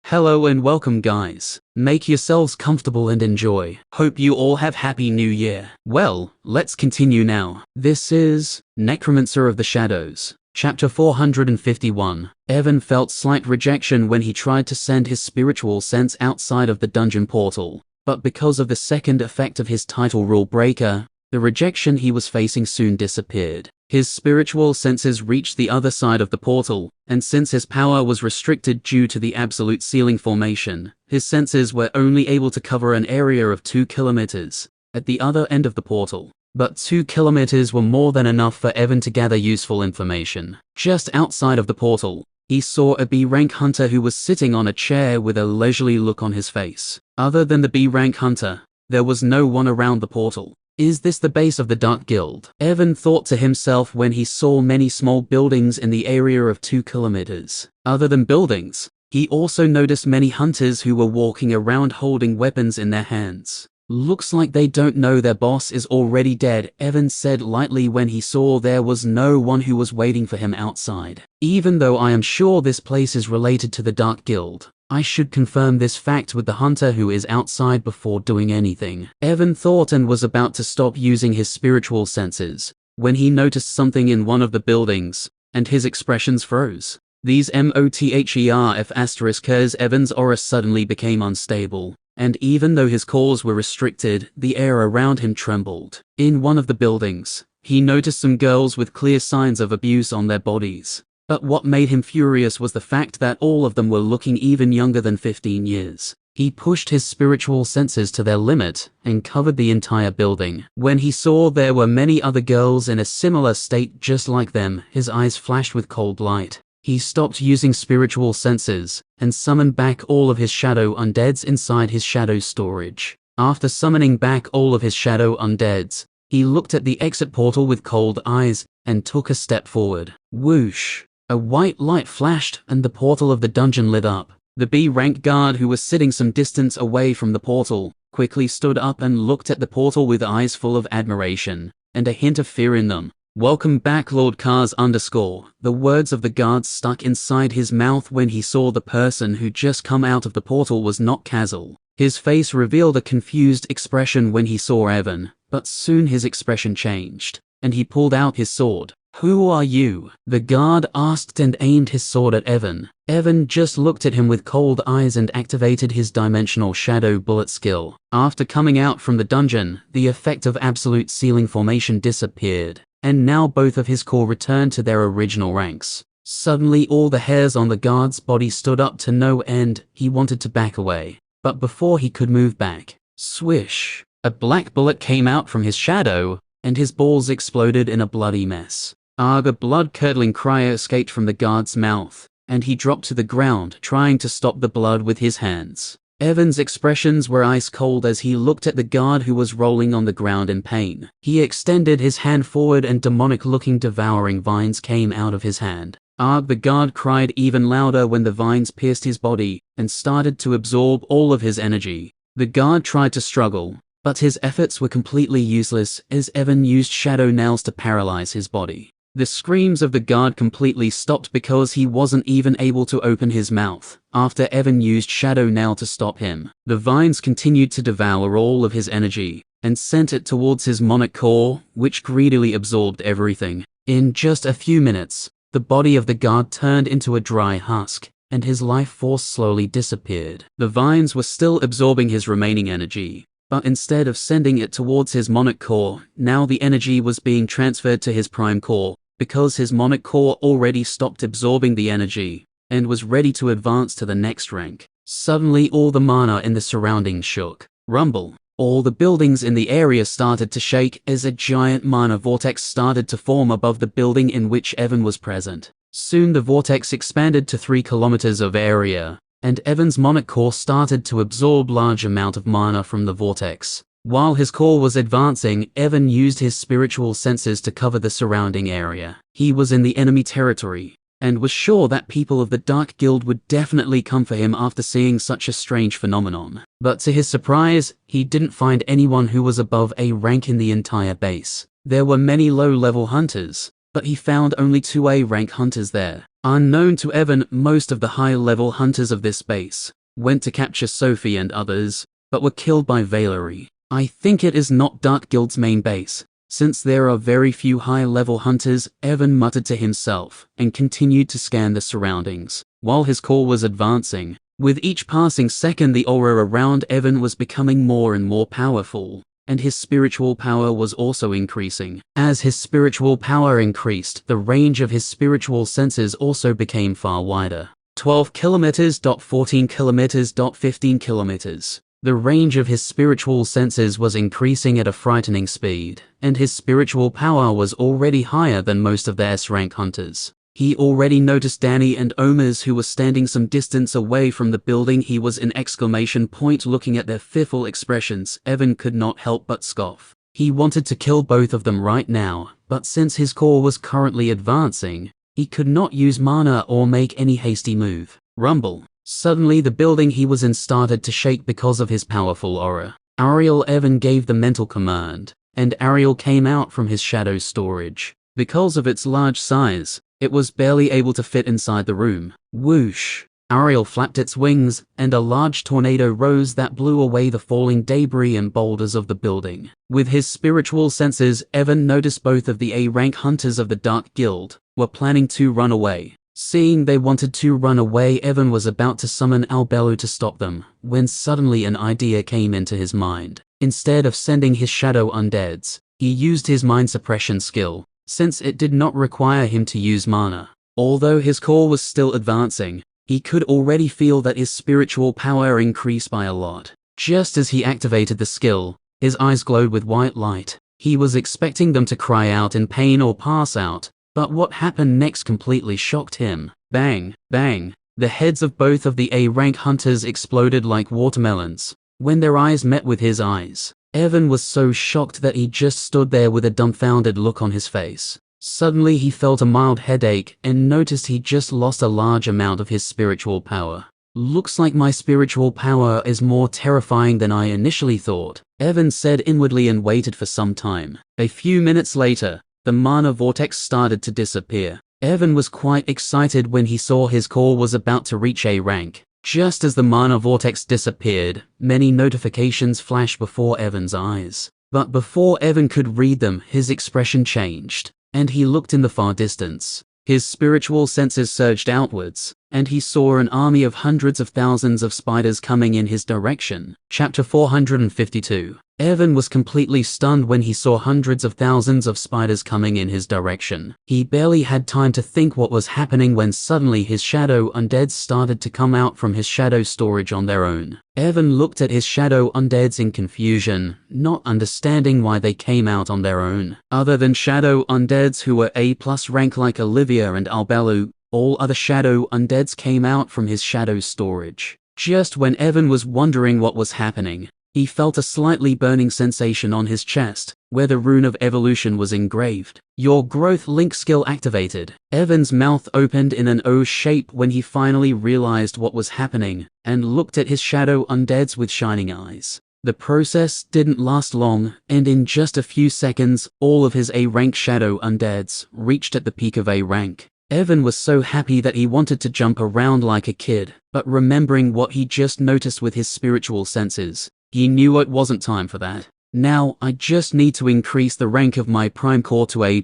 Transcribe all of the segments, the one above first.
Hello and welcome guys. Make yourselves comfortable and enjoy. Hope you all have happy new year. Well, let's continue now. This is Necromancer of the Shadows. Chapter 451. Evan felt slight rejection when he tried to send his spiritual sense outside of the dungeon portal, but because of the second effect of his title rule breaker, the rejection he was facing soon disappeared. His spiritual senses reached the other side of the portal, and since his power was restricted due to the absolute ceiling formation, his senses were only able to cover an area of 2 kilometers at the other end of the portal. But 2 kilometers were more than enough for Evan to gather useful information. Just outside of the portal, he saw a B-rank hunter who was sitting on a chair with a leisurely look on his face. Other than the B-rank hunter, there was no one around the portal. Is this the base of the Dark Guild? Evan thought to himself when he saw many small buildings in the area of 2 kilometers. Other than buildings, he also noticed many hunters who were walking around holding weapons in their hands. Looks like they don't know their boss is already dead, Evan said lightly when he saw there was no one who was waiting for him outside. Even though I am sure this place is related to the Dark Guild, I should confirm this fact with the hunter who is outside before doing anything. Evan thought and was about to stop using his spiritual senses when he noticed something in one of the buildings, and his expressions froze. These mothef***s Evan's aura suddenly became unstable, and even though his calls were restricted, the air around him trembled. In one of the buildings, he noticed some girls with clear signs of abuse on their bodies. But what made him furious was the fact that all of them were looking even younger than 15 years. He pushed his spiritual senses to their limit and covered the entire building. When he saw there were many other girls in a similar state just like them, his eyes flashed with cold light. He stopped using spiritual senses and summoned back all of his shadow undeads inside his shadow storage. After summoning back all of his shadow undeads, he looked at the exit portal with cold eyes and took a step forward. Whoosh! A white light flashed and the portal of the dungeon lit up. The B-rank guard who was sitting some distance away from the portal quickly stood up and looked at the portal with eyes full of admiration and a hint of fear in them. Welcome back Lord Cars _. The words of the guard stuck inside his mouth when he saw the person who just come out of the portal was not Kazal. His face revealed a confused expression when he saw Evan, but soon his expression changed, and he pulled out his sword. Who are you? The guard asked and aimed his sword at Evan. Evan just looked at him with cold eyes and activated his dimensional shadow bullet skill. After coming out from the dungeon, the effect of absolute ceiling formation disappeared, and now both of his core returned to their original ranks. Suddenly all the hairs on the guard's body stood up to no end. He wanted to back away, but before he could move back, swish! A black bullet came out from his shadow, and his balls exploded in a bloody mess. A blood-curdling cry escaped from the guard's mouth, and he dropped to the ground, trying to stop the blood with his hands. Evan's expressions were ice-cold as he looked at the guard who was rolling on the ground in pain. He extended his hand forward and demonic-looking devouring vines came out of his hand. The guard cried even louder when the vines pierced his body and started to absorb all of his energy. The guard tried to struggle, but his efforts were completely useless as Evan used shadow nails to paralyze his body. The screams of the guard completely stopped because he wasn't even able to open his mouth after Evan used shadow nail to stop him. The vines continued to devour all of his energy and sent it towards his monarch core, which greedily absorbed everything. In just a few minutes, the body of the guard turned into a dry husk, and his life force slowly disappeared. The vines were still absorbing his remaining energy, but instead of sending it towards his monarch core, now the energy was being transferred to his prime core, because his monarch core already stopped absorbing the energy and was ready to advance to the next rank. Suddenly all the mana in the surroundings shook. Rumble. All the buildings in the area started to shake as a giant mana vortex started to form above the building in which Evan was present. Soon the vortex expanded to 3 kilometers of area, and Evan's monarch core started to absorb large amount of mana from the vortex. While his core was advancing, Evan used his spiritual senses to cover the surrounding area. He was in the enemy territory, and was sure that people of the Dark Guild would definitely come for him after seeing such a strange phenomenon. But to his surprise, he didn't find anyone who was above A rank in the entire base. There were many low-level hunters, but he found only 2 A rank hunters there. Unknown to Evan, most of the high-level hunters of this base went to capture Sophie and others, but were killed by Valerie. I think it is not Dark Guild's main base. Since there are very few high-level hunters, Evan muttered to himself and continued to scan the surroundings. While his call was advancing, with each passing second the aura around Evan was becoming more and more powerful, and his spiritual power was also increasing. As his spiritual power increased, the range of his spiritual senses also became far wider. 12 kilometers, 14 kilometers, 15 kilometers. The range of his spiritual senses was increasing at a frightening speed, and his spiritual power was already higher than most of the S-rank hunters. He already noticed Danny and Omers, who were standing some distance away from the building he was in, exclamation point, looking at their fearful expressions. Evan could not help but scoff. He wanted to kill both of them right now, but since his core was currently advancing, he could not use mana or make any hasty move. Rumble. Suddenly the building he was in started to shake because of his powerful aura. Ariel. Evan gave the mental command, and Ariel came out from his shadow storage. Because of its large size, it was barely able to fit inside the room. Whoosh! Ariel flapped its wings, and a large tornado rose that blew away the falling debris and boulders of the building. With his spiritual senses, Evan noticed both of the A-rank hunters of the Dark Guild were planning to run away. Seeing they wanted to run away, Evan was about to summon Albello to stop them, when suddenly an idea came into his mind. Instead of sending his shadow undeads, he used his mind suppression skill, since it did not require him to use mana. Although his core was still advancing, he could already feel that his spiritual power increased by a lot. Just as he activated the skill, his eyes glowed with white light. He was expecting them to cry out in pain or pass out, but what happened next completely shocked him. Bang, bang. The heads of both of the A-rank hunters exploded like watermelons when their eyes met with his eyes. Evan was so shocked that he just stood there with a dumbfounded look on his face. Suddenly he felt a mild headache and noticed he just lost a large amount of his spiritual power. Looks like my spiritual power is more terrifying than I initially thought, Evan said inwardly and waited for some time. A few minutes later, the mana vortex started to disappear. Evan was quite excited when he saw his core was about to reach A rank. Just as the mana vortex disappeared, many notifications flashed before Evan's eyes. But before Evan could read them, his expression changed, and he looked in the far distance. His spiritual senses surged outwards, and he saw an army of hundreds of thousands of spiders coming in his direction. Chapter 452. Evan was completely stunned when he saw hundreds of thousands of spiders coming in his direction. He barely had time to think what was happening when suddenly his shadow undeads started to come out from his shadow storage on their own. Evan looked at his shadow undeads in confusion, not understanding why they came out on their own. Other than shadow undeads who were A+ rank like Olivia and Albello, all other shadow undeads came out from his shadow storage. Just when Evan was wondering what was happening, he felt a slightly burning sensation on his chest, where the rune of evolution was engraved. Your growth link skill activated. Evan's mouth opened in an O shape when he finally realized what was happening, and looked at his shadow undeads with shining eyes. The process didn't last long, and in just a few seconds, all of his A-rank shadow undeads reached at the peak of A rank. Evan was so happy that he wanted to jump around like a kid, but remembering what he just noticed with his spiritual senses, he knew it wasn't time for that. Now, I just need to increase the rank of my prime core to A+,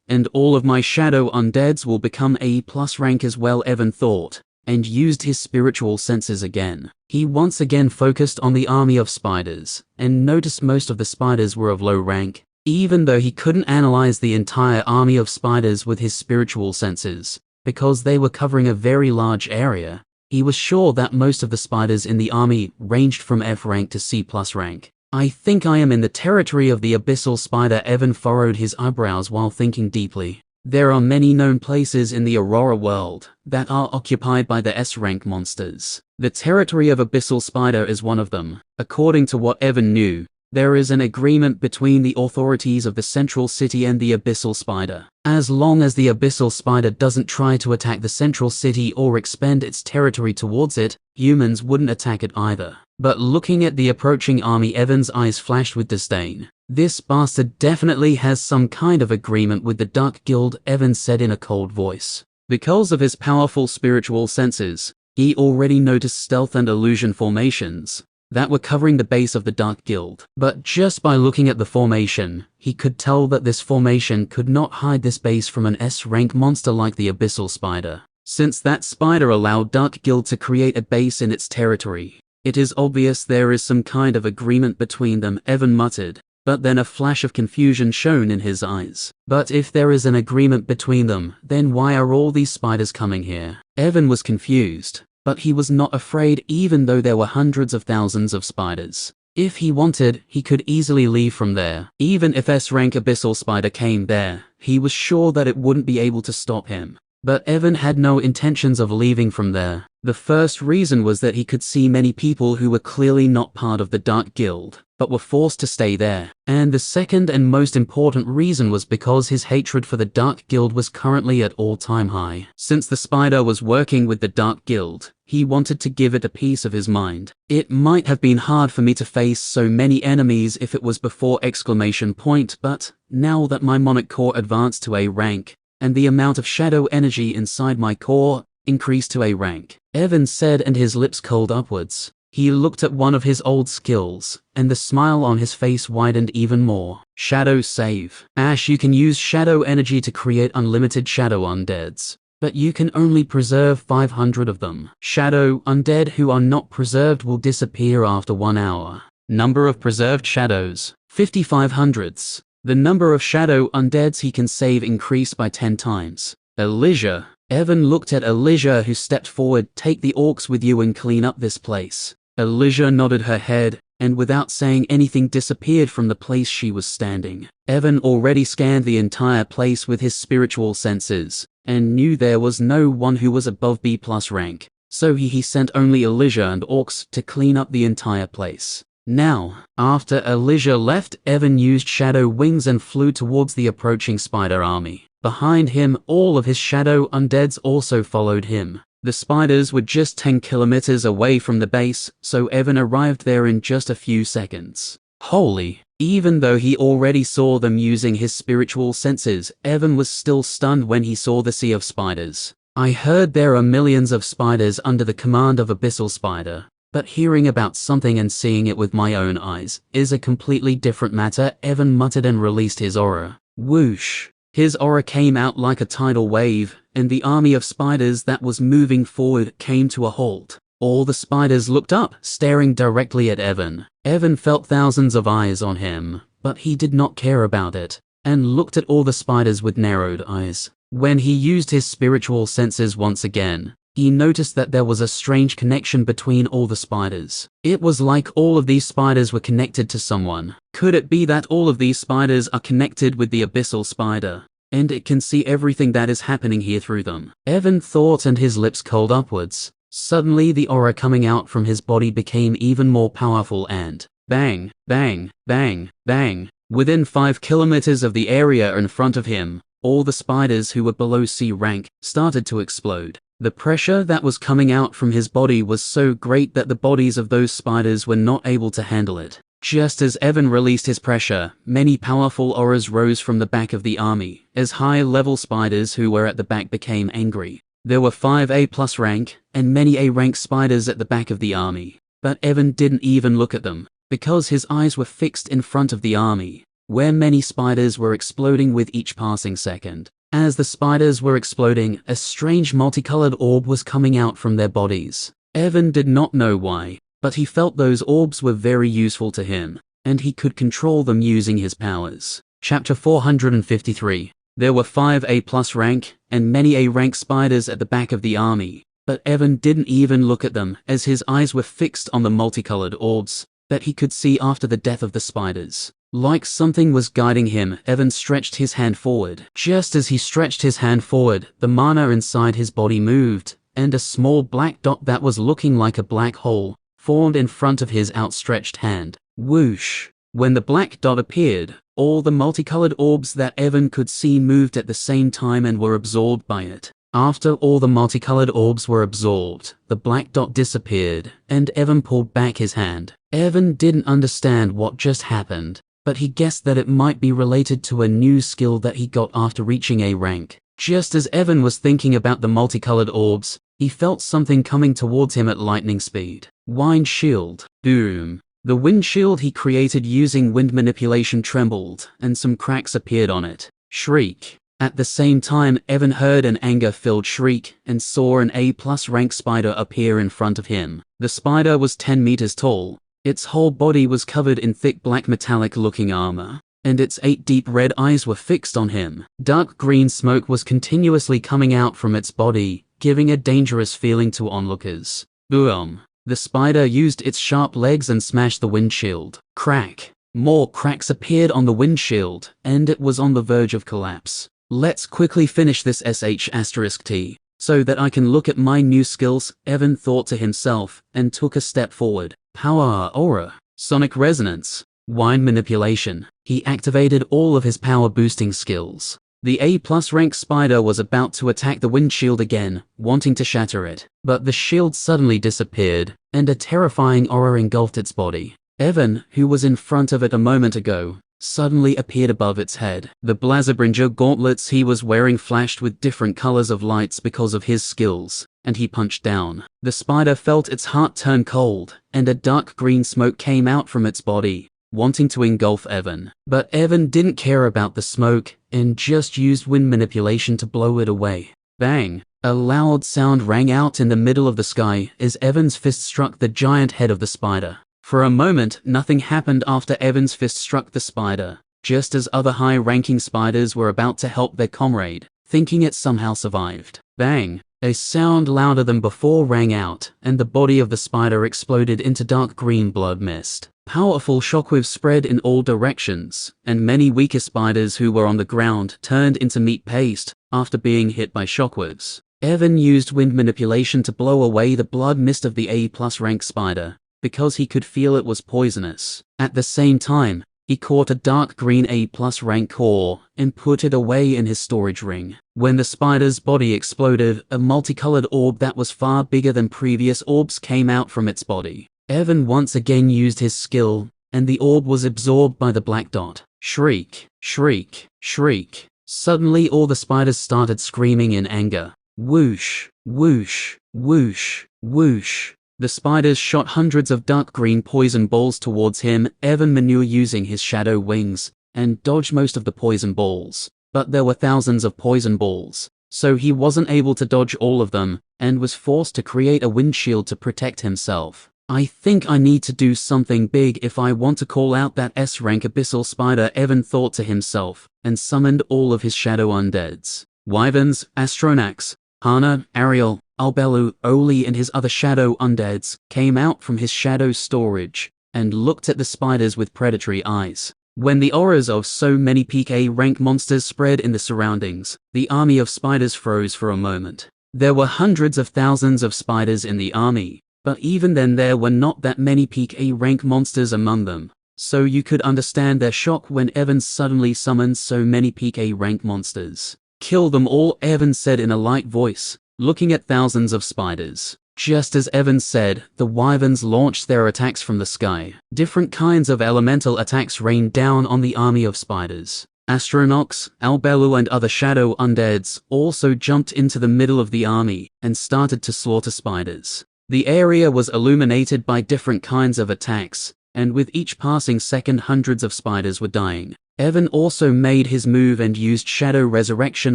and all of my shadow undeads will become A+ rank as well, Evan thought, and used his spiritual senses again. He once again focused on the army of spiders, and noticed most of the spiders were of low rank. Even though he couldn't analyze the entire army of spiders with his spiritual senses, because they were covering a very large area, he was sure that most of the spiders in the army ranged from F rank to C+ rank. I think I am in the territory of the abyssal spider. Evan furrowed his eyebrows while thinking deeply. There are many known places in the Aurora world that are occupied by the S-rank monsters. The territory of abyssal spider is one of them. According to what Evan knew, there is an agreement between the authorities of the central city and the abyssal spider. As long as the abyssal spider doesn't try to attack the central city or expand its territory towards it, humans wouldn't attack it either. But looking at the approaching army, Evan's eyes flashed with disdain. This bastard definitely has some kind of agreement with the Dark Guild, Evan said in a cold voice. Because of his powerful spiritual senses, he already noticed stealth and illusion formations that were covering the base of the Dark Guild. But just by looking at the formation, he could tell that this formation could not hide this base from an S-rank monster like the Abyssal Spider. Since that spider allowed Dark Guild to create a base in its territory, it is obvious there is some kind of agreement between them, Evan muttered, but then a flash of confusion shone in his eyes. But if there is an agreement between them, then why are all these spiders coming here? Evan was confused, but he was not afraid even though there were hundreds of thousands of spiders. If he wanted, he could easily leave from there. Even if S-rank Abyssal Spider came there, he was sure that it wouldn't be able to stop him. But Evan had no intentions of leaving from there. The first reason was that he could see many people who were clearly not part of the Dark Guild, but were forced to stay there. And the second and most important reason was because his hatred for the Dark Guild was currently at all-time high. Since the spider was working with the Dark Guild, he wanted to give it a piece of his mind. It might have been hard for me to face so many enemies if it was before ! But now that my Monarch core advanced to A rank, and the amount of shadow energy inside my core increased to A rank, Evan said, and his lips curled upwards. He looked at one of his old skills, and the smile on his face widened even more. Shadow Save. Ash, you can use shadow energy to create unlimited shadow undeads, but you can only preserve 500 of them. Shadow undead who are not preserved will disappear after 1 hour. Number of preserved shadows, 5500s. The number of shadow undeads he can save increased by 10 times. Elijah. Evan looked at Elijah, who stepped forward. Take the orcs with you and clean up this place. Elijah nodded her head, and without saying anything disappeared from the place she was standing. Evan already scanned the entire place with his spiritual senses, and knew there was no one who was above B+ rank, so he sent only Elijah and orcs to clean up the entire place. Now, after Elijah left, Evan used shadow wings and flew towards the approaching spider army. Behind him, all of his shadow undeads also followed him. The spiders were just 10 kilometers away from the base, so Evan arrived there in just a few seconds. Holy! Even though he already saw them using his spiritual senses, Evan was still stunned when he saw the sea of spiders. I heard there are millions of spiders under the command of Abyssal Spider, but hearing about something and seeing it with my own eyes is a completely different matter, Evan muttered and released his aura. Whoosh! His aura came out like a tidal wave, and the army of spiders that was moving forward came to a halt. All the spiders looked up, staring directly at Evan. Evan felt thousands of eyes on him, but he did not care about it, and looked at all the spiders with narrowed eyes. When he used his spiritual senses once again, he noticed that there was a strange connection between all the spiders. It was like all of these spiders were connected to someone. Could it be that all of these spiders are connected with the Abyssal Spider, and it can see everything that is happening here through them? Evan thought, and his lips curled upwards. Suddenly the aura coming out from his body became even more powerful and bang, bang, bang, bang. Within 5 kilometers of the area in front of him, all the spiders who were below C rank started to explode. The pressure that was coming out from his body was so great that the bodies of those spiders were not able to handle it. Just as Evan released his pressure, many powerful auras rose from the back of the army, as high-level spiders who were at the back became angry. There were 5 A+ rank, and many A rank spiders at the back of the army, but Evan didn't even look at them, because his eyes were fixed in front of the army, where many spiders were exploding with each passing second. As the spiders were exploding, a strange multicolored orb was coming out from their bodies. Evan did not know why, but he felt those orbs were very useful to him, and he could control them using his powers. Chapter 453. There were 5 A+ rank, and many A rank spiders at the back of the army, but Evan didn't even look at them, as his eyes were fixed on the multicolored orbs that he could see after the death of the spiders. Like something was guiding him, Evan stretched his hand forward. Just as he stretched his hand forward, the mana inside his body moved, and a small black dot that was looking like a black hole formed in front of his outstretched hand. Whoosh! When the black dot appeared, all the multicolored orbs that Evan could see moved at the same time and were absorbed by it. After all the multicolored orbs were absorbed, the black dot disappeared, and Evan pulled back his hand. Evan didn't understand what just happened, but he guessed that it might be related to a new skill that he got after reaching A rank. Just as Evan was thinking about the multicolored orbs, he felt something coming towards him at lightning speed. Wind shield. Boom. The windshield he created using wind manipulation trembled, and some cracks appeared on it. Shriek. At the same time, Evan heard an anger-filled shriek and saw an A+ rank spider appear in front of him. The spider was 10 meters tall. Its whole body was covered in thick black metallic-looking armor, and its 8 deep red eyes were fixed on him. Dark green smoke was continuously coming out from its body, giving a dangerous feeling to onlookers. Boom. The spider used its sharp legs and smashed the windshield. Crack. More cracks appeared on the windshield, and it was on the verge of collapse. Let's quickly finish this sh*t, so that I can look at my new skills, Evan thought to himself, and took a step forward. Power aura. Sonic resonance. Wind manipulation. He activated all of his power boosting skills. The A+ rank spider was about to attack the windshield again, wanting to shatter it. But the shield suddenly disappeared, and a terrifying aura engulfed its body. Evan, who was in front of it a moment ago, suddenly appeared above its head. The Blazabringer gauntlets he was wearing flashed with different colors of lights because of his skills, and he punched down. The spider felt its heart turn cold, and a dark green smoke came out from its body, wanting to engulf Evan. But Evan didn't care about the smoke, and just used wind manipulation to blow it away. Bang! A loud sound rang out in the middle of the sky as Evan's fist struck the giant head of the spider. For a moment, nothing happened after Evan's fist struck the spider, just as other high-ranking spiders were about to help their comrade, thinking it somehow survived. Bang! A sound louder than before rang out, and the body of the spider exploded into dark green blood mist. Powerful shockwaves spread in all directions, and many weaker spiders who were on the ground turned into meat paste after being hit by shockwaves. Evan used wind manipulation to blow away the blood mist of the A+ rank spider, because he could feel it was poisonous. At the same time, he caught a dark green A+ rank core and put it away in his storage ring. When the spider's body exploded, a multicolored orb that was far bigger than previous orbs came out from its body. Evan once again used his skill, and the orb was absorbed by the black dot. Shriek, shriek, shriek. Suddenly all the spiders started screaming in anger. Whoosh, whoosh, whoosh, whoosh. The spiders shot hundreds of dark green poison balls towards him. Evan maneuvered using his shadow wings, and dodged most of the poison balls. But there were thousands of poison balls, so he wasn't able to dodge all of them, and was forced to create a windshield to protect himself. I think I need to do something big if I want to call out that S-rank abyssal spider, Evan thought to himself, and summoned all of his shadow undeads. Wyverns, Astronax, Hana, Ariel, Albelu, Oli and his other shadow undeads came out from his shadow storage and looked at the spiders with predatory eyes. When the auras of so many peak A rank monsters spread in the surroundings, the army of spiders froze for a moment. There were hundreds of thousands of spiders in the army, but even then there were not that many peak A rank monsters among them, so you could understand their shock when Evan suddenly summoned so many peak A rank monsters. Kill them all, Evan said in a light voice, looking at thousands of spiders. Just as Evan said, the wyverns launched their attacks from the sky. Different kinds of elemental attacks rained down on the army of spiders. Astronox, Albelu and other shadow undeads also jumped into the middle of the army and started to slaughter spiders. The area was illuminated by different kinds of attacks, and with each passing second hundreds of spiders were dying. Evan also made his move and used Shadow Resurrection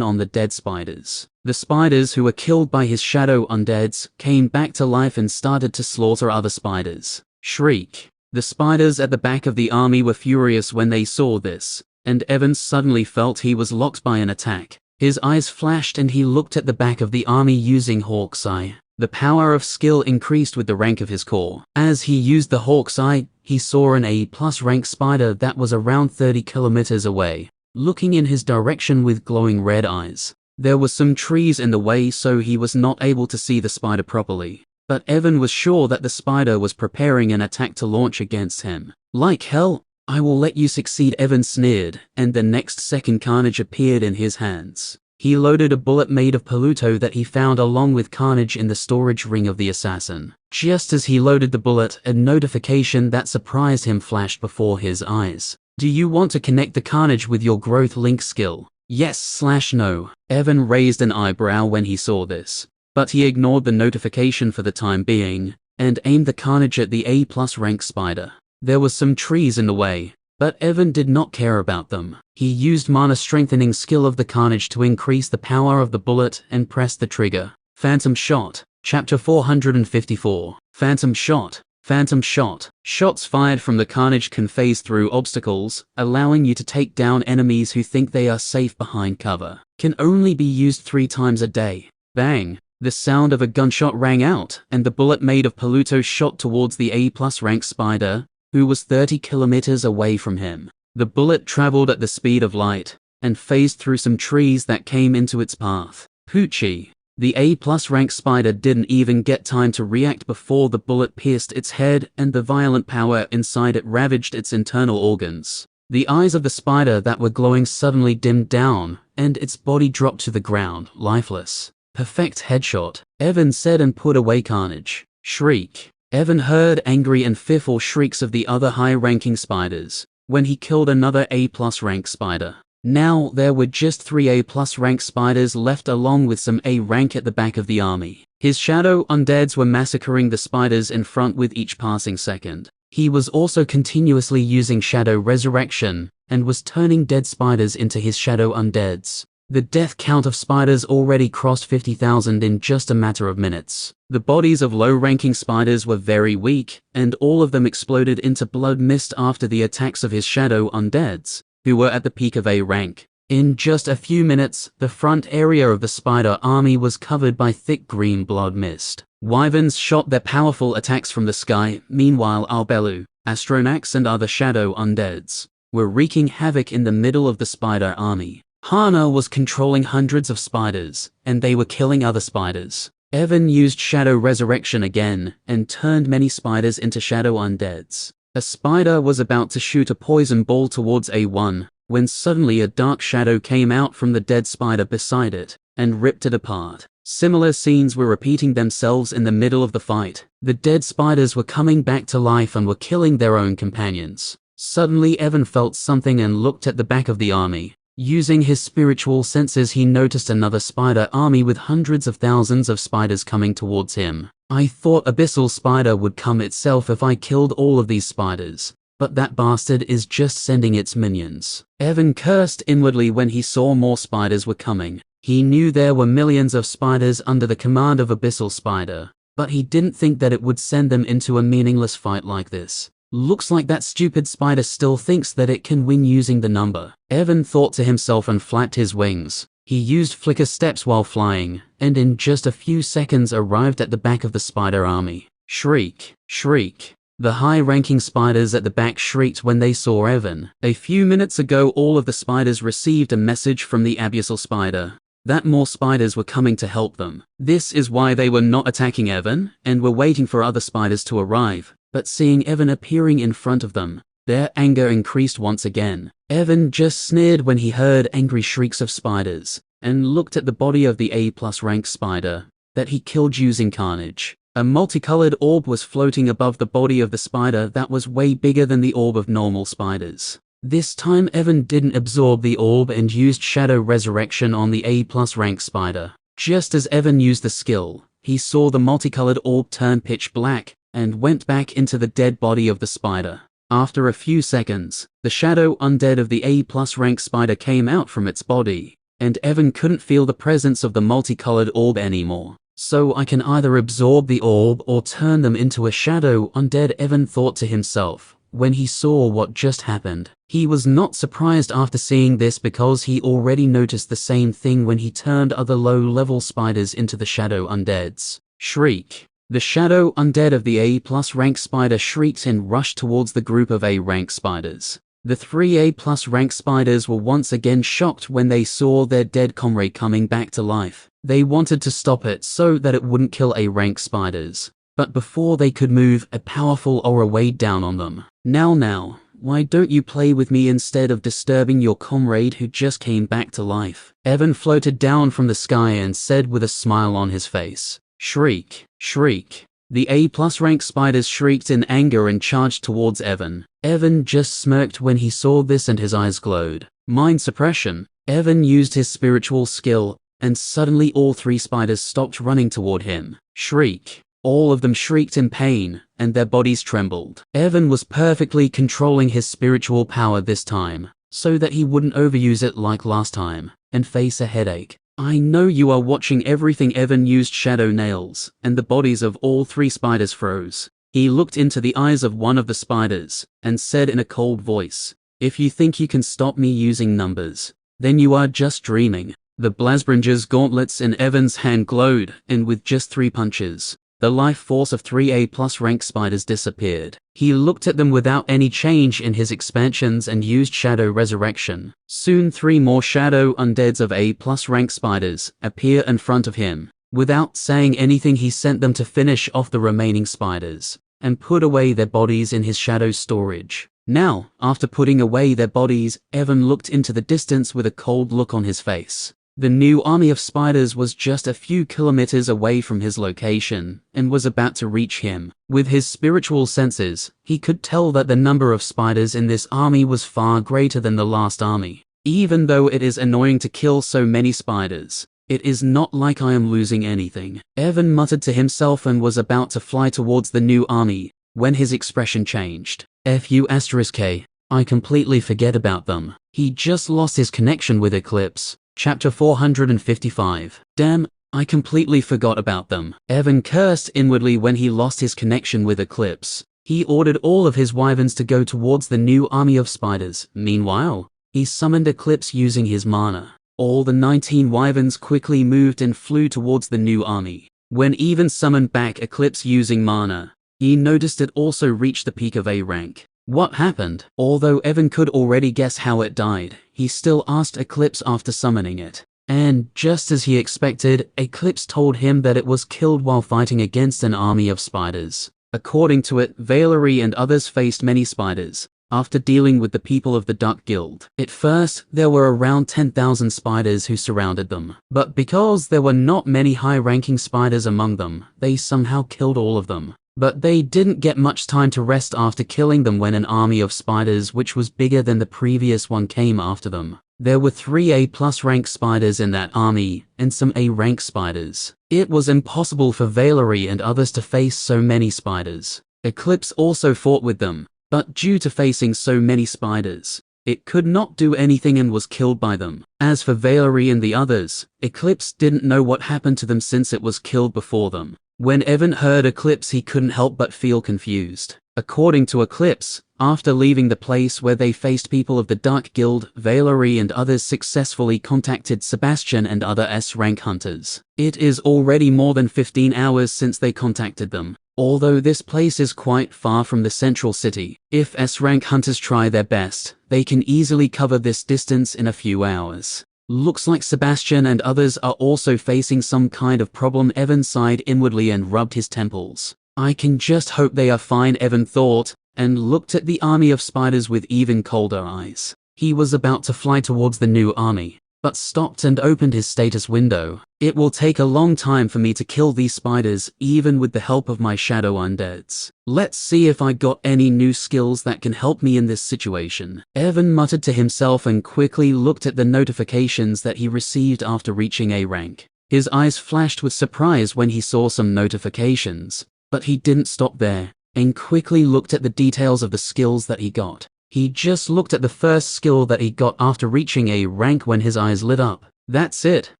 on the dead spiders. The spiders who were killed by his shadow undeads came back to life and started to slaughter other spiders. Shriek. The spiders at the back of the army were furious when they saw this, and Evan suddenly felt he was locked by an attack. His eyes flashed and he looked at the back of the army using Hawk's Eye. The power of skill increased with the rank of his core. As he used the Hawk's Eye, he saw an A+ rank spider that was around 30 kilometers away, looking in his direction with glowing red eyes. There were some trees in the way, so he was not able to see the spider properly. But Evan was sure that the spider was preparing an attack to launch against him. Like hell, I will let you succeed, Evan sneered, and the next second carnage appeared in his hands. He loaded a bullet made of Paluto that he found along with carnage in the storage ring of the assassin. Just as he loaded the bullet, a notification that surprised him flashed before his eyes. Do you want to connect the carnage with your growth link skill? Yes/no. Evan raised an eyebrow when he saw this, but he ignored the notification for the time being, and aimed the carnage at the A+ rank spider. There was some trees in the way, but Evan did not care about them. He used mana strengthening skill of the carnage to increase the power of the bullet and pressed the trigger. Phantom Shot. Chapter 454. Phantom Shot. Phantom Shot. Shots fired from the carnage can phase through obstacles, allowing you to take down enemies who think they are safe behind cover. Can only be used 3 times a day. Bang! The sound of a gunshot rang out, and the bullet made of Paluto shot towards the A+ rank spider, who was 30 kilometers away from him. The bullet traveled at the speed of light, and phased through some trees that came into its path. Hoochie! The A+ rank spider didn't even get time to react before the bullet pierced its head and the violent power inside it ravaged its internal organs. The eyes of the spider that were glowing suddenly dimmed down, and its body dropped to the ground, lifeless. Perfect headshot, Evan said and put away carnage. Shriek. Evan heard angry and fearful shrieks of the other high-ranking spiders when he killed another A+ rank spider. Now there were just 3 A+ rank spiders left along with some A rank at the back of the army. His shadow undeads were massacring the spiders in front with each passing second. He was also continuously using shadow resurrection and was turning dead spiders into his shadow undeads. The death count of spiders already crossed 50,000 in just a matter of minutes. The bodies of low-ranking spiders were very weak, and all of them exploded into blood mist after the attacks of his shadow undeads, who were at the peak of A rank. In just a few minutes, the front area of the spider army was covered by thick green blood mist. Wyverns shot their powerful attacks from the sky, meanwhile Albelu, Astronax and other shadow undeads were wreaking havoc in the middle of the spider army. Hana was controlling hundreds of spiders, and they were killing other spiders. Evan used Shadow Resurrection again, and turned many spiders into Shadow Undeads. A spider was about to shoot a poison ball towards A1, when suddenly a dark shadow came out from the dead spider beside it, and ripped it apart. Similar scenes were repeating themselves in the middle of the fight. The dead spiders were coming back to life and were killing their own companions. Suddenly Evan felt something and looked at the back of the army. Using his spiritual senses, he noticed another spider army with hundreds of thousands of spiders coming towards him. I thought Abyssal Spider would come itself if I killed all of these spiders, but that bastard is just sending its minions. Evan cursed inwardly when he saw more spiders were coming. He knew there were millions of spiders under the command of Abyssal Spider, but he didn't think that it would send them into a meaningless fight like this. Looks like that stupid spider still thinks that it can win using the number. Evan thought to himself and flapped his wings. He used flicker steps while flying, and in just a few seconds arrived at the back of the spider army. Shriek, shriek. The high-ranking spiders at the back shrieked when they saw Evan. A few minutes ago, all of the spiders received a message from the Abyssal Spider that more spiders were coming to help them. This is why they were not attacking Evan, and were waiting for other spiders to arrive. But seeing Evan appearing in front of them, their anger increased once again. Evan just sneered when he heard angry shrieks of spiders, and looked at the body of the A+ rank spider that he killed using carnage. A multicolored orb was floating above the body of the spider that was way bigger than the orb of normal spiders. This time Evan didn't absorb the orb and used Shadow Resurrection on the A+ rank spider. Just as Evan used the skill, he saw the multicolored orb turn pitch black, and went back into the dead body of the spider. After a few seconds, the shadow undead of the A+ rank spider came out from its body, and Evan couldn't feel the presence of the multicolored orb anymore. So I can either absorb the orb or turn them into a shadow undead, Evan thought to himself when he saw what just happened. He was not surprised after seeing this because he already noticed the same thing when he turned other low-level spiders into the shadow undeads. Shriek. The shadow undead of the A+ rank spider shrieked and rushed towards the group of A rank spiders. The 3 A+ rank spiders were once again shocked when they saw their dead comrade coming back to life. They wanted to stop it so that it wouldn't kill A rank spiders. But before they could move, a powerful aura weighed down on them. Now, why don't you play with me instead of disturbing your comrade who just came back to life? Evan floated down from the sky and said with a smile on his face. Shriek, shriek. The A+ rank spiders shrieked in anger and charged towards Evan. Evan just smirked when he saw this and his eyes glowed. Mind suppression. Evan used his spiritual skill, and suddenly all 3 spiders stopped running toward him. Shriek. All of them shrieked in pain, and their bodies trembled. Evan was perfectly controlling his spiritual power this time, so that he wouldn't overuse it like last time, and face a headache. I know you are watching everything. Evan used shadow nails, and the bodies of all 3 spiders froze. He looked into the eyes of one of the spiders, and said in a cold voice, "If you think you can stop me using numbers, then you are just dreaming." The Blasbringer's gauntlets in Evan's hand glowed, and with just 3 punches, the life force of 3 A+ rank spiders disappeared. He looked at them without any change in his expansions and used Shadow Resurrection. Soon 3 more Shadow Undeads of A+ rank spiders appear in front of him. Without saying anything, he sent them to finish off the remaining spiders, and put away their bodies in his shadow storage. Now, after putting away their bodies, Evan looked into the distance with a cold look on his face. The new army of spiders was just a few kilometers away from his location, and was about to reach him. With his spiritual senses, he could tell that the number of spiders in this army was far greater than the last army. Even though it is annoying to kill so many spiders, it is not like I am losing anything. Evan muttered to himself and was about to fly towards the new army, when his expression changed. F***K, I completely forget about them. He just lost his connection with Eclipse. Chapter 455. Damn, I completely forgot about them. Evan cursed inwardly when he lost his connection with Eclipse. He ordered all of his wyverns to go towards the new army of spiders. Meanwhile, he summoned Eclipse using his mana. All the 19 wyverns quickly moved and flew towards the new army. When Evan summoned back Eclipse using mana, he noticed it also reached the peak of A rank. What happened? Although Evan could already guess how it died, he still asked Eclipse after summoning it. And just as he expected, Eclipse told him that it was killed while fighting against an army of spiders. According to it, Valerie and others faced many spiders after dealing with the people of the Duck Guild. At first, there were around 10,000 spiders who surrounded them. But because there were not many high-ranking spiders among them, they somehow killed all of them. But they didn't get much time to rest after killing them when an army of spiders which was bigger than the previous one came after them. There were 3 A+ rank spiders in that army, and some A rank spiders. It was impossible for Valerie and others to face so many spiders. Eclipse also fought with them, but due to facing so many spiders, it could not do anything and was killed by them. As for Valerie and the others, Eclipse didn't know what happened to them since it was killed before them. When Evan heard Eclipse, he couldn't help but feel confused. According to Eclipse, after leaving the place where they faced people of the Dark Guild, Valerie and others successfully contacted Sebastian and other S-rank hunters. It is already more than 15 hours since they contacted them. Although this place is quite far from the central city, if S-rank hunters try their best, they can easily cover this distance in a few hours. Looks like Sebastian and others are also facing some kind of problem. Evan sighed inwardly and rubbed his temples. I can just hope they are fine, Evan thought, and looked at the army of spiders with even colder eyes. He was about to fly towards the new army, but stopped and opened his status window. It will take a long time for me to kill these spiders, even with the help of my shadow undeads. Let's see if I got any new skills that can help me in this situation. Evan muttered to himself and quickly looked at the notifications that he received after reaching A rank. His eyes flashed with surprise when he saw some notifications, but he didn't stop there, and quickly looked at the details of the skills that he got. He just looked at the first skill that he got after reaching A rank when his eyes lit up. That's it,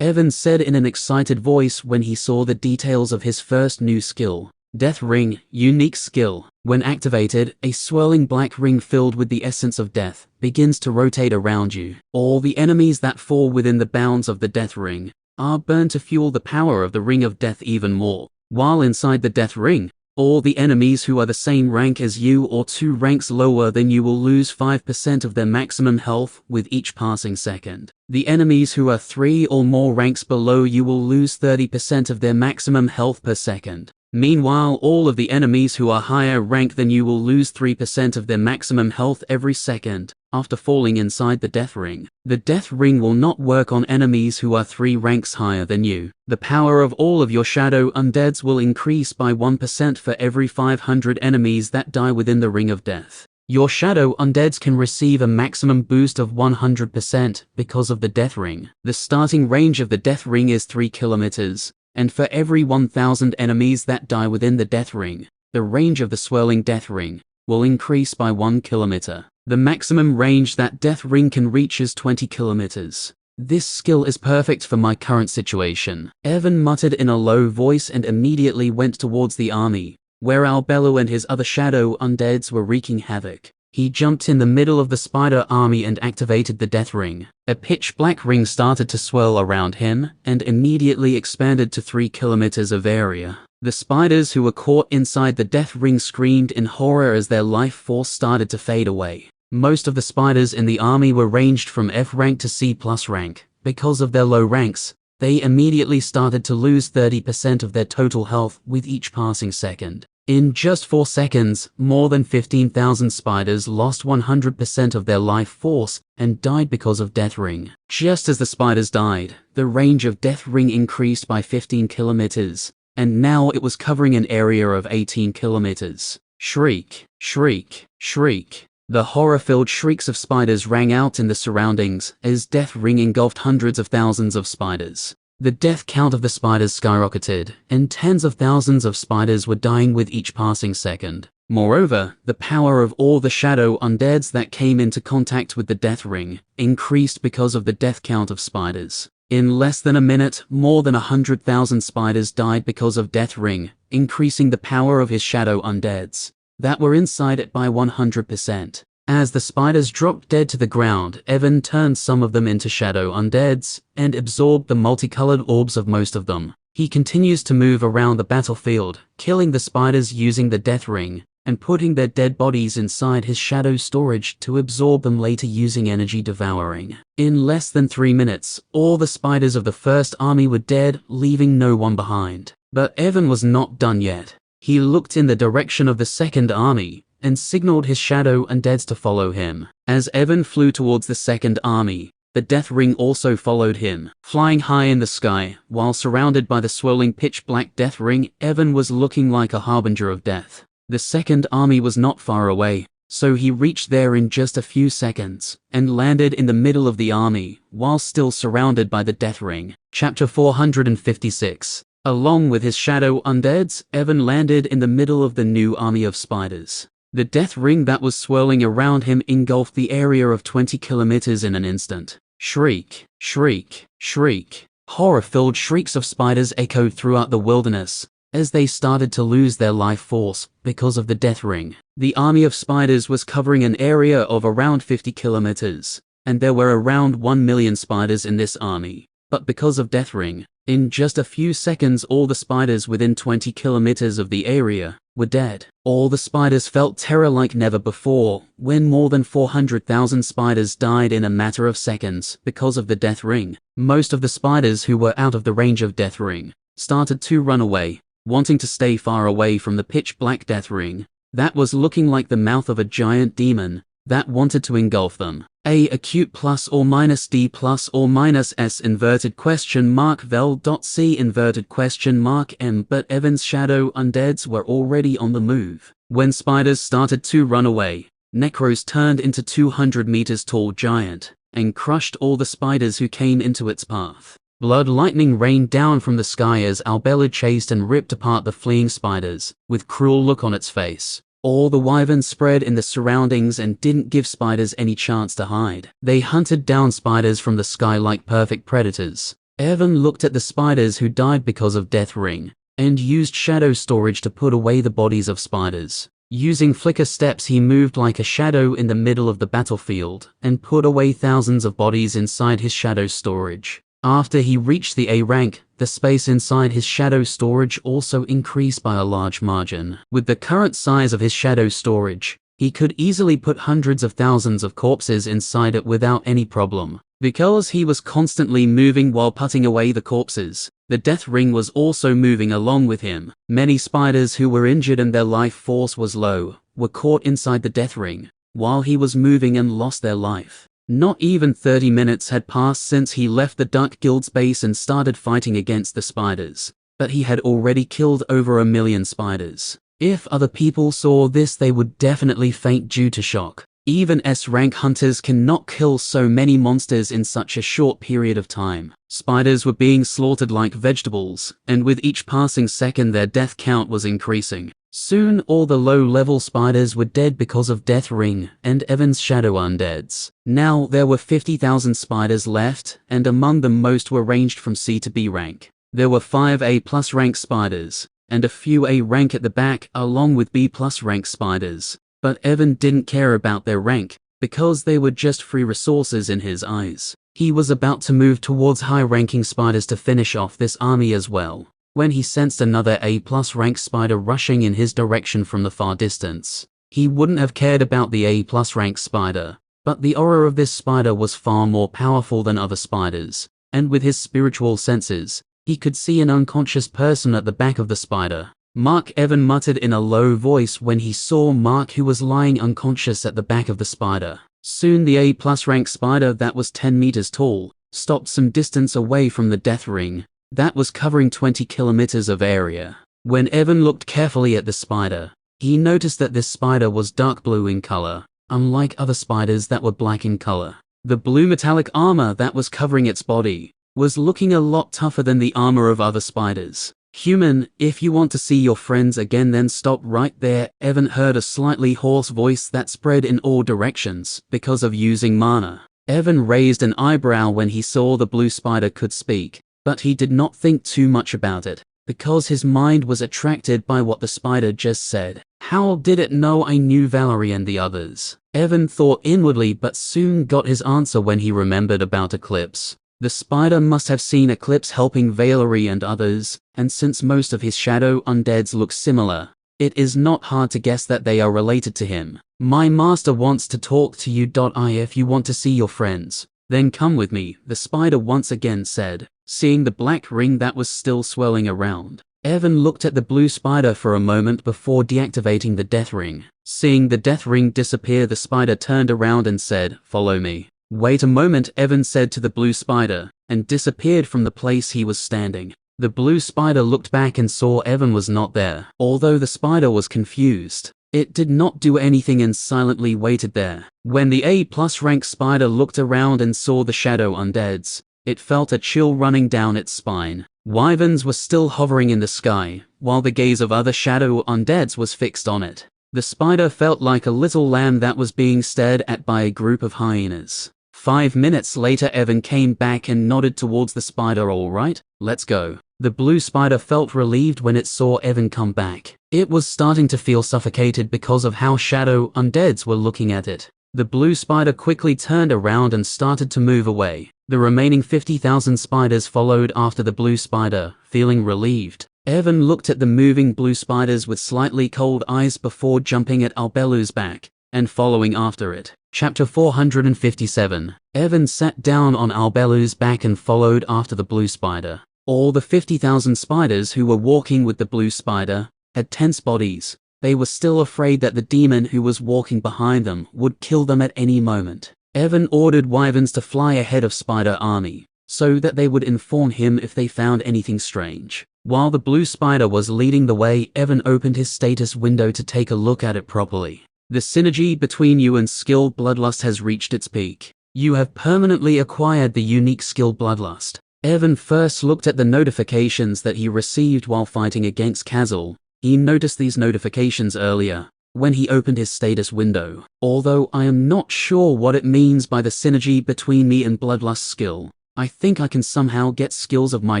Evan said in an excited voice when he saw the details of his first new skill. Death Ring, unique skill. When activated, a swirling black ring filled with the essence of death begins to rotate around you. All the enemies that fall within the bounds of the Death Ring are burned to fuel the power of the Ring of Death even more. While inside the Death Ring, all the enemies who are the same rank as you or 2 ranks lower than you will lose 5% of their maximum health with each passing second. The enemies who are 3 or more ranks below you will lose 30% of their maximum health per second. Meanwhile, all of the enemies who are higher rank than you will lose 3% of their maximum health every second after falling inside the Death Ring. The Death Ring will not work on enemies who are 3 ranks higher than you. The power of all of your shadow undeads will increase by 1% for every 500 enemies that die within the Ring of Death. Your shadow undeads can receive a maximum boost of 100% because of the death ring. The starting range of the death ring is 3 kilometers, and for every 1,000 enemies that die within the death ring, the range of the swirling death ring will increase by 1 kilometer. The maximum range that death ring can reach is 20 kilometers. This skill is perfect for my current situation. Evan muttered in a low voice and immediately went towards the army, where Albello and his other shadow undeads were wreaking havoc. He jumped in the middle of the spider army and activated the death ring. A pitch black ring started to swirl around him and immediately expanded to 3 kilometers of area. The spiders who were caught inside the death ring screamed in horror as their life force started to fade away. Most of the spiders in the army were ranged from F rank to C+ rank. Because of their low ranks, they immediately started to lose 30% of their total health with each passing second. In just 4 seconds, more than 15,000 spiders lost 100% of their life force and died because of Death Ring. Just as the spiders died, the range of Death Ring increased by 15 kilometers, and now it was covering an area of 18 kilometers. Shriek, shriek, shriek. The horror-filled shrieks of spiders rang out in the surroundings as Death Ring engulfed hundreds of thousands of spiders. The death count of the spiders skyrocketed, and tens of thousands of spiders were dying with each passing second. Moreover, the power of all the shadow undeads that came into contact with the Death Ring increased because of the death count of spiders. In less than a minute, more than 100,000 spiders died because of Death Ring, increasing the power of his shadow undeads that were inside it by 100%. As the spiders dropped dead to the ground, Evan turned some of them into shadow undeads and absorbed the multicolored orbs of most of them. He continues to move around the battlefield, killing the spiders using the Death Ring and putting their dead bodies inside his shadow storage to absorb them later using energy devouring. In less than 3 minutes, all the spiders of the first army were dead, leaving no one behind. But Evan was not done yet. He looked in the direction of the second army and signaled his shadow undeads to follow him. As Evan flew towards the second army, the Death Ring also followed him. Flying high in the sky, while surrounded by the swirling pitch-black Death Ring, Evan was looking like a harbinger of death. The second army was not far away, so he reached there in just a few seconds and landed in the middle of the army, while still surrounded by the Death Ring. Chapter 456. Along with his shadow undeads, Evan landed in the middle of the new army of spiders. The Death Ring that was swirling around him engulfed the area of 20 kilometers in an instant. Shriek, shriek, shriek. Horror-filled shrieks of spiders echoed throughout the wilderness as they started to lose their life force because of the Death Ring. The army of spiders was covering an area of around 50 kilometers, and there were around 1 million spiders in this army. But because of Death Ring, in just a few seconds all the spiders within 20 kilometers of the area were dead. All the spiders felt terror like never before when more than 400,000 spiders died in a matter of seconds because of the Death Ring. Most of the spiders who were out of the range of Death Ring started to run away, wanting to stay far away from the pitch-black Death Ring that was looking like the mouth of a giant demon that wanted to engulf them. A acute plus or minus D plus or minus S inverted question mark vel dot C inverted question mark M. But Evan's shadow undeads were already on the move. When spiders started to run away, Necros turned into 200 meters tall giant and crushed all the spiders who came into its path. Blood lightning rained down from the sky as Albella chased and ripped apart the fleeing spiders with cruel look on its face. All the wyverns spread in the surroundings and didn't give spiders any chance to hide. They hunted down spiders from the sky like perfect predators. Evan looked at the spiders who died because of Death Ring and used shadow storage to put away the bodies of spiders. Using flicker steps, he moved like a shadow in the middle of the battlefield and put away thousands of bodies inside his shadow storage. After he reached the A rank, the space inside his shadow storage also increased by a large margin. With the current size of his shadow storage, he could easily put hundreds of thousands of corpses inside it without any problem. Because he was constantly moving while putting away the corpses, the Death Ring was also moving along with him. Many spiders who were injured and their life force was low were caught inside the Death Ring while he was moving and lost their life. Not even 30 minutes had passed since he left the Duck Guild's base and started fighting against the spiders, but he had already killed over 1 million spiders. If other people saw this, they would definitely faint due to shock. Even S-rank hunters cannot kill so many monsters in such a short period of time. Spiders were being slaughtered like vegetables, and with each passing second their death count was increasing. Soon all the low-level spiders were dead because of Death Ring and Evan's shadow undeads. Now there were 50,000 spiders left, and among them most were ranged from C to B rank. There were 5 A+ rank spiders, and a few A rank at the back along with B+ rank spiders. But Evan didn't care about their rank, because they were just free resources in his eyes. He was about to move towards high-ranking spiders to finish off this army as well, when he sensed another A+ rank spider rushing in his direction from the far distance. He wouldn't have cared about the A+ rank spider, but the aura of this spider was far more powerful than other spiders, and with his spiritual senses, he could see an unconscious person at the back of the spider. Mark, Evan muttered in a low voice when he saw Mark, who was lying unconscious at the back of the spider. Soon the A+ rank spider that was 10 meters tall stopped some distance away from the Death Ring that was covering 20 kilometers of area. When Evan looked carefully at the spider, he noticed that this spider was dark blue in color, unlike other spiders that were black in color. The blue metallic armor that was covering its body was looking a lot tougher than the armor of other spiders. Human, if you want to see your friends again, then stop right there. Evan heard a slightly hoarse voice that spread in all directions because of using mana. Evan raised an eyebrow when he saw the blue spider could speak, but he did not think too much about it, because his mind was attracted by what the spider just said. How did it know I knew Valerie and the others? Evan thought inwardly, but soon got his answer when he remembered about Eclipse. The spider must have seen Eclipse helping Valerie and others, and since most of his shadow undeads look similar, it is not hard to guess that they are related to him. My master wants to talk to you. If you want to see your friends, then come with me, the spider once again said, seeing the black ring that was still swirling around. Evan looked at the blue spider for a moment before deactivating the Death Ring. Seeing the Death Ring disappear, the spider turned around and said, "Follow me." "Wait a moment," Evan said to the blue spider, and disappeared from the place he was standing. The blue spider looked back and saw Evan was not there. Although the spider was confused, it did not do anything and silently waited there. When the A+ rank spider looked around and saw the shadow undeads, it felt a chill running down its spine. Wyverns were still hovering in the sky, while the gaze of other shadow undeads was fixed on it. The spider felt like a little lamb that was being stared at by a group of hyenas. 5 minutes later, Evan came back and nodded towards the spider. "All right, let's go." The blue spider felt relieved when it saw Evan come back. It was starting to feel suffocated because of how shadow undeads were looking at it. The blue spider quickly turned around and started to move away. The remaining 50,000 spiders followed after the blue spider, feeling relieved. Evan looked at the moving blue spiders with slightly cold eyes before jumping at Albelu's back and following after it. Chapter 457. Evan sat down on Albelu's back and followed after the blue spider. All the 50,000 spiders who were walking with the blue spider had tense bodies. They were still afraid that the demon who was walking behind them would kill them at any moment. Evan ordered wyverns to fly ahead of Spider Army, so that they would inform him if they found anything strange. While the blue spider was leading the way, Evan opened his status window to take a look at it properly. The synergy between you and skill Bloodlust has reached its peak. You have permanently acquired the unique skill Bloodlust. Evan first looked at the notifications that he received while fighting against Kazal. He noticed these notifications earlier, when he opened his status window. Although I am not sure what it means by the synergy between me and Bloodlust skill, I think I can somehow get skills of my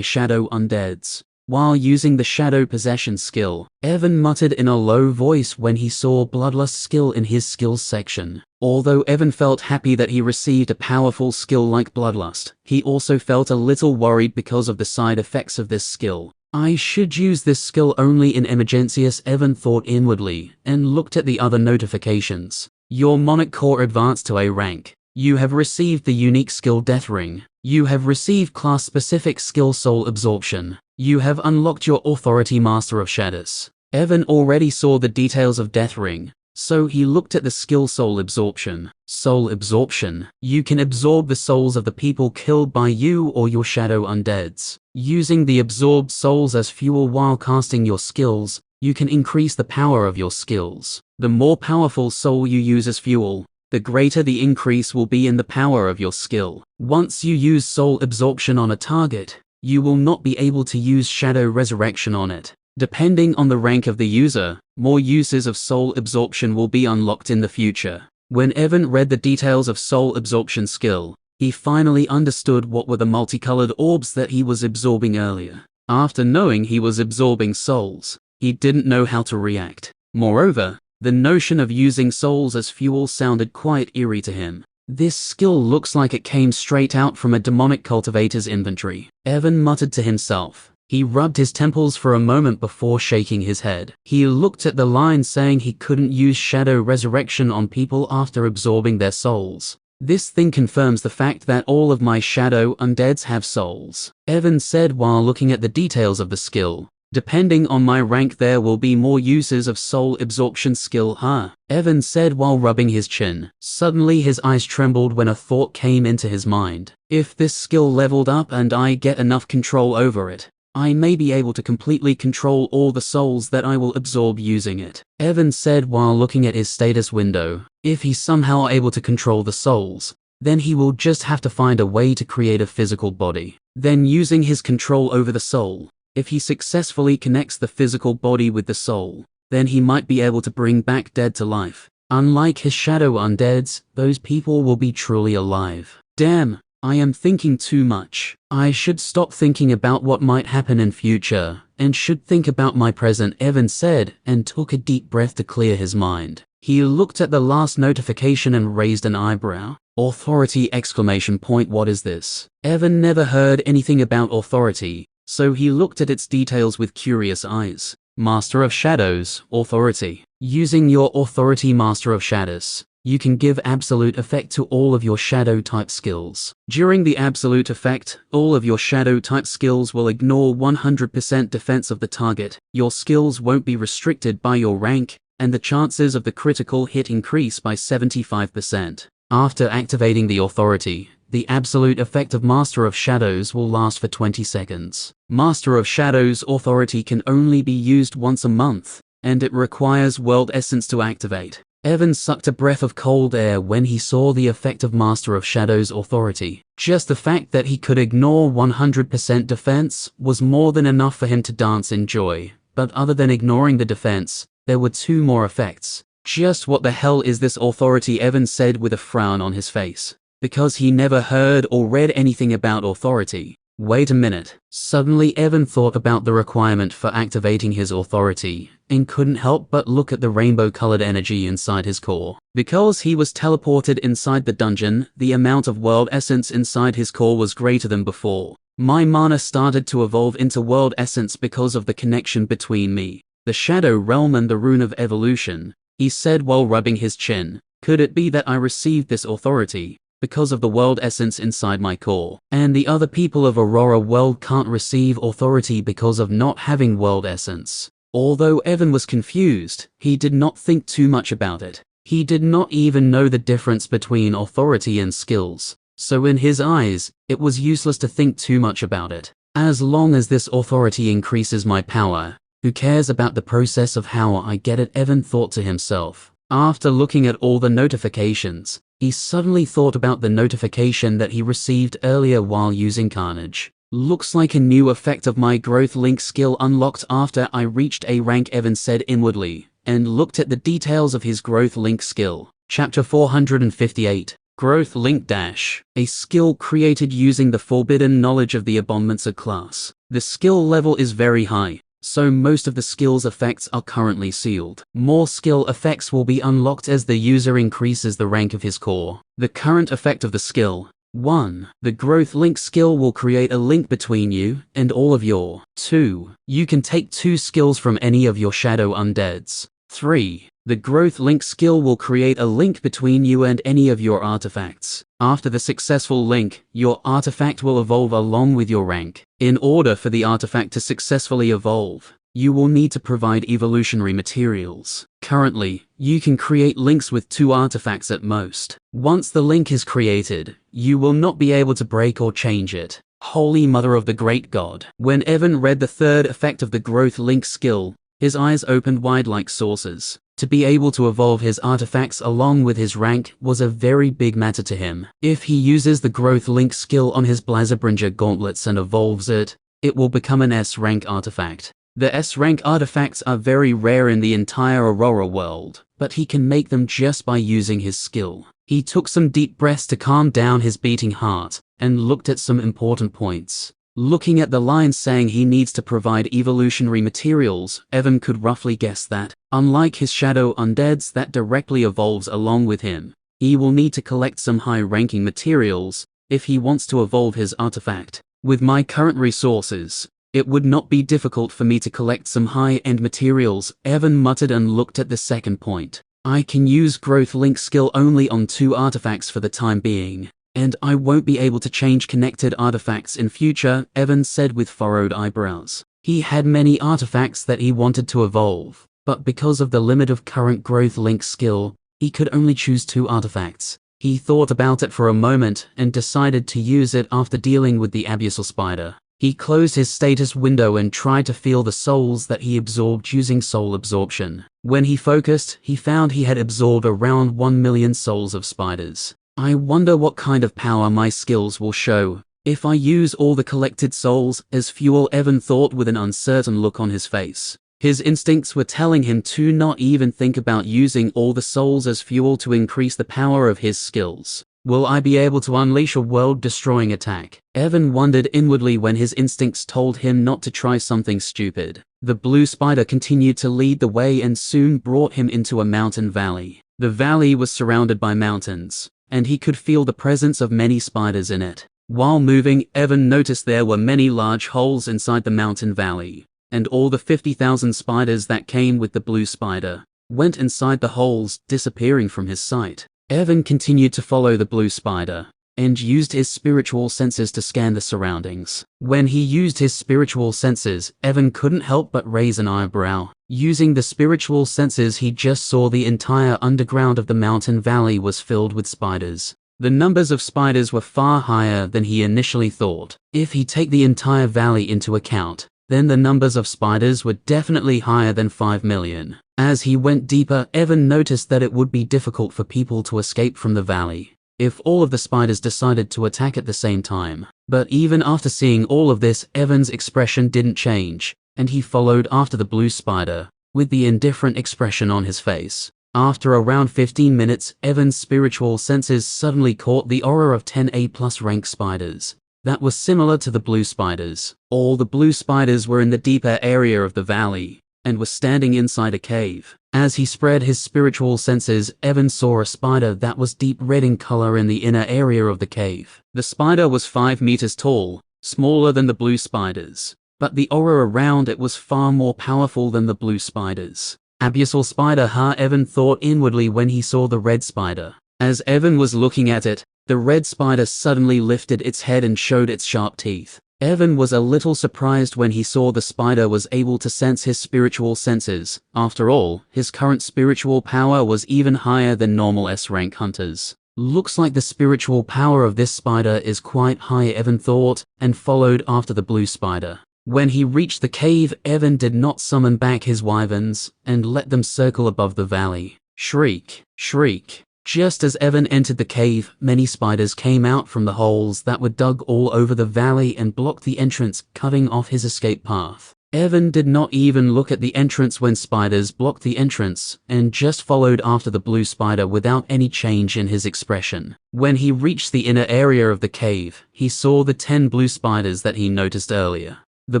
shadow undeads while using the shadow possession skill. Evan muttered in a low voice when he saw Bloodlust skill in his skills section. Although Evan felt happy that he received a powerful skill like Bloodlust, he also felt a little worried because of the side effects of this skill. I should use this skill only in emergencies, Evan thought inwardly, and looked at the other notifications. Your Monarch Core advanced to A rank. You have received the unique skill Death Ring. You have received class-specific skill Soul Absorption. You have unlocked your Authority Master of Shadows. Evan already saw the details of Death Ring, so he looked at the skill Soul Absorption. Soul Absorption. You can absorb the souls of the people killed by you or your shadow undeads. Using the absorbed souls as fuel while casting your skills, you can increase the power of your skills. The more powerful soul you use as fuel, the greater the increase will be in the power of your skill. Once you use soul absorption on a target, you will not be able to use shadow resurrection on it. Depending on the rank of the user, more uses of soul absorption will be unlocked in the future. When Evan read the details of soul absorption skill, he finally understood what were the multicolored orbs that he was absorbing earlier. After knowing he was absorbing souls, he didn't know how to react. Moreover, the notion of using souls as fuel sounded quite eerie to him. This skill looks like it came straight out from a demonic cultivator's inventory. Evan muttered to himself. He rubbed his temples for a moment before shaking his head. He looked at the line saying he couldn't use shadow resurrection on people after absorbing their souls. This thing confirms the fact that all of my shadow undeads have souls, Evan said while looking at the details of the skill. Depending on my rank there will be more uses of soul absorption skill, huh? Evan said while rubbing his chin. Suddenly his eyes trembled when a thought came into his mind. If this skill leveled up and I get enough control over it, I may be able to completely control all the souls that I will absorb using it, Evan said while looking at his status window. If he's somehow able to control the souls, then he will just have to find a way to create a physical body. Then using his control over the soul, if he successfully connects the physical body with the soul, then he might be able to bring back dead to life. Unlike his shadow undeads, those people will be truly alive. Damn, I am thinking too much. I should stop thinking about what might happen in future, and should think about my present, Evan said, and took a deep breath to clear his mind. He looked at the last notification and raised an eyebrow. Authority! What is this? Evan never heard anything about authority, so he looked at its details with curious eyes. Master of Shadows, Authority. Using your Authority Master of Shadows, you can give absolute effect to all of your shadow type skills. During the absolute effect, all of your shadow type skills will ignore 100% defense of the target. Your skills won't be restricted by your rank, and the chances of the critical hit increase by 75%. After activating the authority, the absolute effect of Master of Shadows will last for 20 seconds. Master of Shadows authority can only be used once a month, and it requires World Essence to activate. Evan sucked a breath of cold air when he saw the effect of Master of Shadows authority. Just the fact that he could ignore 100% defense was more than enough for him to dance in joy. But other than ignoring the defense, there were two more effects. Just what the hell is this authority? Evan said with a frown on his face, because he never heard or read anything about authority. Wait a minute. Suddenly Evan thought about the requirement for activating his authority, and couldn't help but look at the rainbow-colored energy inside his core. Because he was teleported inside the dungeon, the amount of world essence inside his core was greater than before. My mana started to evolve into world essence because of the connection between me, the Shadow Realm, and the Rune of Evolution, he said while rubbing his chin. Could it be that I received this authority because of the world essence inside my core, and the other people of Aurora World can't receive authority because of not having world essence? Although Evan was confused, he did not think too much about it. He did not even know the difference between authority and skills, so in his eyes, it was useless to think too much about it. As long as this authority increases my power, who cares about the process of how I get it? Evan thought to himself. After looking at all the notifications, he suddenly thought about the notification that he received earlier while using Carnage. Looks like a new effect of my growth link skill unlocked after I reached A rank, Evan said inwardly, and looked at the details of his growth link skill. Chapter 458. Growth Link Dash. A skill created using the forbidden knowledge of the Abomincer class. The skill level is very high, so most of the skill's effects are currently sealed. More skill effects will be unlocked as the user increases the rank of his core. The current effect of the skill. 1. The growth link skill will create a link between you and all of your. 2. You can take 2 skills from any of your shadow undeads. 3. The growth link skill will create a link between you and any of your artifacts. After the successful link, your artifact will evolve along with your rank. In order for the artifact to successfully evolve, you will need to provide evolutionary materials. Currently, you can create links with 2 artifacts at most. Once the link is created, you will not be able to break or change it. Holy Mother of the Great God. When Evan read the third effect of the growth link skill, His eyes opened wide like saucers. To be able to evolve his artifacts along with his rank was a very big matter to him. If he uses the growth link skill on his Blazabringer gauntlets and evolves it, it will become an S-rank artifact. The S-rank artifacts are very rare in the entire Aurora world, but he can make them just by using his skill. He took some deep breaths to calm down his beating heart, and looked at some important points. Looking at the lines saying he needs to provide evolutionary materials, Evan could roughly guess that, unlike his shadow undeads that directly evolves along with him, he will need to collect some high-ranking materials if he wants to evolve his artifact. With my current resources, it would not be difficult for me to collect some high-end materials, Evan muttered and looked at the second point. I can use growth link skill only on 2 artifacts for the time being, and I won't be able to change connected artifacts in future, Evan said with furrowed eyebrows. He had many artifacts that he wanted to evolve, but because of the limit of current growth link skill, he could only choose 2 artifacts. He thought about it for a moment and decided to use it after dealing with the abyssal spider. He closed his status window and tried to feel the souls that he absorbed using soul absorption. When he focused, he found he had absorbed around 1 million souls of spiders. I wonder what kind of power my skills will show if I use all the collected souls as fuel, Evan thought with an uncertain look on his face. His instincts were telling him to not even think about using all the souls as fuel to increase the power of his skills. Will I be able to unleash a world-destroying attack? Evan wondered inwardly when his instincts told him not to try something stupid. The blue spider continued to lead the way and soon brought him into a mountain valley. The valley was surrounded by mountains, and he could feel the presence of many spiders in it. While moving, Evan noticed there were many large holes inside the mountain valley, and all the 50,000 spiders that came with the blue spider went inside the holes, disappearing from his sight. Evan continued to follow the blue spider, and used his spiritual senses to scan the surroundings. When he used his spiritual senses, Evan couldn't help but raise an eyebrow. Using the spiritual senses, he just saw the entire underground of the mountain valley was filled with spiders. The numbers of spiders were far higher than he initially thought. If he take the entire valley into account, then the numbers of spiders were definitely higher than 5 million. As he went deeper, Evan noticed that it would be difficult for people to escape from the valley if all of the spiders decided to attack at the same time. But even after seeing all of this, Evan's expression didn't change, and he followed after the blue spider with the indifferent expression on his face. After around 15 minutes, Evan's spiritual senses suddenly caught the aura of 10 A+ rank spiders that was similar to the blue spiders. All the blue spiders were in the deeper area of the valley and were standing inside a cave. As he spread his spiritual senses, Evan saw a spider that was deep red in color in the inner area of the cave. The spider was 5 meters tall, smaller than the blue spiders, but the aura around it was far more powerful than the blue spiders. Abyssal spider, Evan thought inwardly when he saw the red spider. As Evan was looking at it, the red spider suddenly lifted its head and showed its sharp teeth. Evan was a little surprised when he saw the spider was able to sense his spiritual senses. After all, his current spiritual power was even higher than normal S-rank hunters. Looks like the spiritual power of this spider is quite high, Evan thought, and followed after the blue spider. When he reached the cave, Evan did not summon back his wyverns and let them circle above the valley. Shriek, shriek. Just as Evan entered the cave, many spiders came out from the holes that were dug all over the valley and blocked the entrance, cutting off his escape path. Evan did not even look at the entrance when spiders blocked the entrance, and just followed after the blue spider without any change in his expression. When he reached the inner area of the cave, he saw the 10 blue spiders that he noticed earlier. The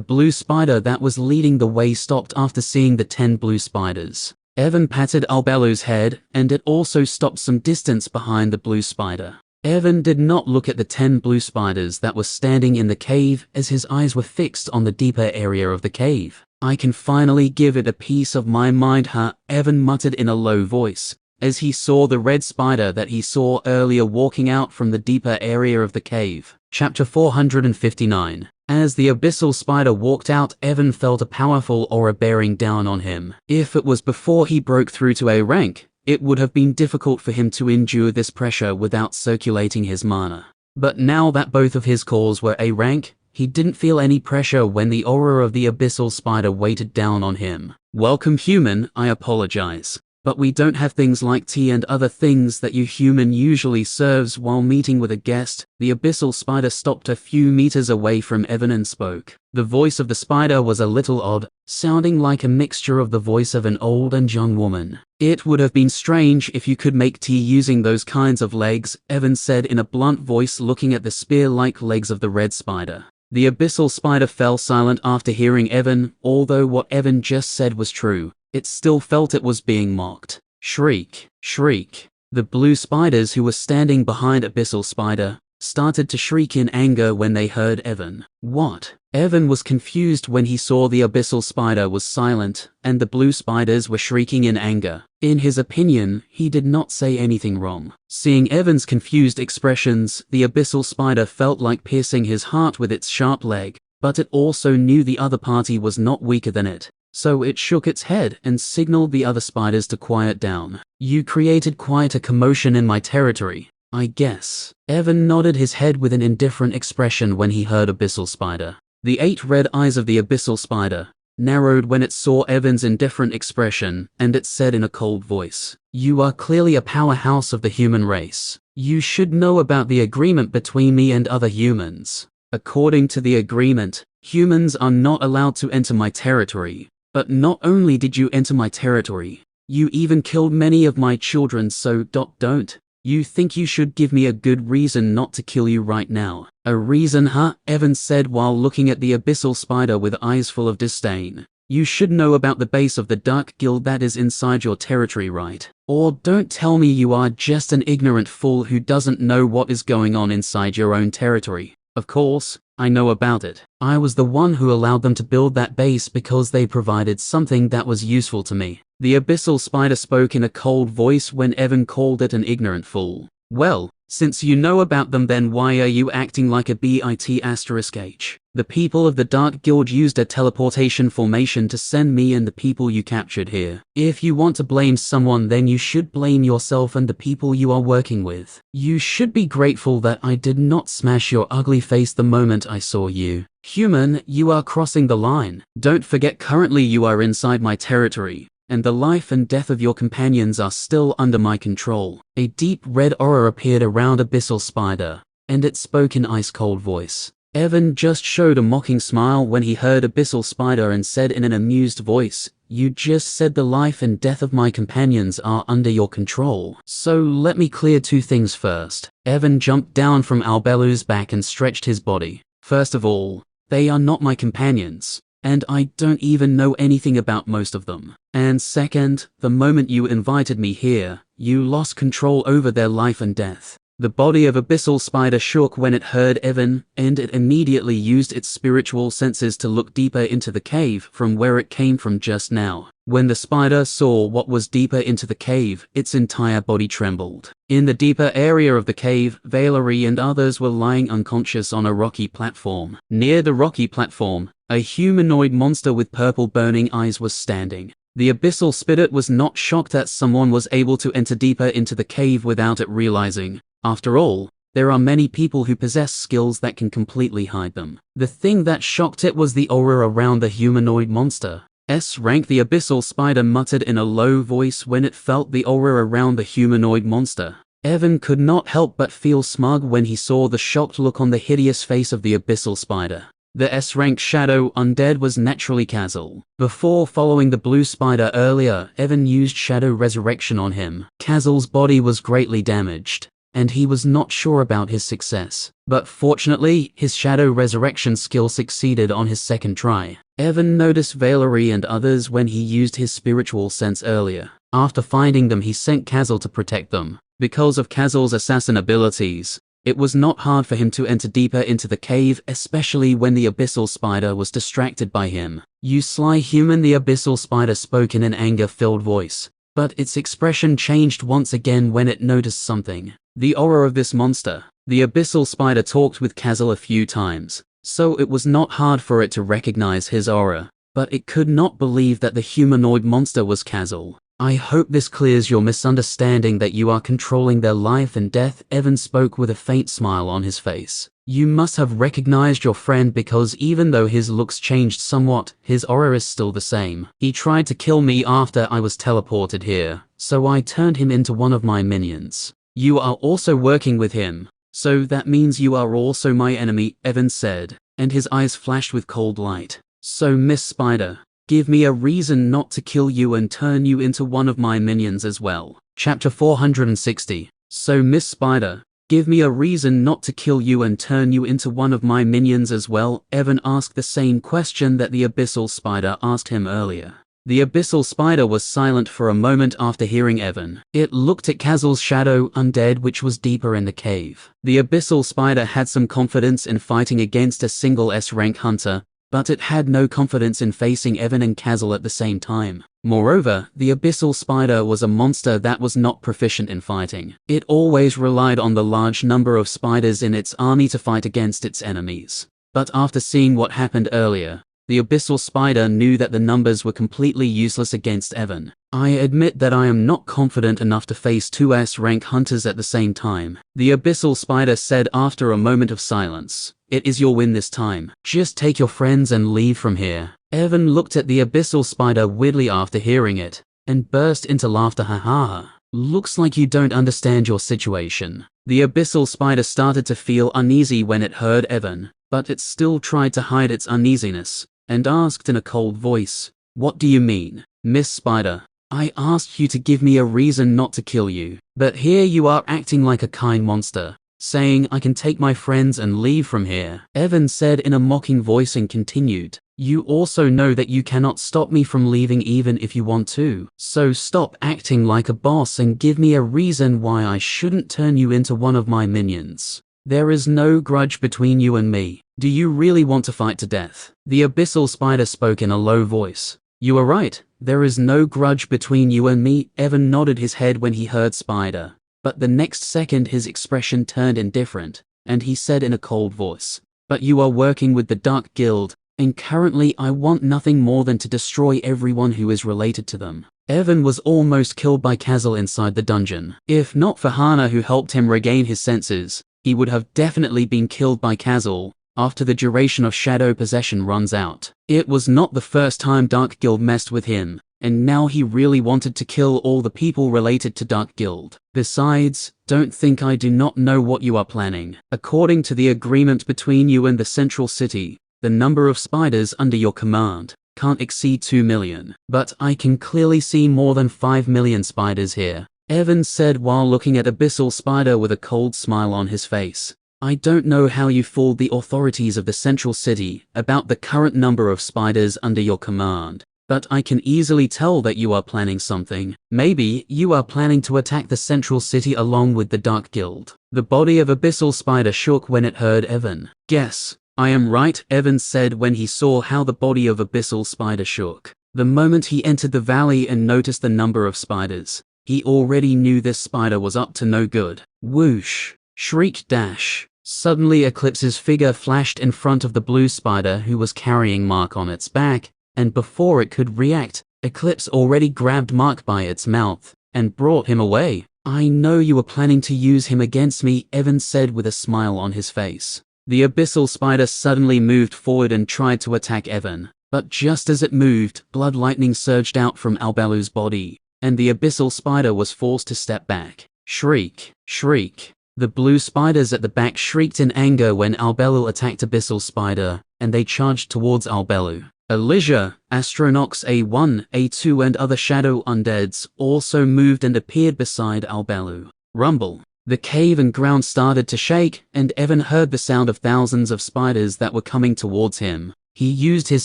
blue spider that was leading the way stopped after seeing the 10 blue spiders. Evan patted Albelu's head, and it also stopped some distance behind the blue spider. Evan did not look at the 10 blue spiders that were standing in the cave, as his eyes were fixed on the deeper area of the cave. I can finally give it a piece of my mind, Evan muttered in a low voice, as he saw the red spider that he saw earlier walking out from the deeper area of the cave. Chapter 459. As the abyssal spider walked out, Evan felt a powerful aura bearing down on him. If it was before he broke through to A rank, it would have been difficult for him to endure this pressure without circulating his mana. But now that both of his cores were A rank, He didn't feel any pressure when the aura of the abyssal spider weighted down on him. "Welcome human, I apologize. But we don't have things like tea and other things that you human usually serves while meeting with a guest." The abyssal spider stopped a few meters away from Evan and spoke. The voice of the spider was a little odd, sounding like a mixture of the voice of an old and young woman. "It would have been strange if you could make tea using those kinds of legs," Evan said in a blunt voice, looking at the spear-like legs of the red spider. The abyssal spider fell silent after hearing Evan. Although what Evan just said was true, it still felt it was being mocked. Shriek, shriek. The blue spiders who were standing behind abyssal spider started to shriek in anger when they heard Evan. What? Evan was confused when he saw the abyssal spider was silent and the blue spiders were shrieking in anger. In his opinion, he did not say anything wrong. Seeing Evan's confused expressions, the abyssal spider felt like piercing his heart with its sharp leg, but it also knew the other party was not weaker than it. So it shook its head and signaled the other spiders to quiet down. "You created quite a commotion in my territory, I guess." Evan nodded his head with an indifferent expression when he heard abyssal spider. The 8 red eyes of the abyssal spider narrowed when it saw Evan's indifferent expression, and it said in a cold voice, "You are clearly a powerhouse of the human race. You should know about the agreement between me and other humans. According to the agreement, humans are not allowed to enter my territory. But not only did you enter my territory, you even killed many of my children, so don't you think you should give me a good reason not to kill you right now?" "A reason, huh?" Evan said while looking at the abyssal spider with eyes full of disdain. "You should know about the base of the Dark Guild that is inside your territory, right? Or don't tell me you are just an ignorant fool who doesn't know what is going on inside your own territory." "Of course, I know about it. I was the one who allowed them to build that base because they provided something that was useful to me." The abyssal spider spoke in a cold voice when Evan called it an ignorant fool. "Well, since you know about them, then why are you acting like a bit*h? The people of the Dark Guild used a teleportation formation to send me and the people you captured here. If you want to blame someone, then you should blame yourself and the people you are working with. You should be grateful that I did not smash your ugly face the moment I saw you. Human, you are crossing the line. Don't forget, currently you are inside my territory, and the life and death of your companions are still under my control." A deep red aura appeared around abyssal spider, and it spoke in ice-cold voice. Evan just showed a mocking smile when he heard abyssal spider and said in an amused voice, "You just said the life and death of my companions are under your control. So let me clear 2 things first." Evan jumped down from Albelu's back and stretched his body. "First of all, they are not my companions, and I don't even know anything about most of them. And second, the moment you invited me here, you lost control over their life and death." The body of abyssal spider shook when it heard Evan, and it immediately used its spiritual senses to look deeper into the cave from where it came from just now. When the spider saw what was deeper into the cave, its entire body trembled. In the deeper area of the cave, Valerie and others were lying unconscious on a rocky platform. Near the rocky platform, a humanoid monster with purple burning eyes was standing. The abyssal spirit was not shocked that someone was able to enter deeper into the cave without it realizing. After all, there are many people who possess skills that can completely hide them. The thing that shocked it was the aura around the humanoid monster. S-rank, the abyssal spider muttered in a low voice when it felt the aura around the humanoid monster. Evan could not help but feel smug when he saw the shocked look on the hideous face of the abyssal spider. The S-rank shadow undead was naturally Kazal. Before following the blue spider earlier, Evan used shadow resurrection on him. Kazal's body was greatly damaged, and he was not sure about his success. But fortunately, his shadow resurrection skill succeeded on his second try. Evan noticed Valerie and others when he used his spiritual sense earlier. After finding them, he sent Kazal to protect them. Because of Kazal's assassin abilities, it was not hard for him to enter deeper into the cave, especially when the abyssal spider was distracted by him. "You sly human," the abyssal spider spoke in an anger-filled voice, but its expression changed once again when it noticed something. The aura of this monster. The abyssal spider talked with Kazal a few times, so it was not hard for it to recognize his aura, but it could not believe that the humanoid monster was Kazal. "I hope this clears your misunderstanding that you are controlling their life and death," Evan spoke with a faint smile on his face. You must have recognized your friend because even though his looks changed somewhat, his aura is still the same. He tried to kill me after I was teleported here, so I turned him into one of my minions. You are also working with him, so that means you are also my enemy, Evan said, and his eyes flashed with cold light. So Miss Spider, give me a reason not to kill you and turn you into one of my minions as well. Chapter 460. So Miss Spider, give me a reason not to kill you and turn you into one of my minions as well. Evan asked the same question that the abyssal spider asked him earlier. The abyssal spider was silent for a moment after hearing Evan. It looked at Kazal's shadow undead which was deeper in the cave. The abyssal spider had some confidence in fighting against a single S-rank hunter, but it had no confidence in facing Evan and Kazal at the same time. Moreover, the abyssal spider was a monster that was not proficient in fighting. It always relied on the large number of spiders in its army to fight against its enemies. But after seeing what happened earlier, the abyssal spider knew that the numbers were completely useless against Evan. I admit that I am not confident enough to face two S-rank hunters at the same time, the abyssal spider said after a moment of silence. It is your win this time. Just take your friends and leave from here. Evan looked at the abyssal spider weirdly after hearing it, and burst into laughter. Ha ha ha. Looks like you don't understand your situation. The abyssal spider started to feel uneasy when it heard Evan, but it still tried to hide its uneasiness, and asked in a cold voice, "What do you mean, Miss Spider? I asked you to give me a reason not to kill you, but here you are acting like a kind monster, saying I can take my friends and leave from here." Evan said in a mocking voice and continued, "You also know that you cannot stop me from leaving even if you want to, so stop acting like a boss and give me a reason why I shouldn't turn you into one of my minions. There is no grudge between you and me. Do you really want to fight to death?" The abyssal spider spoke in a low voice. "You are right, there is no grudge between you and me." Evan nodded his head when he heard spider, but the next second his expression turned indifferent, and he said in a cold voice, "But you are working with the Dark Guild, and currently I want nothing more than to destroy everyone who is related to them." Evan was almost killed by Kazal inside the dungeon. If not for Hana who helped him regain his senses, he would have definitely been killed by Kazal after the duration of shadow possession runs out. It was not the first time Dark Guild messed with him, and now he really wanted to kill all the people related to Dark Guild. Besides, don't think I do not know what you are planning. According to the agreement between you and the Central City, the number of spiders under your command can't exceed 2 million. But I can clearly see more than 5 million spiders here, Evan said while looking at Abyssal Spider with a cold smile on his face. "I don't know how you fooled the authorities of the Central City about the current number of spiders under your command, but I can easily tell that you are planning something. Maybe you are planning to attack the Central City along with the Dark Guild." The body of Abyssal Spider shook when it heard Evan. "Guess I am right," Evan said when he saw how the body of Abyssal Spider shook. The moment he entered the valley and noticed the number of spiders, he already knew this spider was up to no good. Whoosh! Shriek dash! Suddenly Eclipse's figure flashed in front of the blue spider who was carrying Mark on its back, and before it could react, Eclipse already grabbed Mark by its mouth and brought him away. "I know you were planning to use him against me," Evan said with a smile on his face. The abyssal spider suddenly moved forward and tried to attack Evan, but just as it moved, blood lightning surged out from Albelu's body, and the abyssal spider was forced to step back. Shriek! Shriek! The blue spiders at the back shrieked in anger when Albelu attacked Abyssal Spider, and they charged towards Albelu. Elijah, Astronox A1, A2 and other shadow undeads also moved and appeared beside Albelu. Rumble. The cave and ground started to shake, and Evan heard the sound of thousands of spiders that were coming towards him. He used his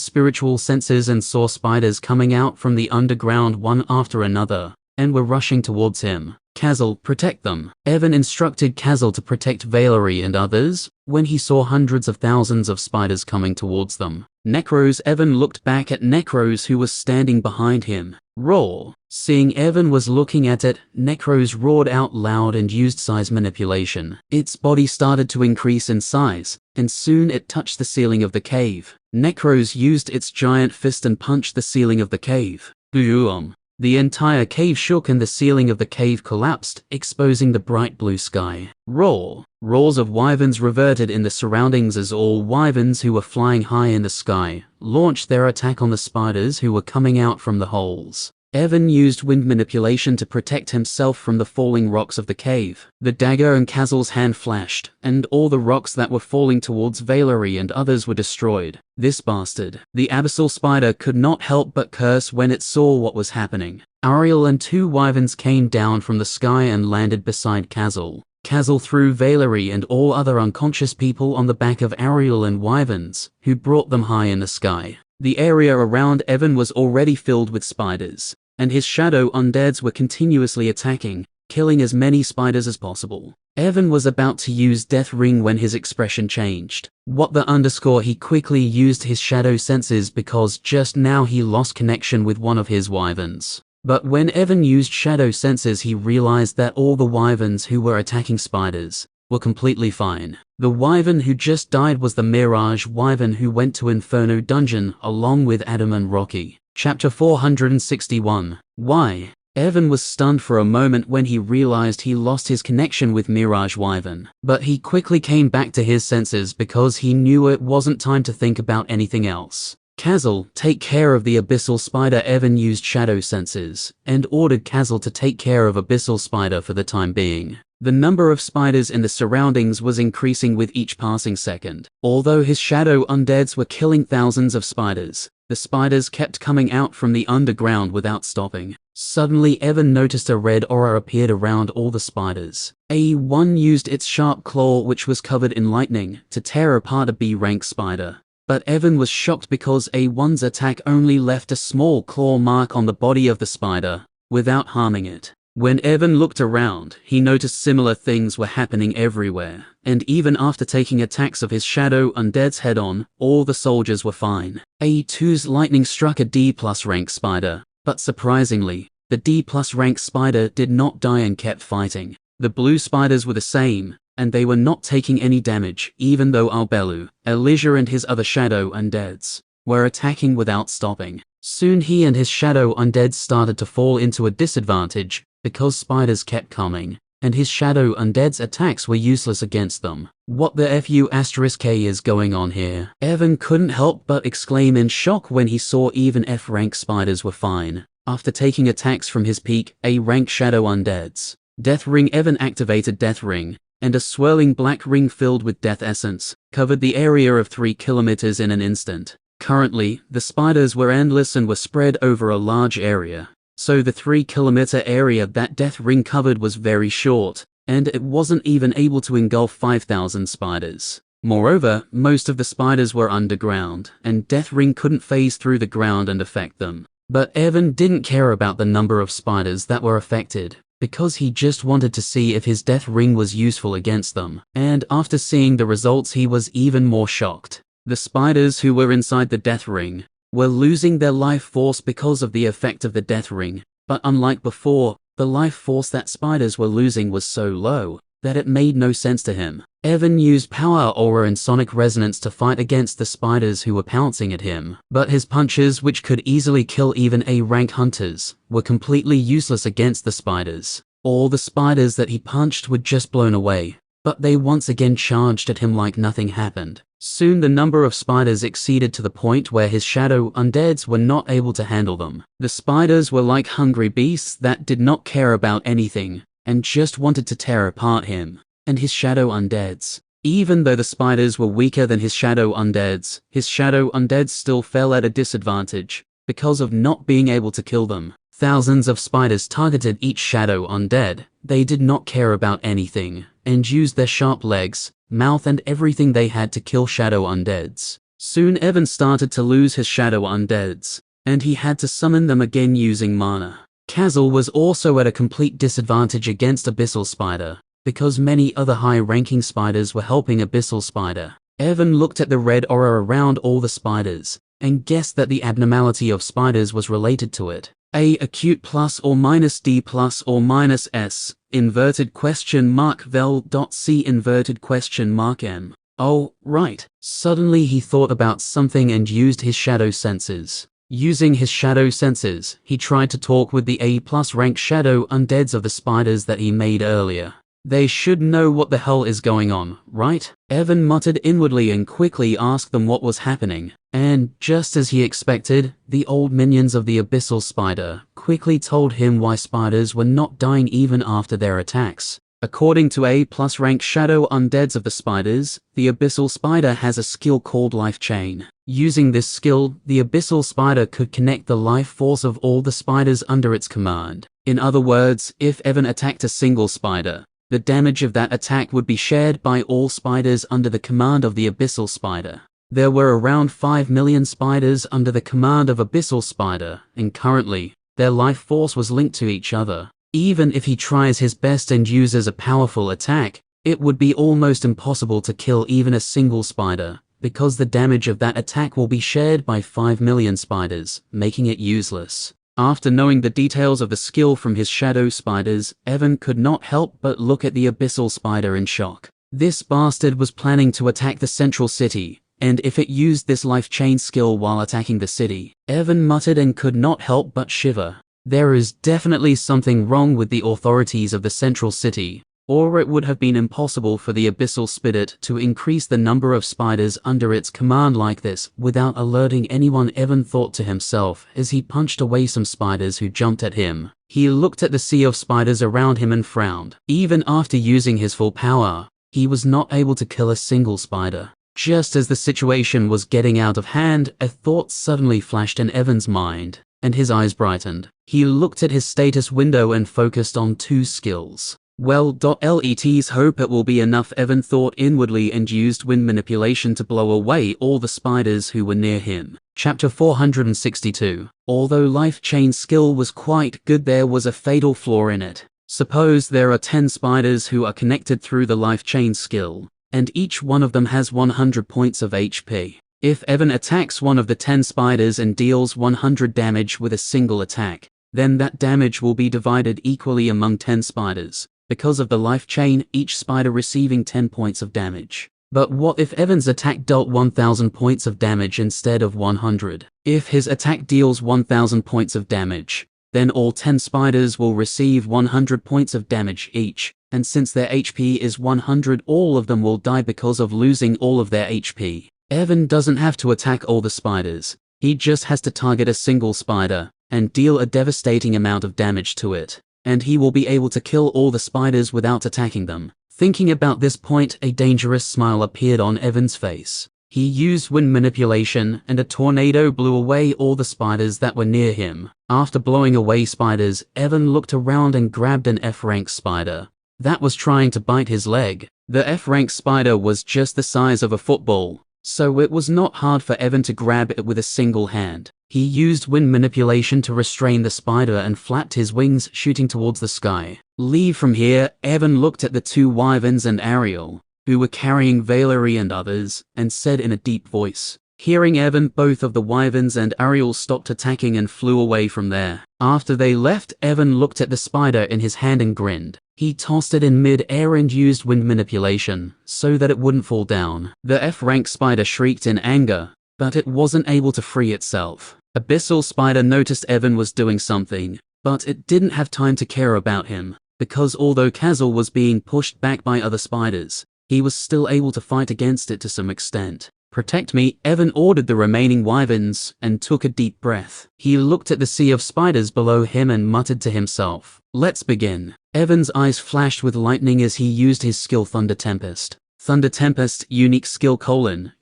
spiritual senses and saw spiders coming out from the underground one after another, and were rushing towards him. Kazal, protect them. Evan instructed Kazal to protect Valerie and others, when he saw hundreds of thousands of spiders coming towards them. Necros. Evan looked back at Necros who was standing behind him. Roar! Seeing Evan was looking at it, Necros roared out loud and used size manipulation. Its body started to increase in size, and soon it touched the ceiling of the cave. Necros used its giant fist and punched the ceiling of the cave. Boom! The entire cave shook and the ceiling of the cave collapsed, exposing the bright blue sky. Roars of wyverns reverted in the surroundings as all wyverns who were flying high in the sky launched their attack on the spiders who were coming out from the holes. Evan used wind manipulation to protect himself from the falling rocks of the cave. The dagger in Kazal's hand flashed, and all the rocks that were falling towards Valerie and others were destroyed. This bastard. The abyssal spider could not help but curse when it saw what was happening. Ariel and 2 wyverns came down from the sky and landed beside Kazal. Kazal threw Valerie and all other unconscious people on the back of Ariel and wyverns, who brought them high in the sky. The area around Evan was already filled with spiders, and his shadow undeads were continuously attacking, killing as many spiders as possible. Evan was about to use Death Ring when his expression changed. He quickly used his shadow senses because just now he lost connection with one of his wyverns. But when Evan used shadow senses, he realized that all the wyverns who were attacking spiders were completely fine. The wyvern who just died was the Mirage wyvern who went to Inferno Dungeon along with Adam and Rocky. Chapter 461. Why? Evan was stunned for a moment when he realized he lost his connection with Mirage wyvern. But he quickly came back to his senses because he knew it wasn't time to think about anything else. Kazal, take care of the abyssal spider. Evan used shadow senses and ordered Kazal to take care of abyssal spider for the time being. The number of spiders in the surroundings was increasing with each passing second. Although his shadow undeads were killing thousands of spiders, the spiders kept coming out from the underground without stopping. Suddenly Evan noticed a red aura appeared around all the spiders. A1 used its sharp claw, which was covered in lightning, to tear apart a B-rank spider. But Evan was shocked because A1's attack only left a small claw mark on the body of the spider, without harming it. When Evan looked around, he noticed similar things were happening everywhere, and even after taking attacks of his shadow undeads head-on, all the soldiers were fine. A2's lightning struck a D+ rank spider, but surprisingly, the D+ rank spider did not die and kept fighting. The blue spiders were the same, and they were not taking any damage, even though Albelu, Elijah and his other shadow undeads were attacking without stopping. Soon he and his shadow undeads started to fall into a disadvantage, because spiders kept coming, and his shadow undead's attacks were useless against them. What the FU*K is going on here? Evan couldn't help but exclaim in shock when he saw even F-rank spiders were fine, after taking attacks from his peak A-rank shadow undeads. Death Ring. Evan activated Death Ring, and a swirling black ring filled with death essence covered the area of 3 kilometers in an instant. Currently, the spiders were endless and were spread over a large area. So the 3-kilometer area that Death Ring covered was very short, and it wasn't even able to engulf 5,000 spiders. Moreover, most of the spiders were underground, and Death Ring couldn't phase through the ground and affect them. But Evan didn't care about the number of spiders that were affected, because he just wanted to see if his Death Ring was useful against them. And after seeing the results, he was even more shocked. The spiders who were inside the Death Ring were losing their life force because of the effect of the Death Ring, but unlike before, the life force that spiders were losing was so low that it made no sense to him. Evan used Power Aura and Sonic Resonance to fight against the spiders who were pouncing at him, but his punches, which could easily kill even A-rank hunters, were completely useless against the spiders. All the spiders that he punched were just blown away, but they once again charged at him like nothing happened. Soon the number of spiders exceeded to the point where his shadow undeads were not able to handle them. The spiders were like hungry beasts that did not care about anything, and just wanted to tear apart him and his shadow undeads. Even though the spiders were weaker than his shadow undeads still fell at a disadvantage because of not being able to kill them. Thousands of spiders targeted each shadow undead. They did not care about anything, and used their sharp legs, mouth and everything they had to kill shadow undeads. Soon Evan started to lose his shadow undeads, and he had to summon them again using mana. Kazal was also at a complete disadvantage against Abyssal Spider, because many other high-ranking spiders were helping Abyssal Spider. Evan looked at the red aura around all the spiders, and guessed that the abnormality of spiders was related to it. A acute plus or minus D plus or minus S, inverted question mark vel dot C inverted question mark M. Oh, right. Suddenly he thought about something and used his shadow senses. Using his shadow senses, he tried to talk with the A+ rank shadow undeads of the spiders that he made earlier. They should know what the hell is going on, right? Evan muttered inwardly and quickly asked them what was happening. And, just as he expected, the old minions of the abyssal spider quickly told him why spiders were not dying even after their attacks. According to A+ rank shadow undeads of the spiders, the abyssal spider has a skill called Life Chain. Using this skill, the abyssal spider could connect the life force of all the spiders under its command. In other words, if Evan attacked a single spider, the damage of that attack would be shared by all spiders under the command of the abyssal spider. There were around 5 million spiders under the command of abyssal spider, and currently, their life force was linked to each other. Even if he tries his best and uses a powerful attack, it would be almost impossible to kill even a single spider, because the damage of that attack will be shared by 5 million spiders, making it useless. After knowing the details of the skill from his shadow spiders, Evan could not help but look at the abyssal spider in shock. This bastard was planning to attack the central city, and if it used this life chain skill while attacking the city, Evan muttered and could not help but shiver. There is definitely something wrong with the authorities of the central city, or it would have been impossible for the abyssal spirit to increase the number of spiders under its command like this without alerting anyone. Evan thought to himself as he punched away some spiders who jumped at him. He looked at the sea of spiders around him and frowned. Even after using his full power, he was not able to kill a single spider. Just as the situation was getting out of hand, a thought suddenly flashed in Evan's mind, and his eyes brightened. He looked at his status window and focused on 2 skills. Well, let's hope it will be enough. Evan thought inwardly and used wind manipulation to blow away all the spiders who were near him. Chapter 462. Although Life Chain skill was quite good, there was a fatal flaw in it. Suppose there are 10 spiders who are connected through the Life Chain skill, and each one of them has 100 points of HP. If Evan attacks one of the 10 spiders and deals 100 damage with a single attack, then that damage will be divided equally among 10 spiders. Because of the life chain, each spider receiving 10 points of damage. But what if Evan's attack dealt 1000 points of damage instead of 100? If his attack deals 1000 points of damage, then all 10 spiders will receive 100 points of damage each, and since their HP is 100, all of them will die because of losing all of their HP. Evan doesn't have to attack all the spiders, he just has to target a single spider, and deal a devastating amount of damage to it, and he will be able to kill all the spiders without attacking them. Thinking about this point, a dangerous smile appeared on Evan's face. He used wind manipulation, and a tornado blew away all the spiders that were near him. After blowing away spiders, Evan looked around and grabbed an F-rank spider that was trying to bite his leg. The F-rank spider was just the size of a football, so it was not hard for Evan to grab it with a single hand. He used wind manipulation to restrain the spider and flapped his wings, shooting towards the sky. Leave from here. Evan looked at the 2 wyverns and Ariel, who were carrying Valerie and others, and said in a deep voice. Hearing Evan, both of the wyverns and Ariel stopped attacking and flew away from there. After they left, Evan looked at the spider in his hand and grinned. He tossed it in mid-air and used wind manipulation, so that it wouldn't fall down. The F-rank spider shrieked in anger, but it wasn't able to free itself. Abyssal spider noticed Evan was doing something, but it didn't have time to care about him, because although Kazal was being pushed back by other spiders, he was still able to fight against it to some extent. Protect me, Evan ordered the remaining wyverns, and took a deep breath. He looked at the sea of spiders below him and muttered to himself, let's begin. Evan's eyes flashed with lightning as he used his skill Thunder Tempest. Thunder Tempest, unique skill :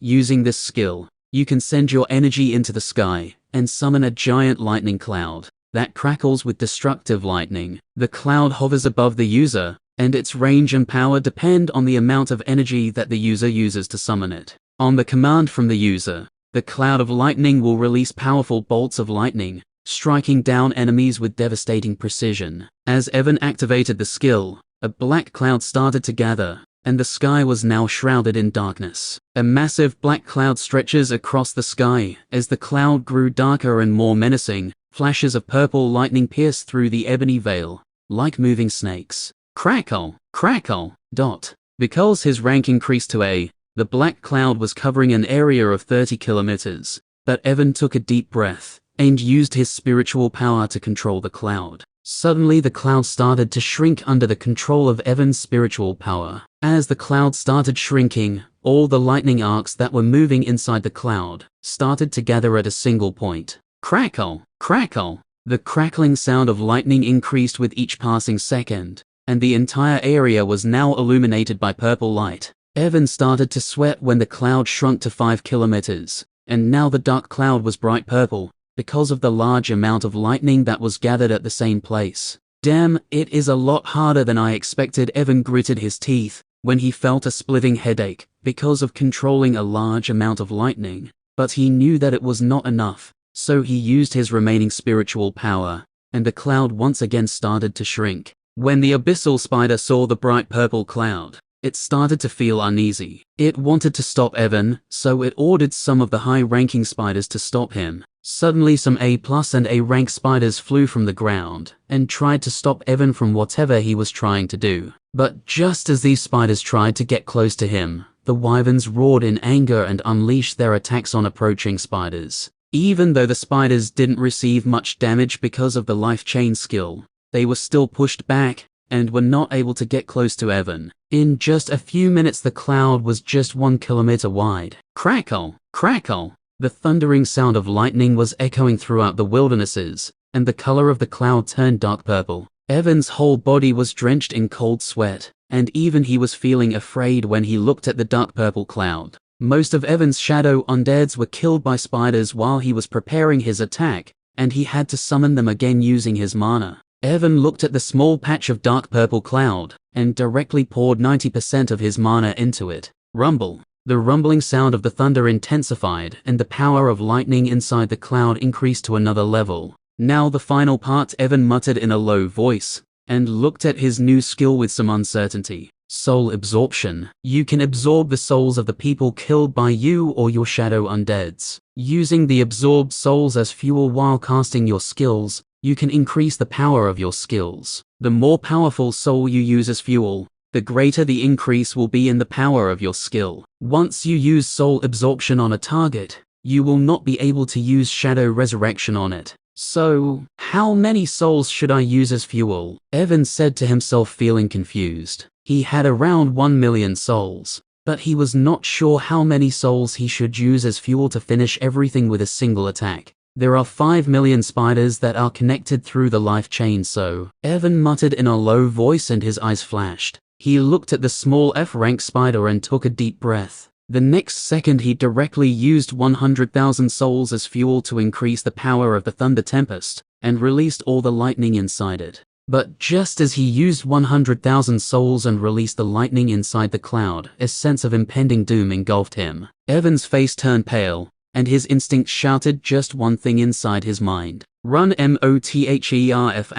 using this skill, you can send your energy into the sky, and summon a giant lightning cloud that crackles with destructive lightning. The cloud hovers above the user, and its range and power depend on the amount of energy that the user uses to summon it. On the command from the user, the cloud of lightning will release powerful bolts of lightning, striking down enemies with devastating precision. As Evan activated the skill, a black cloud started to gather, and the sky was now shrouded in darkness. A massive black cloud stretches across the sky. As the cloud grew darker and more menacing, flashes of purple lightning pierced through the ebony veil, like moving snakes. Crackle, crackle, dot. Because his rank increased to A, the black cloud was covering an area of 30 kilometers, but Evan took a deep breath, and used his spiritual power to control the cloud. Suddenly the cloud started to shrink under the control of Evan's spiritual power. As the cloud started shrinking, all the lightning arcs that were moving inside the cloud started to gather at a single point. Crackle! Crackle! The crackling sound of lightning increased with each passing second, and the entire area was now illuminated by purple light. Evan started to sweat when the cloud shrunk to 5 kilometers, and now the dark cloud was bright purple, because of the large amount of lightning that was gathered at the same place. Damn, it is a lot harder than I expected. Evan gritted his teeth when he felt a splitting headache because of controlling a large amount of lightning, but he knew that it was not enough, so he used his remaining spiritual power, and the cloud once again started to shrink. When the abyssal spider saw the bright purple cloud, it started to feel uneasy. It wanted to stop Evan, so it ordered some of the high-ranking spiders to stop him. Suddenly some A+ and A-rank spiders flew from the ground and tried to stop Evan from whatever he was trying to do. But just as these spiders tried to get close to him, the wyverns roared in anger and unleashed their attacks on approaching spiders. Even though the spiders didn't receive much damage because of the life chain skill, they were still pushed back and were not able to get close to Evan. In just a few minutes the cloud was just 1 kilometer wide. Crackle! Crackle! The thundering sound of lightning was echoing throughout the wildernesses, and the color of the cloud turned dark purple. Evan's whole body was drenched in cold sweat, and even he was feeling afraid when he looked at the dark purple cloud. Most of Evan's shadow undeads were killed by spiders while he was preparing his attack, and he had to summon them again using his mana. Evan looked at the small patch of dark purple cloud, and directly poured 90% of his mana into it. Rumble. The rumbling sound of the thunder intensified, and the power of lightning inside the cloud increased to another level. Now the final part, Evan muttered in a low voice, and looked at his new skill with some uncertainty. Soul absorption. You can absorb the souls of the people killed by you or your shadow undeads. Using the absorbed souls as fuel while casting your skills, you can increase the power of your skills. The more powerful soul you use as fuel, the greater the increase will be in the power of your skill. Once you use soul absorption on a target, you will not be able to use shadow resurrection on it. So, how many souls should I use as fuel? Evan said to himself, feeling confused. He had around 1 million souls, but he was not sure how many souls he should use as fuel to finish everything with a single attack. There are 5 million spiders that are connected through the life chain, so Evan muttered in a low voice and his eyes flashed. He looked at the small F-rank spider and took a deep breath. The next second he directly used 100,000 souls as fuel to increase the power of the Thunder Tempest, and released all the lightning inside it. But just as he used 100,000 souls and released the lightning inside the cloud, a sense of impending doom engulfed him. Evan's face turned pale, and his instinct shouted just one thing inside his mind. Run MOTHERF*.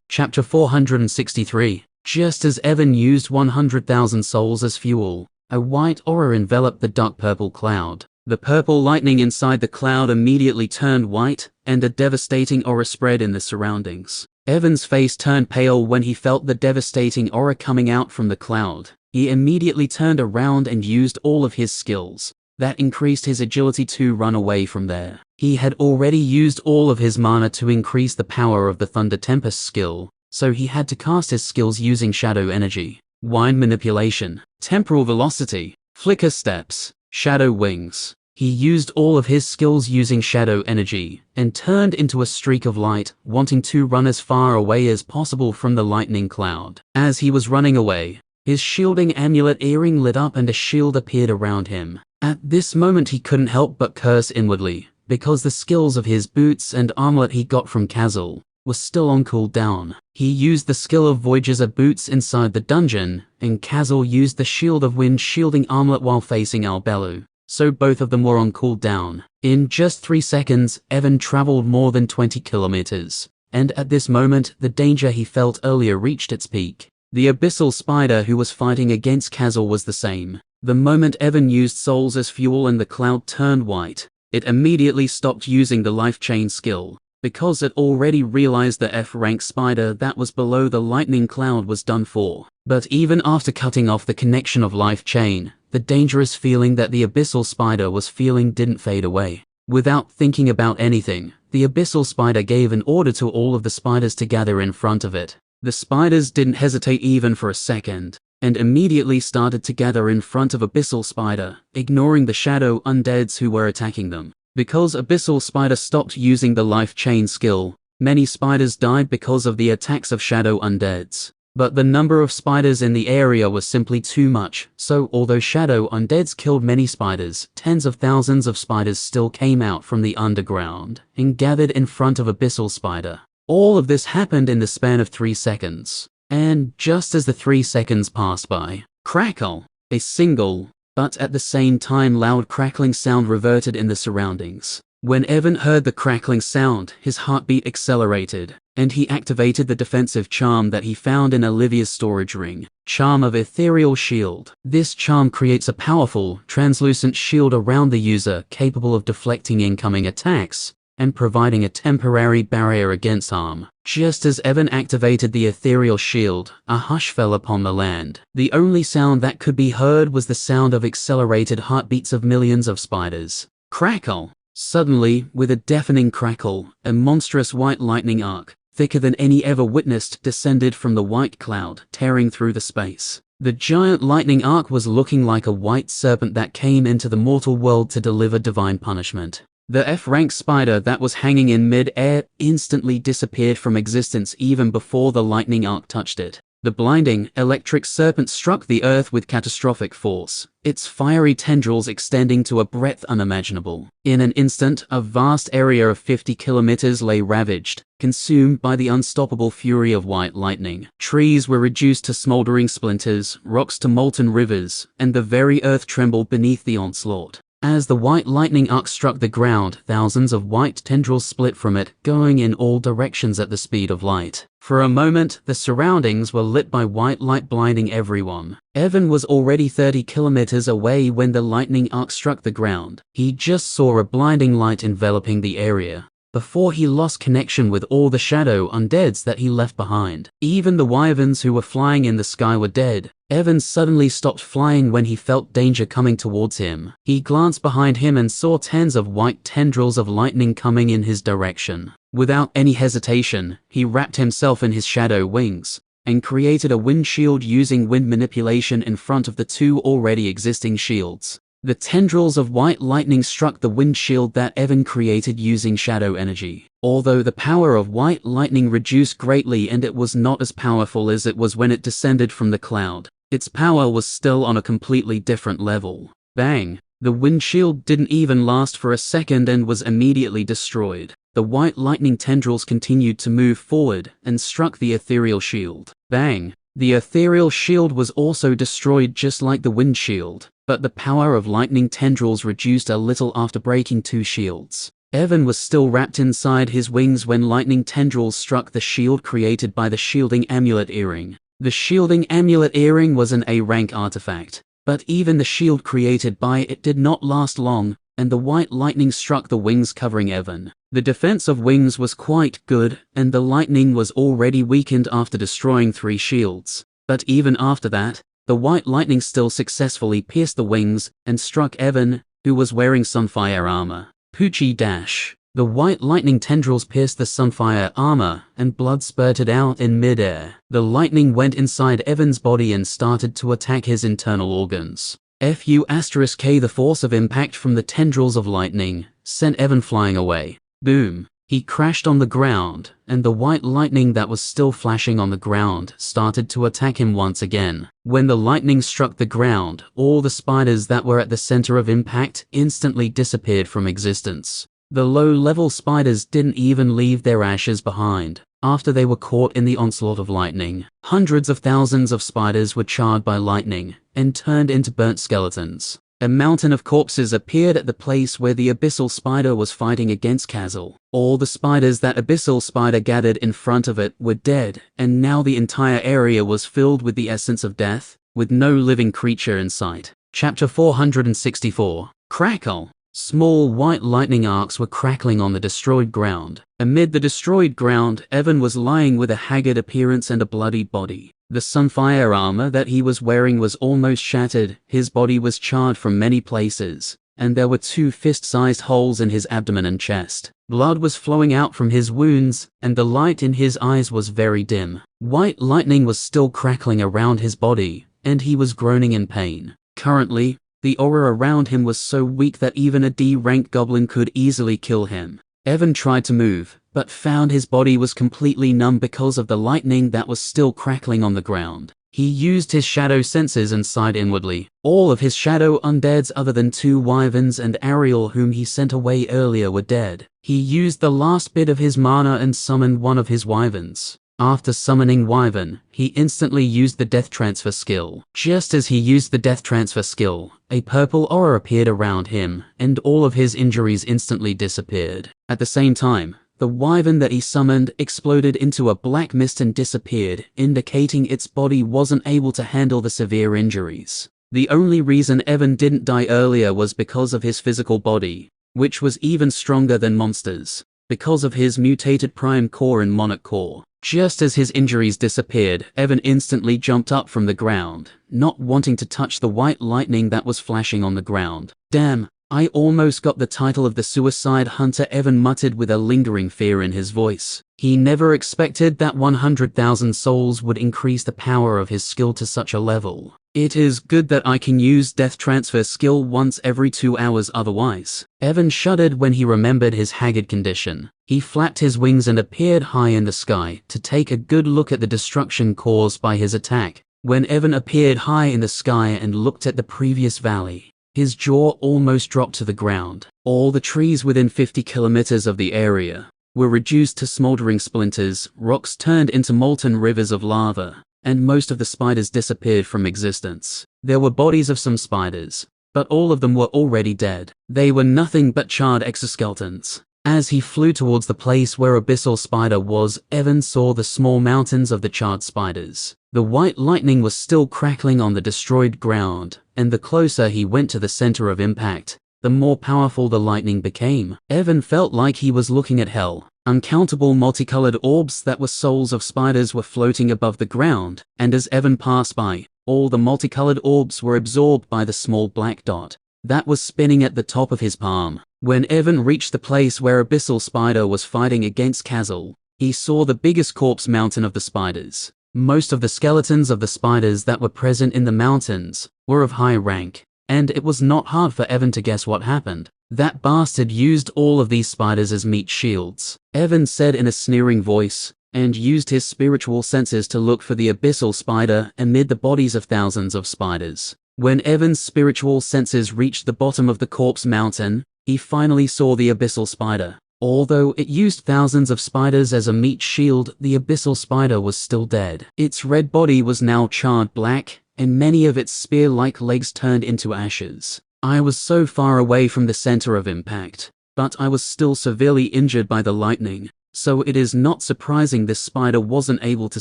Chapter 463. Just as Evan used 100,000 souls as fuel, a white aura enveloped the dark purple cloud. The purple lightning inside the cloud immediately turned white, and a devastating aura spread in the surroundings. Evan's face turned pale when he felt the devastating aura coming out from the cloud. He immediately turned around and used all of his skills. That increased his agility to run away from there. He had already used all of his mana to increase the power of the Thunder Tempest skill, so he had to cast his skills using shadow energy. Wind manipulation, temporal velocity, flicker steps, shadow wings. He used all of his skills using shadow energy, and turned into a streak of light, wanting to run as far away as possible from the lightning cloud. As he was running away, his shielding amulet earring lit up and a shield appeared around him. At this moment he couldn't help but curse inwardly, because the skills of his boots and armlet he got from Kazal was still on cooldown. He used the skill of Voyager boots inside the dungeon, and Kazal used the Shield of Wind shielding armlet while facing Albelu, so both of them were on cooldown. In just 3 seconds, Evan traveled more than 20 kilometers, and at this moment, the danger he felt earlier reached its peak. The abyssal spider who was fighting against Kazal was the same. The moment Evan used souls as fuel and the cloud turned white, it immediately stopped using the life chain skill, because it already realized the F-rank spider that was below the lightning cloud was done for. But even after cutting off the connection of life chain, the dangerous feeling that the abyssal spider was feeling didn't fade away. Without thinking about anything, the abyssal spider gave an order to all of the spiders to gather in front of it. The spiders didn't hesitate even for a second, and immediately started to gather in front of abyssal spider, ignoring the shadow undeads who were attacking them. Because abyssal spider stopped using the life chain skill, many spiders died because of the attacks of shadow undeads. But the number of spiders in the area was simply too much, so although shadow undeads killed many spiders, tens of thousands of spiders still came out from the underground and gathered in front of abyssal spider. All of this happened in the span of 3 seconds. And just as the 3 seconds passed by, crackle, a single, but at the same time loud crackling sound reverted in the surroundings. When Evan heard the crackling sound, his heartbeat accelerated, and he activated the defensive charm that he found in Olivia's storage ring, Charm of Ethereal Shield. This charm creates a powerful, translucent shield around the user capable of deflecting incoming attacks and providing a temporary barrier against harm. Just as Evan activated the ethereal shield, a hush fell upon the land. The only sound that could be heard was the sound of accelerated heartbeats of millions of spiders. Crackle! Suddenly, with a deafening crackle, a monstrous white lightning arc, thicker than any ever witnessed, descended from the white cloud, tearing through the space. The giant lightning arc was looking like a white serpent that came into the mortal world to deliver divine punishment. The F-rank spider that was hanging in mid-air instantly disappeared from existence even before the lightning arc touched it. The blinding, electric serpent struck the earth with catastrophic force, its fiery tendrils extending to a breadth unimaginable. In an instant, a vast area of 50 kilometers lay ravaged, consumed by the unstoppable fury of white lightning. Trees were reduced to smoldering splinters, rocks to molten rivers, and the very earth trembled beneath the onslaught. As the white lightning arc struck the ground, thousands of white tendrils split from it, going in all directions at the speed of light. For a moment, the surroundings were lit by white light, blinding everyone. Evan was already 30 kilometers away when the lightning arc struck the ground. He just saw a blinding light enveloping the area before he lost connection with all the shadow undeads that he left behind. Even the wyverns who were flying in the sky were dead. Evan suddenly stopped flying when he felt danger coming towards him. He glanced behind him and saw tens of white tendrils of lightning coming in his direction. Without any hesitation, he wrapped himself in his shadow wings and created a wind shield using wind manipulation in front of the 2 already existing shields. The tendrils of white lightning struck the wind shield that Evan created using shadow energy. Although the power of white lightning reduced greatly and it was not as powerful as it was when it descended from the cloud, its power was still on a completely different level. Bang! The wind shield didn't even last for a second and was immediately destroyed. The white lightning tendrils continued to move forward and struck the ethereal shield. Bang! The ethereal shield was also destroyed just like the wind shield, but the power of lightning tendrils reduced a little after breaking 2 shields. Evan was still wrapped inside his wings when lightning tendrils struck the shield created by the shielding amulet earring. The shielding amulet earring was an A-rank artifact, but even the shield created by it did not last long, and the white lightning struck the wings covering Evan. The defense of wings was quite good, and the lightning was already weakened after destroying 3 shields. But even after that, the white lightning still successfully pierced the wings and struck Evan, who was wearing Sunfire armor. Poochie dash. The white lightning tendrils pierced the Sunfire armor, and blood spurted out in midair. The lightning went inside Evan's body and started to attack his internal organs. F***K, the force of impact from the tendrils of lightning sent Evan flying away. Boom. He crashed on the ground, and the white lightning that was still flashing on the ground started to attack him once again. When the lightning struck the ground, all the spiders that were at the center of impact instantly disappeared from existence. The low-level spiders didn't even leave their ashes behind. After they were caught in the onslaught of lightning, hundreds of thousands of spiders were charred by lightning and turned into burnt skeletons. A mountain of corpses appeared at the place where the abyssal spider was fighting against Kazal. All the spiders that abyssal spider gathered in front of it were dead, and now the entire area was filled with the essence of death, with no living creature in sight. Chapter 464. Crackle. Small white lightning arcs were crackling on the destroyed ground. Amid the destroyed ground, Evan was lying with a haggard appearance and a bloodied body. The Sunfire armor that he was wearing was almost shattered, his body was charred from many places, and there were 2 fist-sized holes in his abdomen and chest. Blood was flowing out from his wounds, and the light in his eyes was very dim. White lightning was still crackling around his body, and he was groaning in pain. Currently, the aura around him was so weak that even a D-rank goblin could easily kill him. Evan tried to move, but found his body was completely numb because of the lightning that was still crackling on the ground. He used his shadow senses and sighed inwardly. All of his shadow undeads other than 2 wyverns and Ariel whom he sent away earlier were dead. He used the last bit of his mana and summoned one of his wyverns. After summoning Wyvern, he instantly used the Death Transfer skill. Just as he used the Death Transfer skill, a purple aura appeared around him, and all of his injuries instantly disappeared. At the same time, the Wyvern that he summoned exploded into a black mist and disappeared, indicating its body wasn't able to handle the severe injuries. The only reason Evan didn't die earlier was because of his physical body, which was even stronger than monsters, because of his mutated Prime Core and Monarch Core. Just as his injuries disappeared, Evan instantly jumped up from the ground, not wanting to touch the white lightning that was flashing on the ground. Damn, I almost got the title of the Suicide Hunter, Evan muttered with a lingering fear in his voice. He never expected that 100,000 souls would increase the power of his skill to such a level. It is good that I can use Death Transfer skill once every 2 hours otherwise. Evan shuddered when he remembered his haggard condition. He flapped his wings and appeared high in the sky to take a good look at the destruction caused by his attack. When Evan appeared high in the sky and looked at the previous valley, his jaw almost dropped to the ground. All the trees within 50 kilometers of the area were reduced to smoldering splinters, rocks turned into molten rivers of lava, and most of the spiders disappeared from existence. There were bodies of some spiders, but all of them were already dead. They were nothing but charred exoskeletons. As he flew towards the place where Abyssal Spider was, Evan saw the small mountains of the charred spiders. The white lightning was still crackling on the destroyed ground, and the closer he went to the center of impact, the more powerful the lightning became. Evan felt like he was looking at hell. Uncountable multicolored orbs that were souls of spiders were floating above the ground, and as Evan passed by, all the multicolored orbs were absorbed by the small black dot that was spinning at the top of his palm. When Evan reached the place where Abyssal Spider was fighting against Kazal, he saw the biggest corpse mountain of the spiders. Most of the skeletons of the spiders that were present in the mountains were of high rank, and it was not hard for Evan to guess what happened. That bastard used all of these spiders as meat shields, Evan said in a sneering voice, and used his spiritual senses to look for the Abyssal Spider amid the bodies of thousands of spiders. When Evan's spiritual senses reached the bottom of the corpse mountain, he finally saw the Abyssal Spider. Although it used thousands of spiders as a meat shield, the Abyssal Spider was still dead. Its red body was now charred black, and many of its spear-like legs turned into ashes. I was so far away from the center of impact, but I was still severely injured by the lightning, so it is not surprising this spider wasn't able to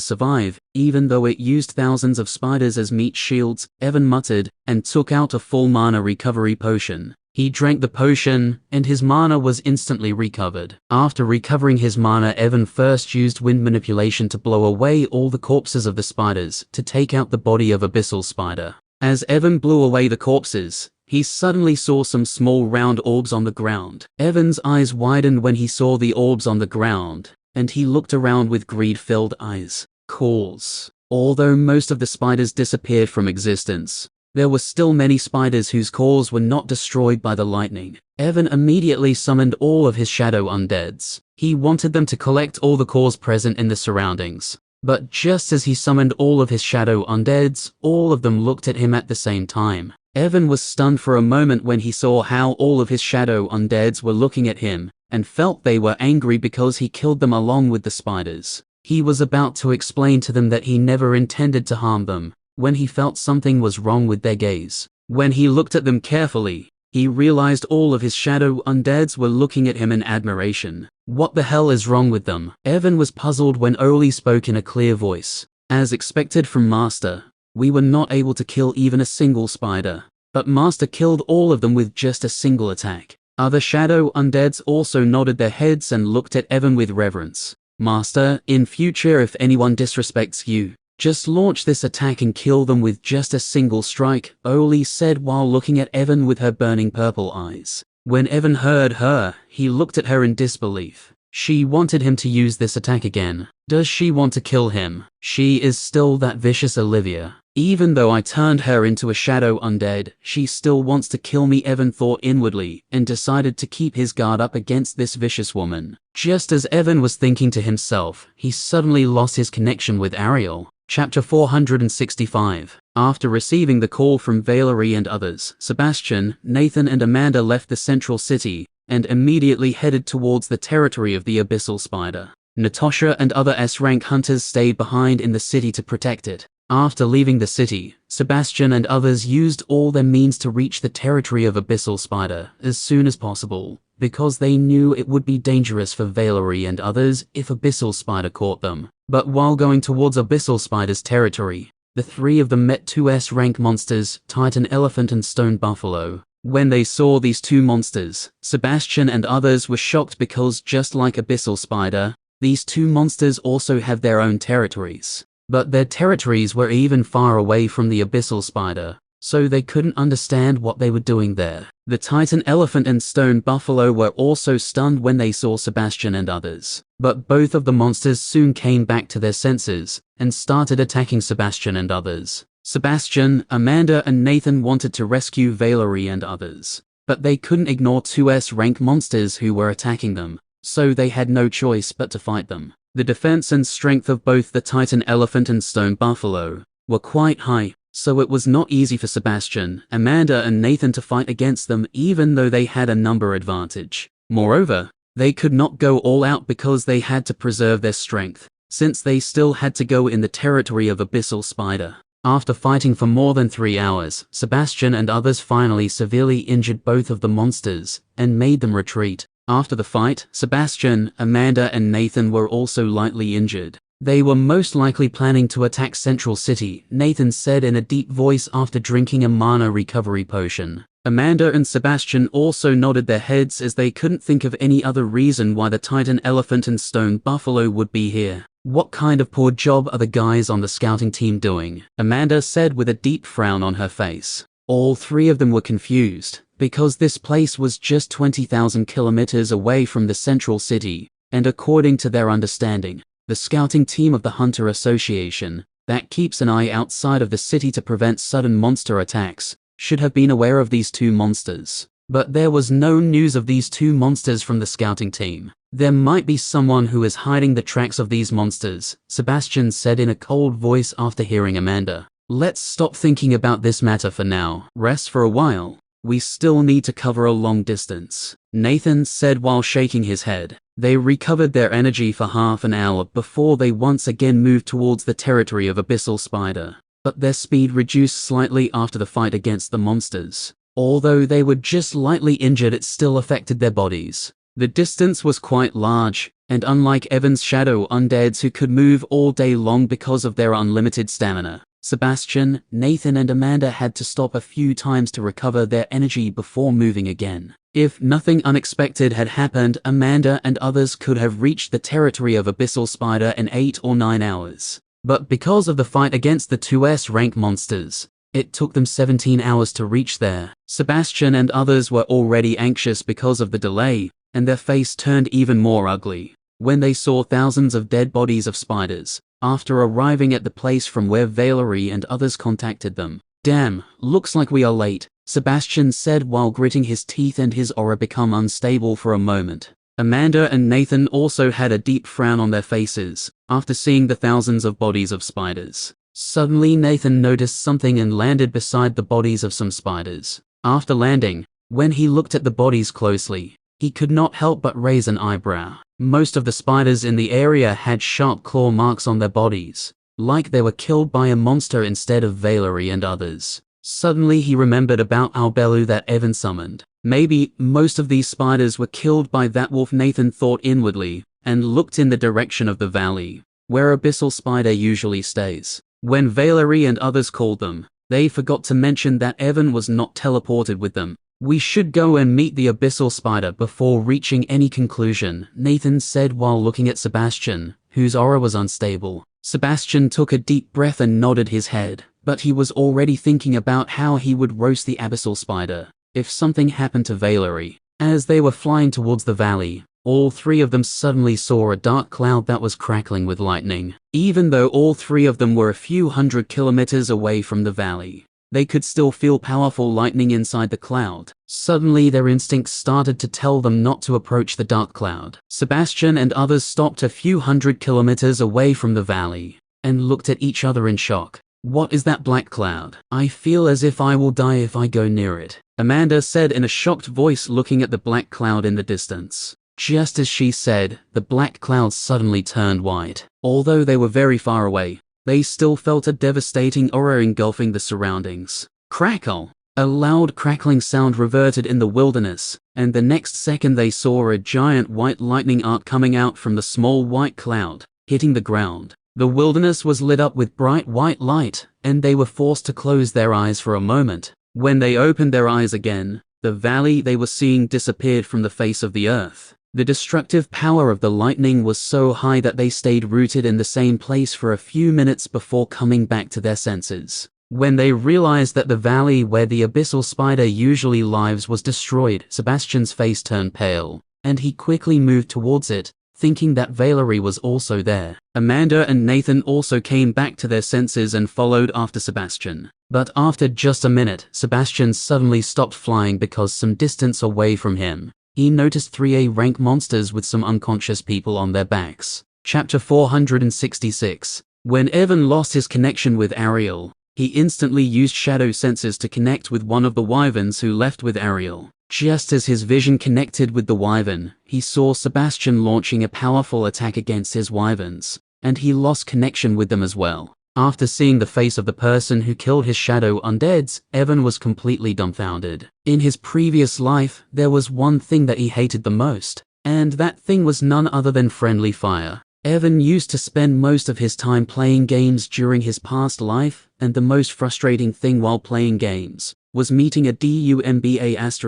survive, even though it used thousands of spiders as meat shields, Evan muttered, and took out a full mana recovery potion. He drank the potion, and his mana was instantly recovered. After recovering his mana, Evan first used wind manipulation to blow away all the corpses of the spiders to take out the body of Abyssal Spider. As Evan blew away the corpses, he suddenly saw some small round orbs on the ground. Evan's eyes widened when he saw the orbs on the ground, and he looked around with greed-filled eyes. Cores. Although most of the spiders disappeared from existence, there were still many spiders whose cores were not destroyed by the lightning. Evan immediately summoned all of his shadow undeads. He wanted them to collect all the cores present in the surroundings. But just as he summoned all of his shadow undeads, all of them looked at him at the same time. Evan was stunned for a moment when he saw how all of his shadow undeads were looking at him, and felt they were angry because he killed them along with the spiders. He was about to explain to them that he never intended to harm them, when he felt something was wrong with their gaze. When he looked at them carefully, he realized all of his shadow undeads were looking at him in admiration. What the hell is wrong with them? Evan was puzzled when Oli spoke in a clear voice. As expected from Master, we were not able to kill even a single spider, but Master killed all of them with just a single attack. Other shadow undeads also nodded their heads and looked at Evan with reverence. Master, in future if anyone disrespects you, Just launch this attack and kill them with just a single strike, Oli said while looking at Evan with her burning purple eyes. When Evan heard her, he looked at her in disbelief. She wanted him to use this attack again. Does she want to kill him? She is still that vicious Olivia. Even though I turned her into a shadow undead, she still wants to kill me, Evan thought inwardly, and decided to keep his guard up against this vicious woman. Just as Evan was thinking to himself, he suddenly lost his connection with Ariel. Chapter 465. After receiving the call from Valerie and others, Sebastian, Nathan and Amanda left the central city and immediately headed towards the territory of the abyssal spider. Natasha and other S-rank hunters stayed behind in the city to protect it. After leaving the city, Sebastian and others used all their means to reach the territory of abyssal spider as soon as possible, because they knew it would be dangerous for Valerie and others if abyssal spider caught them. But while going towards abyssal spider's territory, the three of them met two S-rank monsters, Titan Elephant and Stone Buffalo. When they saw these two monsters, Sebastian and others were shocked because just like abyssal spider, these two monsters also have their own territories. But their territories were even far away from the abyssal spider, so they couldn't understand what they were doing there. The Titan Elephant and Stone Buffalo were also stunned when they saw Sebastian and others. But both of the monsters soon came back to their senses and started attacking Sebastian and others. Sebastian, Amanda and Nathan wanted to rescue Valerie and others, but they couldn't ignore two S-rank monsters who were attacking them, so they had no choice but to fight them. The defense and strength of both the Titan Elephant and Stone Buffalo were quite high, so it was not easy for Sebastian, Amanda and Nathan to fight against them even though they had a number advantage. Moreover, they could not go all out because they had to preserve their strength, since they still had to go in the territory of abyssal spider. After fighting for more than 3 hours, Sebastian and others finally severely injured both of the monsters and made them retreat. After the fight, Sebastian, Amanda and Nathan were also lightly injured. They were most likely planning to attack Central City, Nathan said in a deep voice after drinking a mana recovery potion. Amanda and Sebastian also nodded their heads as they couldn't think of any other reason why the Titan Elephant and Stone Buffalo would be here. What kind of poor job are the guys on the scouting team doing? Amanda said with a deep frown on her face. All three of them were confused, because this place was just 20,000 kilometers away from the central city, and according to their understanding, the scouting team of the Hunter Association, that keeps an eye outside of the city to prevent sudden monster attacks, should have been aware of these two monsters. But there was no news of these two monsters from the scouting team. There might be someone who is hiding the tracks of these monsters, Sebastian said in a cold voice after hearing Amanda. Let's stop thinking about this matter for now. Rest for a while. We still need to cover a long distance, Nathan said while shaking his head. They recovered their energy for half an hour before they once again moved towards the territory of abyssal spider. But their speed reduced slightly after the fight against the monsters. Although they were just lightly injured, it still affected their bodies. The distance was quite large, and unlike Evan's shadow undeads who could move all day long because of their unlimited stamina, Sebastian, Nathan and Amanda had to stop a few times to recover their energy before moving again. If nothing unexpected had happened, Amanda and others could have reached the territory of abyssal spider in 8 or 9 hours. But because of the fight against the 2S rank monsters, it took them 17 hours to reach there. Sebastian and others were already anxious because of the delay, and their face turned even more ugly when they saw thousands of dead bodies of spiders after arriving at the place from where Valerie and others contacted them. Damn, looks like we are late, Sebastian said while gritting his teeth and his aura became unstable for a moment. Amanda and Nathan also had a deep frown on their faces after seeing the thousands of bodies of spiders. Suddenly Nathan noticed something and landed beside the bodies of some spiders. After landing, when he looked at the bodies closely, he could not help but raise an eyebrow. Most of the spiders in the area had sharp claw marks on their bodies, like they were killed by a monster instead of Valerie and others. Suddenly he remembered about Albelu that Evan summoned. Maybe most of these spiders were killed by that wolf, Nathan thought inwardly, and looked in the direction of the valley, where abyssal spider usually stays. When Valerie and others called them, they forgot to mention that Evan was not teleported with them, "We should go and meet the abyssal spider before reaching any conclusion," Nathan said while looking at Sebastian, whose aura was unstable. Sebastian took a deep breath and nodded his head, but he was already thinking about how he would roast the abyssal spider if something happened to Valerie. As they were flying towards the valley, all three of them suddenly saw a dark cloud that was crackling with lightning. Even though all three of them were a few hundred kilometers away from the valley, they could still feel powerful lightning inside the cloud. Suddenly their instincts started to tell them not to approach the dark cloud. Sebastian and others stopped a few hundred kilometers away from the valley and looked at each other in shock. "What is that black cloud? I feel as if I will die if I go near it," Amanda said in a shocked voice, looking at the black cloud in the distance. Just as she said, the black cloud suddenly turned white. Although they were very far away, they still felt a devastating aura engulfing the surroundings. Crackle! A loud crackling sound reverted in the wilderness, and the next second they saw a giant white lightning arc coming out from the small white cloud, hitting the ground. The wilderness was lit up with bright white light, and they were forced to close their eyes for a moment. When they opened their eyes again, the valley they were seeing disappeared from the face of the earth. The destructive power of the lightning was so high that they stayed rooted in the same place for a few minutes before coming back to their senses. When they realized that the valley where the abyssal spider usually lives was destroyed, Sebastian's face turned pale, and he quickly moved towards it, thinking that Valerie was also there. Amanda and Nathan also came back to their senses and followed after Sebastian. But after just a minute, Sebastian suddenly stopped flying because some distance away from him, he noticed 3A rank monsters with some unconscious people on their backs. Chapter 466. When Evan lost his connection with Ariel, he instantly used shadow senses to connect with one of the wyverns who left with Ariel. Just as his vision connected with the wyvern, he saw Sebastian launching a powerful attack against his wyverns, and he lost connection with them as well. After seeing the face of the person who killed his shadow undeads, Evan was completely dumbfounded. In his previous life, there was one thing that he hated the most, and that thing was none other than friendly fire. Evan used to spend most of his time playing games during his past life, and the most frustrating thing while playing games was meeting a DUMBA*S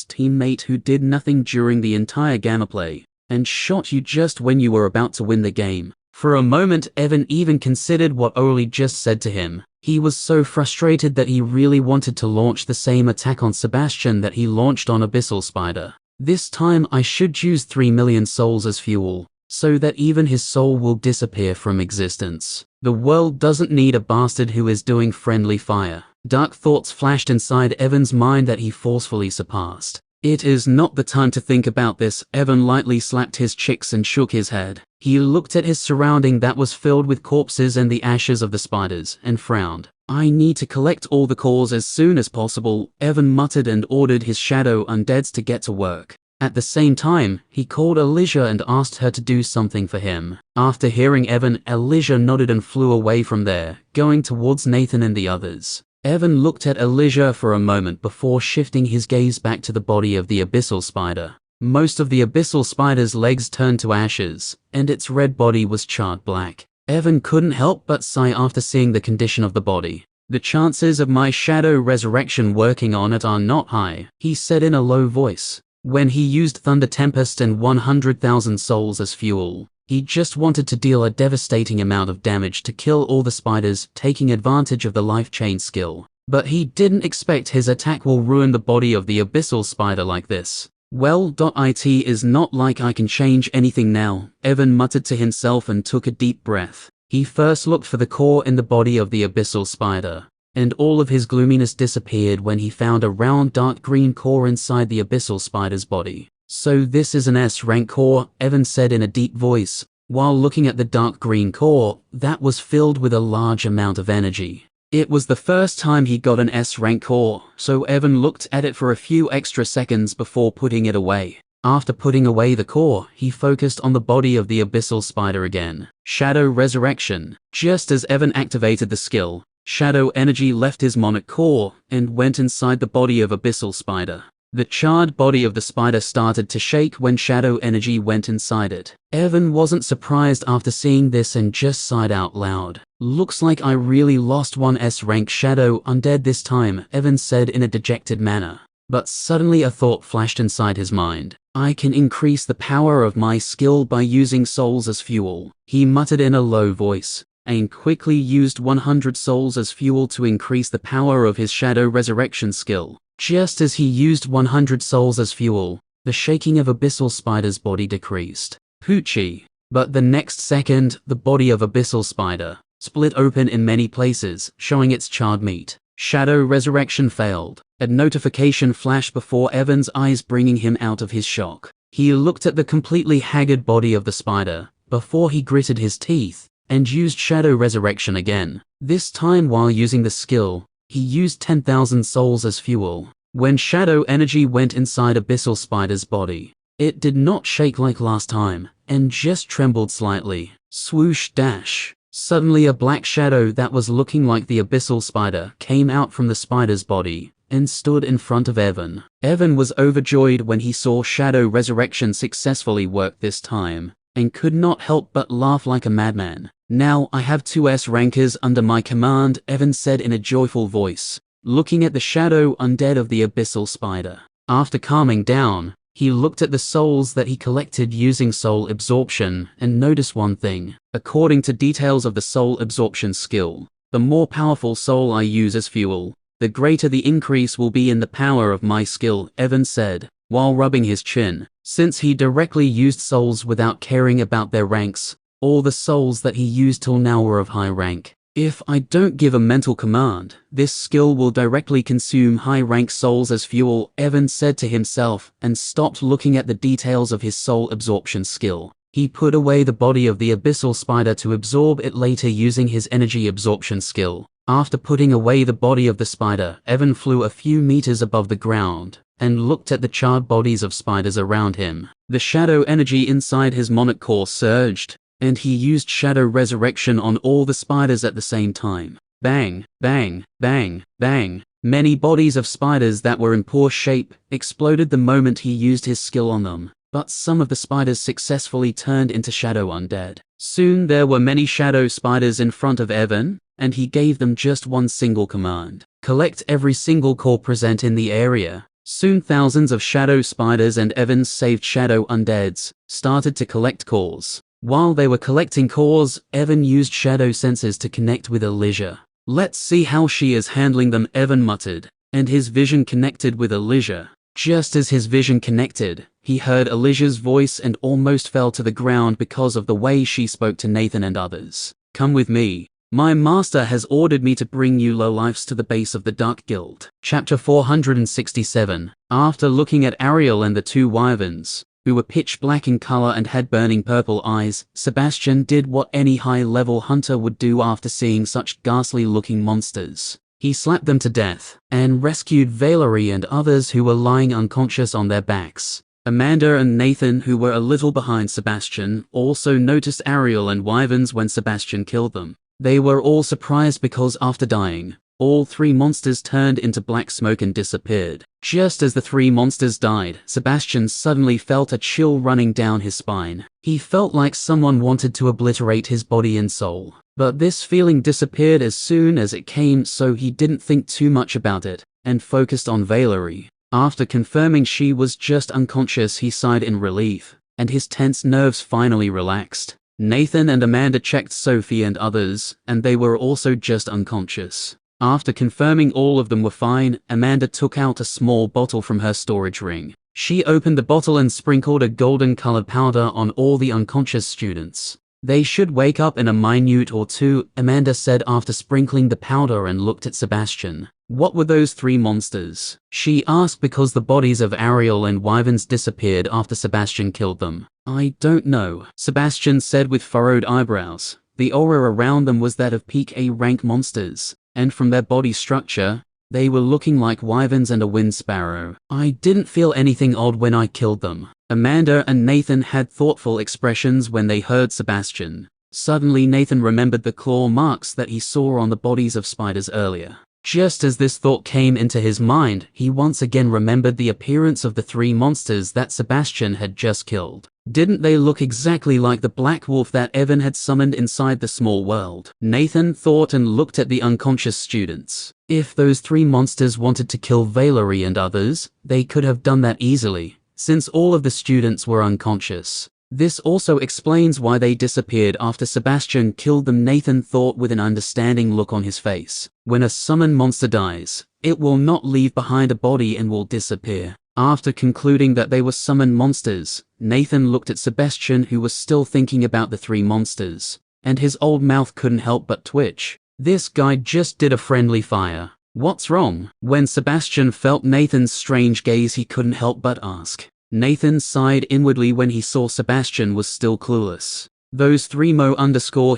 teammate who did nothing during the entire gameplay and shot you just when you were about to win the game. For a moment, Evan even considered what Oli just said to him. He was so frustrated that he really wanted to launch the same attack on Sebastian that he launched on Abyssal Spider. This time I should use 3 million souls as fuel, so that even his soul will disappear from existence. The world doesn't need a bastard who is doing friendly fire. Dark thoughts flashed inside Evan's mind that he forcefully surpassed. It is not the time to think about this. Evan lightly slapped his cheeks and shook his head. He looked at his surrounding that was filled with corpses and the ashes of the spiders, and frowned. "I need to collect all the cores as soon as possible," Evan muttered and ordered his shadow undeads to get to work. At the same time, he called Elijah and asked her to do something for him. After hearing Evan, Elijah nodded and flew away from there, going towards Nathan and the others. Evan looked at Elijah for a moment before shifting his gaze back to the body of the abyssal spider. Most of the abyssal spider's legs turned to ashes, and its red body was charred black. Evan couldn't help but sigh after seeing the condition of the body. "The chances of my shadow resurrection working on it are not high," he said in a low voice. When he used Thunder Tempest and 100,000 souls as fuel, he just wanted to deal a devastating amount of damage to kill all the spiders, taking advantage of the life chain skill. But he didn't expect his attack will ruin the body of the abyssal spider like this. "Well, it is not like I can change anything now," Evan muttered to himself and took a deep breath. He first looked for the core in the body of the abyssal spider, and all of his gloominess disappeared when he found a round dark green core inside the abyssal spider's body. "So this is an S-rank core," Evan said in a deep voice, while looking at the dark green core that was filled with a large amount of energy. It was the first time he got an S-rank core, so Evan looked at it for a few extra seconds before putting it away. After putting away the core, he focused on the body of the abyssal spider again. Shadow Resurrection. Just as Evan activated the skill, shadow energy left his monarch core and went inside the body of abyssal spider. The charred body of the spider started to shake when shadow energy went inside it. Evan wasn't surprised after seeing this and just sighed out loud. "Looks like I really lost one S-rank shadow undead this time," Evan said in a dejected manner. But suddenly a thought flashed inside his mind. I can increase the power of my skill by using souls as fuel, he muttered in a low voice, and quickly used 100 souls as fuel to increase the power of his shadow resurrection skill. Just as he used 100 souls as fuel, the shaking of Abyssal Spider's body decreased. Poochie. But the next second, the body of Abyssal Spider split open in many places, showing its charred meat. Shadow resurrection failed. A notification flashed before Evan's eyes, bringing him out of his shock. He looked at the completely haggard body of the spider, before he gritted his teeth, and used shadow resurrection again. This time while using the skill, he used 10,000 souls as fuel. When shadow energy went inside Abyssal Spider's body, it did not shake like last time, and just trembled slightly. Swoosh dash. Suddenly a black shadow that was looking like the Abyssal Spider came out from the spider's body and stood in front of Evan. Evan was overjoyed when he saw shadow resurrection successfully work this time, and could not help but laugh like a madman. Now I have 2 S-rankers under my command, Evan said in a joyful voice, looking at the shadow undead of the Abyssal Spider. After calming down, he looked at the souls that he collected using soul absorption and noticed one thing. According to details of the soul absorption skill, the more powerful soul I use as fuel, the greater the increase will be in the power of my skill, Evan said, while rubbing his chin. Since he directly used souls without caring about their ranks, all the souls that he used till now were of high rank. If I don't give a mental command, this skill will directly consume high-rank souls as fuel, Evan said to himself, and stopped looking at the details of his soul absorption skill. He put away the body of the Abyssal Spider to absorb it later using his energy absorption skill. After putting away the body of the spider, Evan flew a few meters above the ground and looked at the charred bodies of spiders around him. The shadow energy inside his monarch core surged, and he used shadow resurrection on all the spiders at the same time. Bang, bang, bang, bang. Many bodies of spiders that were in poor shape exploded the moment he used his skill on them, but some of the spiders successfully turned into shadow undead. Soon there were many shadow spiders in front of Evan, and he gave them just one single command. Collect every single core present in the area. Soon thousands of shadow spiders and Evan's saved shadow undeads started to collect cores. While they were collecting cores, Evan used shadow senses to connect with Elijah. Let's see how she is handling them, Evan muttered, and his vision connected with Elijah. Just as his vision connected, he heard Elijah's voice and almost fell to the ground because of the way she spoke to Nathan and others. Come with me. My master has ordered me to bring you lowlifes to the base of the Dark Guild. Chapter 467. After looking at Ariel and the 2 wyverns, who were pitch black in color and had burning purple eyes, Sebastian did what any high-level hunter would do after seeing such ghastly-looking monsters. He slapped them to death, and rescued Valerie and others who were lying unconscious on their backs. Amanda and Nathan, who were a little behind Sebastian, also noticed Ariel and wyverns when Sebastian killed them. They were all surprised because after dying, all 3 monsters turned into black smoke and disappeared. Just as the 3 monsters died, Sebastian suddenly felt a chill running down his spine. He felt like someone wanted to obliterate his body and soul. But this feeling disappeared as soon as it came, so he didn't think too much about it, and focused on Valerie. After confirming she was just unconscious, he sighed in relief, and his tense nerves finally relaxed. Nathan and Amanda checked Sophie and others, and they were also just unconscious. After confirming all of them were fine, Amanda took out a small bottle from her storage ring. She opened the bottle and sprinkled a golden-colored powder on all the unconscious students. They should wake up in a minute or 2, Amanda said after sprinkling the powder, and looked at Sebastian. What were those 3 monsters? She asked because the bodies of Ariel and wyverns disappeared after Sebastian killed them. I don't know, Sebastian said with furrowed eyebrows. The aura around them was that of peak A rank monsters, and from their body structure, they were looking like wyverns and a wind sparrow. I didn't feel anything odd when I killed them. Amanda and Nathan had thoughtful expressions when they heard Sebastian. Suddenly Nathan remembered the claw marks that he saw on the bodies of spiders earlier. Just as this thought came into his mind, he once again remembered the appearance of the 3 monsters that Sebastian had just killed. Didn't they look exactly like the black wolf that Evan had summoned inside the small world? Nathan thought and looked at the unconscious students. If those 3 monsters wanted to kill Valerie and others, they could have done that easily, since all of the students were unconscious. This also explains why they disappeared after Sebastian killed them. Nathan thought with an understanding look on his face. When a summoned monster dies, it will not leave behind a body and will disappear. After concluding that they were summoned monsters, Nathan looked at Sebastian, who was still thinking about the 3 monsters, and his old mouth couldn't help but twitch. This guy just did a friendly fire. What's wrong? When Sebastian felt Nathan's strange gaze, he couldn't help but ask. Nathan sighed inwardly when he saw Sebastian was still clueless. Those 3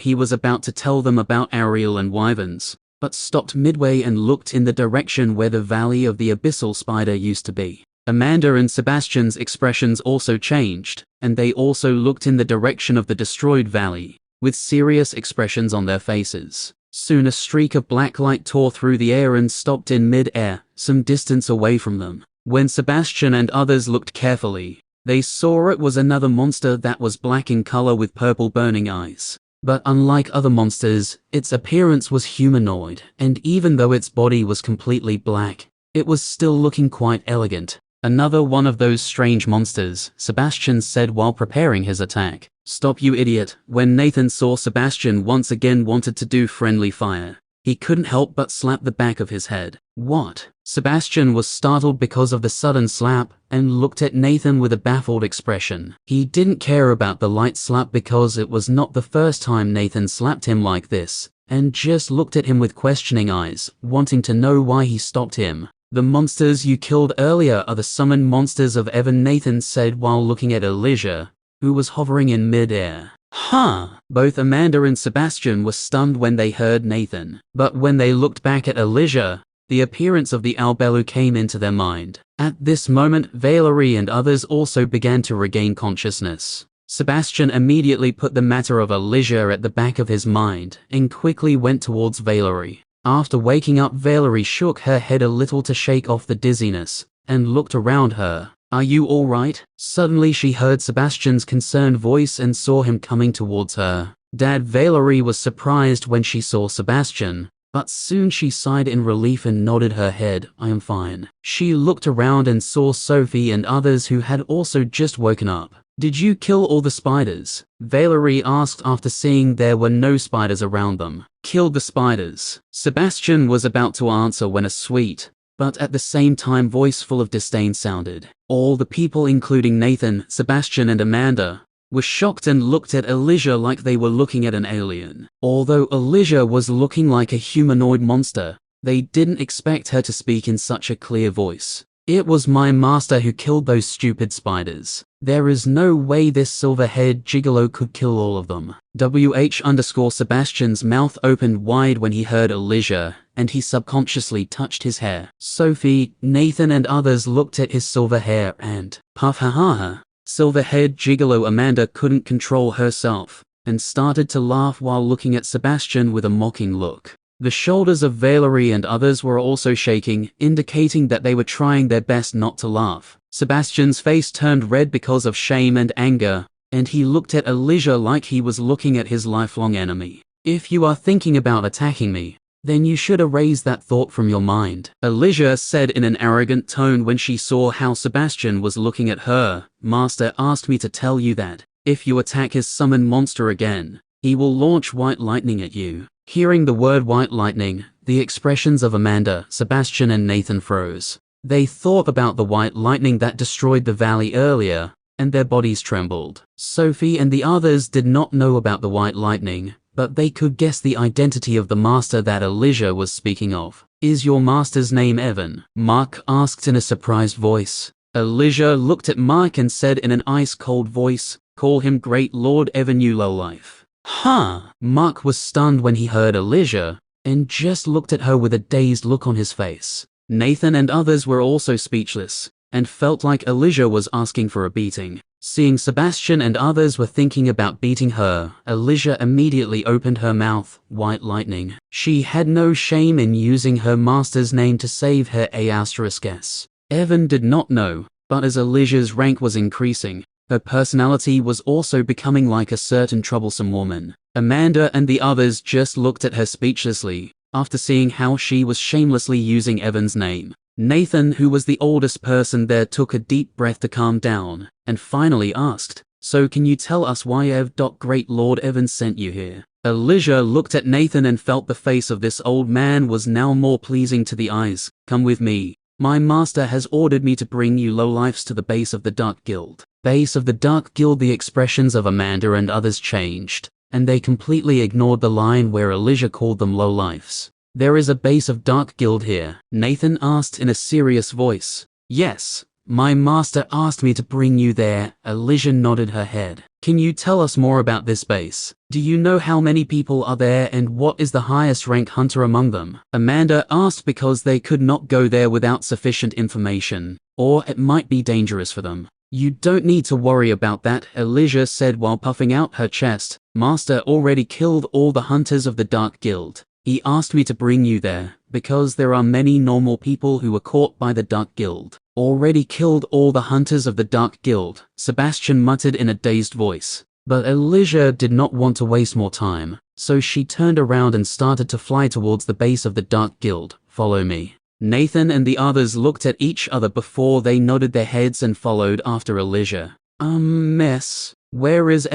he was about to tell them about Ariel and wyverns, but stopped midway and looked in the direction where the valley of the abyssal spider used to be. Amanda and Sebastian's expressions also changed, and they also looked in the direction of the destroyed valley, with serious expressions on their faces. Soon a streak of black light tore through the air and stopped in mid-air, some distance away from them. When Sebastian and others looked carefully, they saw it was another monster that was black in color with purple burning eyes. But unlike other monsters, its appearance was humanoid, and even though its body was completely black, it was still looking quite elegant. Another one of those strange monsters, Sebastian said while preparing his attack. Stop, you idiot. When Nathan saw Sebastian once again wanted to do friendly fire, he couldn't help but slap the back of his head. What? Sebastian was startled because of the sudden slap and looked at Nathan with a baffled expression. He didn't care about the light slap because it was not the first time Nathan slapped him like this, and just looked at him with questioning eyes, wanting to know why he stopped him. The monsters you killed earlier are the summoned monsters of Evan, Nathan said while looking at Elijah, who was hovering in mid-air. Huh! Both Amanda and Sebastian were stunned when they heard Nathan, but when they looked back at Elijah, the appearance of the albellu came into their mind. At this moment, Valerie and others also began to regain consciousness. Sebastian immediately put the matter of Elijah at the back of his mind and quickly went towards Valerie. After waking up, Valerie shook her head a little to shake off the dizziness and looked around her. Are you all right? Suddenly she heard Sebastian's concerned voice and saw him coming towards her. Dad, Valerie was surprised when she saw Sebastian, but soon she sighed in relief and nodded her head. I am fine. She looked around and saw Sophie and others who had also just woken up. Did you kill all the spiders? Valerie asked after seeing there were no spiders around them. Killed the spiders. Sebastian was about to answer when a sweet, but at the same time voice full of disdain sounded. All the people, including Nathan, Sebastian and Amanda, were shocked and looked at Elijah like they were looking at an alien. Although Elijah was looking like a humanoid monster, they didn't expect her to speak in such a clear voice. It was my master who killed those stupid spiders. There is no way this silver-haired gigolo could kill all of them. Sebastian's mouth opened wide when he heard Elijah, and he subconsciously touched his hair. Sophie, Nathan and others looked at his silver hair and puff ha ha ha. Silver-haired gigolo Amanda couldn't control herself and started to laugh while looking at Sebastian with a mocking look. The shoulders of Valerie and others were also shaking, indicating that they were trying their best not to laugh. Sebastian's face turned red because of shame and anger, and he looked at Elijah like he was looking at his lifelong enemy. If you are thinking about attacking me, then you should erase that thought from your mind, Elijah said in an arrogant tone when she saw how Sebastian was looking at her. Master asked me to tell you that, if you attack his summoned monster again, he will launch white lightning at you. Hearing the word white lightning, the expressions of Amanda, Sebastian and Nathan froze. They thought about the white lightning that destroyed the valley earlier, and their bodies trembled. Sophie and the others did not know about the white lightning, but they could guess the identity of the master that Elijah was speaking of. Is your master's name Evan? Mark asked in a surprised voice. Elijah looked at Mark and said in an ice-cold voice, call him Great Lord Evan, you lowlife. Huh! Mark was stunned when he heard Elijah, and just looked at her with a dazed look on his face. Nathan and others were also speechless, and felt like Elijah was asking for a beating. Seeing Sebastian and others were thinking about beating her, Elijah immediately opened her mouth, white lightning. She had no shame in using her master's name to save her **s. Evan did not know, but as Elijah's rank was increasing, Her personality was also becoming like a certain troublesome woman. Amanda and the others just looked at her speechlessly, after seeing how she was shamelessly using Evan's name. Nathan, who was the oldest person there, took a deep breath to calm down, and finally asked, "So can you tell us why Great Lord Evan sent you here?" Elijah looked at Nathan and felt the face of this old man was now more pleasing to the eyes. "Come with me. My master has ordered me to bring you lowlifes to the base of the Dark Guild." Base of the Dark Guild. The expressions of Amanda and others changed, and they completely ignored the line where Elijah called them lowlifes. "There is a base of Dark Guild here?" Nathan asked in a serious voice. "Yes, my master asked me to bring you there." Elijah nodded her head. "Can you tell us more about this base? Do you know how many people are there and what is the highest rank hunter among them?" Amanda asked because they could not go there without sufficient information, or it might be dangerous for them. "You don't need to worry about that," Elijah said while puffing out her chest. "Master already killed all the hunters of the Dark Guild. He asked me to bring you there, because there are many normal people who were caught by the Dark Guild." "Already killed all the hunters of the Dark Guild," Sebastian muttered in a dazed voice. But Elijah did not want to waste more time, so she turned around and started to fly towards the base of the Dark Guild. "Follow me." Nathan and the others looked at each other before they nodded their heads and followed after Elijah. Miss, where is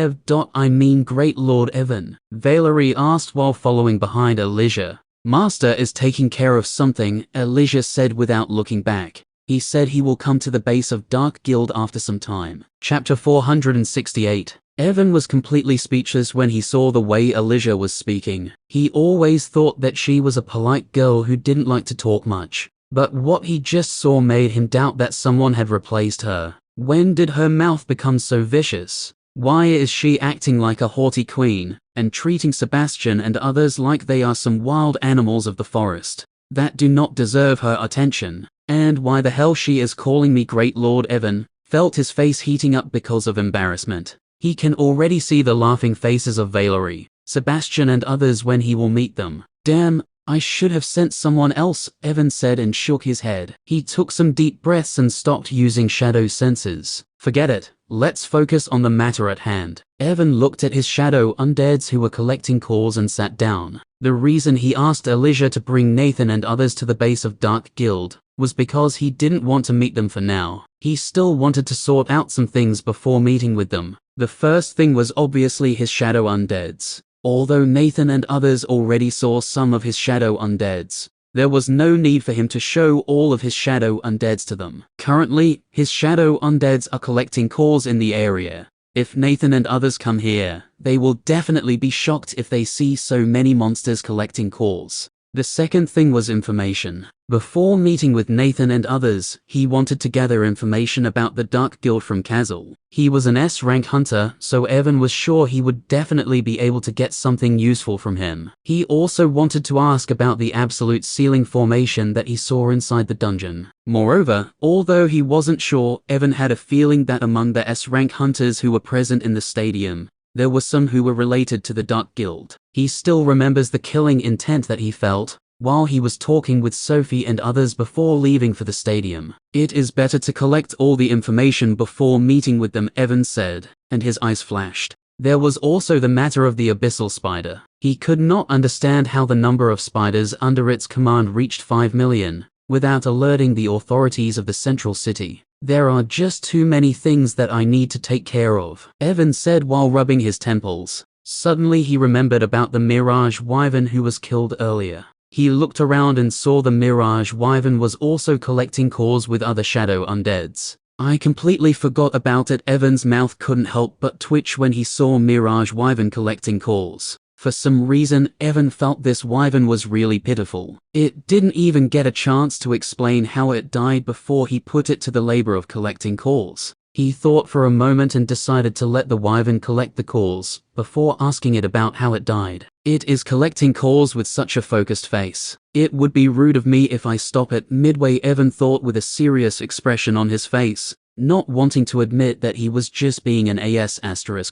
Great Lord Evan?" Valerie asked while following behind Elijah. "Master is taking care of something," Elijah said without looking back. "He said he will come to the base of Dark Guild after some time." Chapter 468. Evan was completely speechless when he saw the way Elijah was speaking. He always thought that she was a polite girl who didn't like to talk much. But what he just saw made him doubt that someone had replaced her. When did her mouth become so vicious? Why is she acting like a haughty queen, and treating Sebastian and others like they are some wild animals of the forest that do not deserve her attention? And why the hell she is calling me Great Lord Evan? Felt his face heating up because of embarrassment. He can already see the laughing faces of Valerie, Sebastian and others when he will meet them. "Damn, I should have sent someone else," Evan said and shook his head. He took some deep breaths and stopped using shadow senses. "Forget it, let's focus on the matter at hand." Evan looked at his shadow undeads who were collecting cores and sat down. The reason he asked Elijah to bring Nathan and others to the base of Dark Guild was because he didn't want to meet them for now. He still wanted to sort out some things before meeting with them. The first thing was obviously his shadow undeads. Although Nathan and others already saw some of his shadow undeads, there was no need for him to show all of his shadow undeads to them. Currently, his shadow undeads are collecting cores in the area. If Nathan and others come here, they will definitely be shocked if they see so many monsters collecting cores. The second thing was information. Before meeting with Nathan and others, he wanted to gather information about the Dark Guild from Kazal. He was an S-rank hunter, so Evan was sure he would definitely be able to get something useful from him. He also wanted to ask about the absolute ceiling formation that he saw inside the dungeon. Moreover, although he wasn't sure, Evan had a feeling that among the S-rank hunters who were present in the stadium, there were some who were related to the Dark Guild. He still remembers the killing intent that he felt while he was talking with Sophie and others before leaving for the stadium. "It is better to collect all the information before meeting with them," Evan said, and his eyes flashed. There was also the matter of the abyssal spider. He could not understand how the number of spiders under its command reached 5 million, without alerting the authorities of the central city. "There are just too many things that I need to take care of," Evan said while rubbing his temples. Suddenly he remembered about the Mirage Wyvern who was killed earlier. He looked around and saw the Mirage Wyvern was also collecting cores with other shadow undeads. "I completely forgot about it." Evan's mouth couldn't help but twitch when he saw Mirage Wyvern collecting cores. For some reason, Evan felt this wyvern was really pitiful. It didn't even get a chance to explain how it died before he put it to the labor of collecting cores. He thought for a moment and decided to let the wyvern collect the cores, before asking it about how it died. "It is collecting cores with such a focused face. It would be rude of me if I stop it midway," Evan thought with a serious expression on his face, not wanting to admit that he was just being an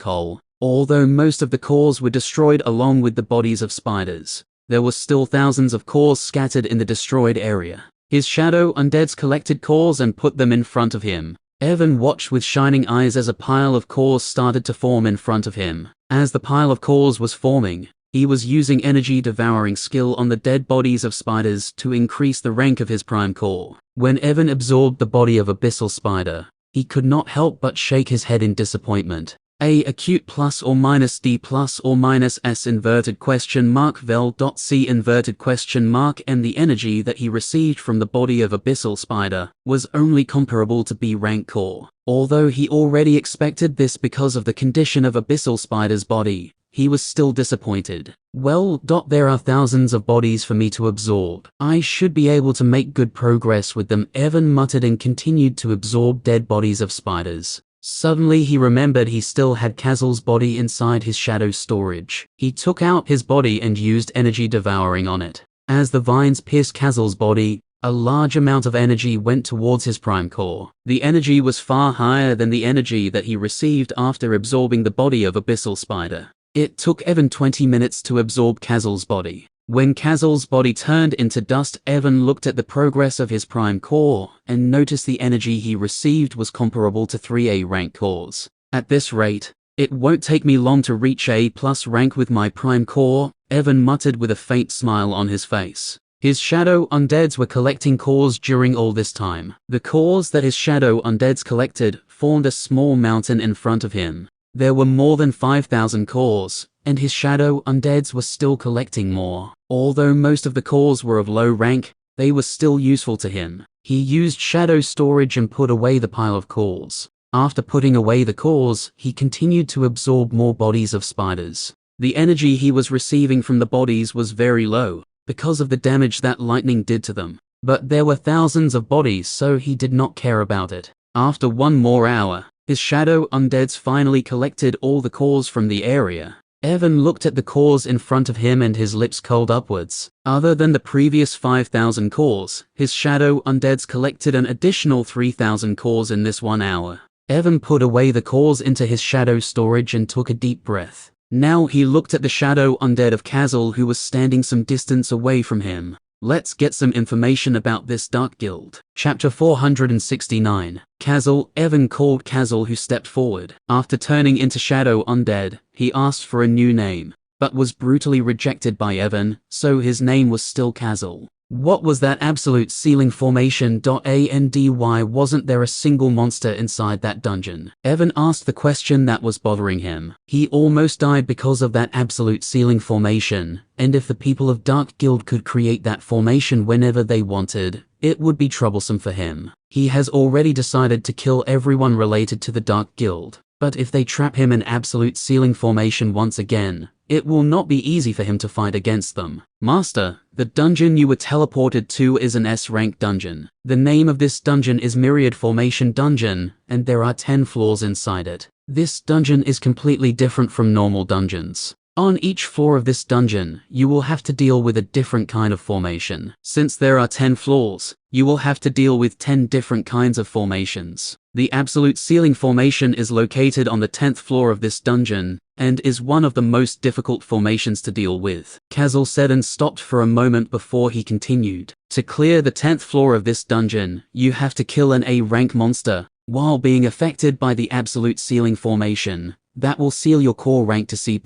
hole. Although most of the cores were destroyed along with the bodies of spiders, there were still thousands of cores scattered in the destroyed area. His shadow undeads collected cores and put them in front of him. Evan watched with shining eyes as a pile of cores started to form in front of him. As the pile of cores was forming, he was using energy devouring skill on the dead bodies of spiders to increase the rank of his prime core. When Evan absorbed the body of abyssal spider, he could not help but shake his head in disappointment. A acute plus or minus D plus or minus S inverted question mark vel dot C inverted question mark and the energy that he received from the body of abyssal spider was only comparable to B rank core. Although he already expected this because of the condition of abyssal spider's body, he was still disappointed. Well, there are thousands of bodies for me to absorb. I should be able to make good progress with them, Evan muttered and continued to absorb dead bodies of spiders. Suddenly he remembered he still had Kazal's body inside his shadow storage. He took out his body and used energy devouring on it. As the vines pierced Kazal's body, a large amount of energy went towards his prime core. The energy was far higher than the energy that he received after absorbing the body of abyssal spider. It took Evan 20 minutes to absorb Kazal's body. When Kazal's body turned into dust, Evan looked at the progress of his prime core and noticed the energy he received was comparable to 3A rank cores. At this rate, it won't take me long to reach A plus rank with my prime core, Evan muttered with a faint smile on his face. His shadow undeads were collecting cores during all this time. The cores that his shadow undeads collected formed a small mountain in front of him. There were more than 5,000 cores, and his shadow undeads were still collecting more. Although most of the cores were of low rank, they were still useful to him. He used shadow storage and put away the pile of cores. After putting away the cores, he continued to absorb more bodies of spiders. The energy he was receiving from the bodies was very low, because of the damage that lightning did to them. But there were thousands of bodies, so he did not care about it. After one more hour, his shadow undeads finally collected all the cores from the area. Evan looked at the cores in front of him and his lips curled upwards. Other than the previous 5,000 cores, his shadow undeads collected an additional 3,000 cores in this 1 hour. Evan put away the cores into his shadow storage and took a deep breath. Now he looked at the shadow undead of Kazal who was standing some distance away from him. Let's get some information about this dark guild. Chapter 469. Kazal. Evan called Kazal who stepped forward. After turning into shadow undead, he asked for a new name, but was brutally rejected by Evan, so his name was still Kazal. What was that absolute ceiling formation? And why wasn't there a single monster inside that dungeon? Evan asked the question that was bothering him. He almost died because of that absolute ceiling formation, and if the people of Dark Guild could create that formation whenever they wanted, it would be troublesome for him. He has already decided to kill everyone related to the Dark Guild, but if they trap him in absolute ceiling formation once again, it will not be easy for him to fight against them. Master, the dungeon you were teleported to is an S-rank dungeon. The name of this dungeon is Myriad Formation Dungeon, and there are 10 floors inside it. This dungeon is completely different from normal dungeons. On each floor of this dungeon, you will have to deal with a different kind of formation. Since there are 10 floors, you will have to deal with 10 different kinds of formations. The absolute ceiling formation is located on the 10th floor of this dungeon, and is one of the most difficult formations to deal with. Kazal said and stopped for a moment before he continued. To clear the 10th floor of this dungeon, you have to kill an A-rank monster, while being affected by the absolute ceiling formation. That will seal your core rank to C+.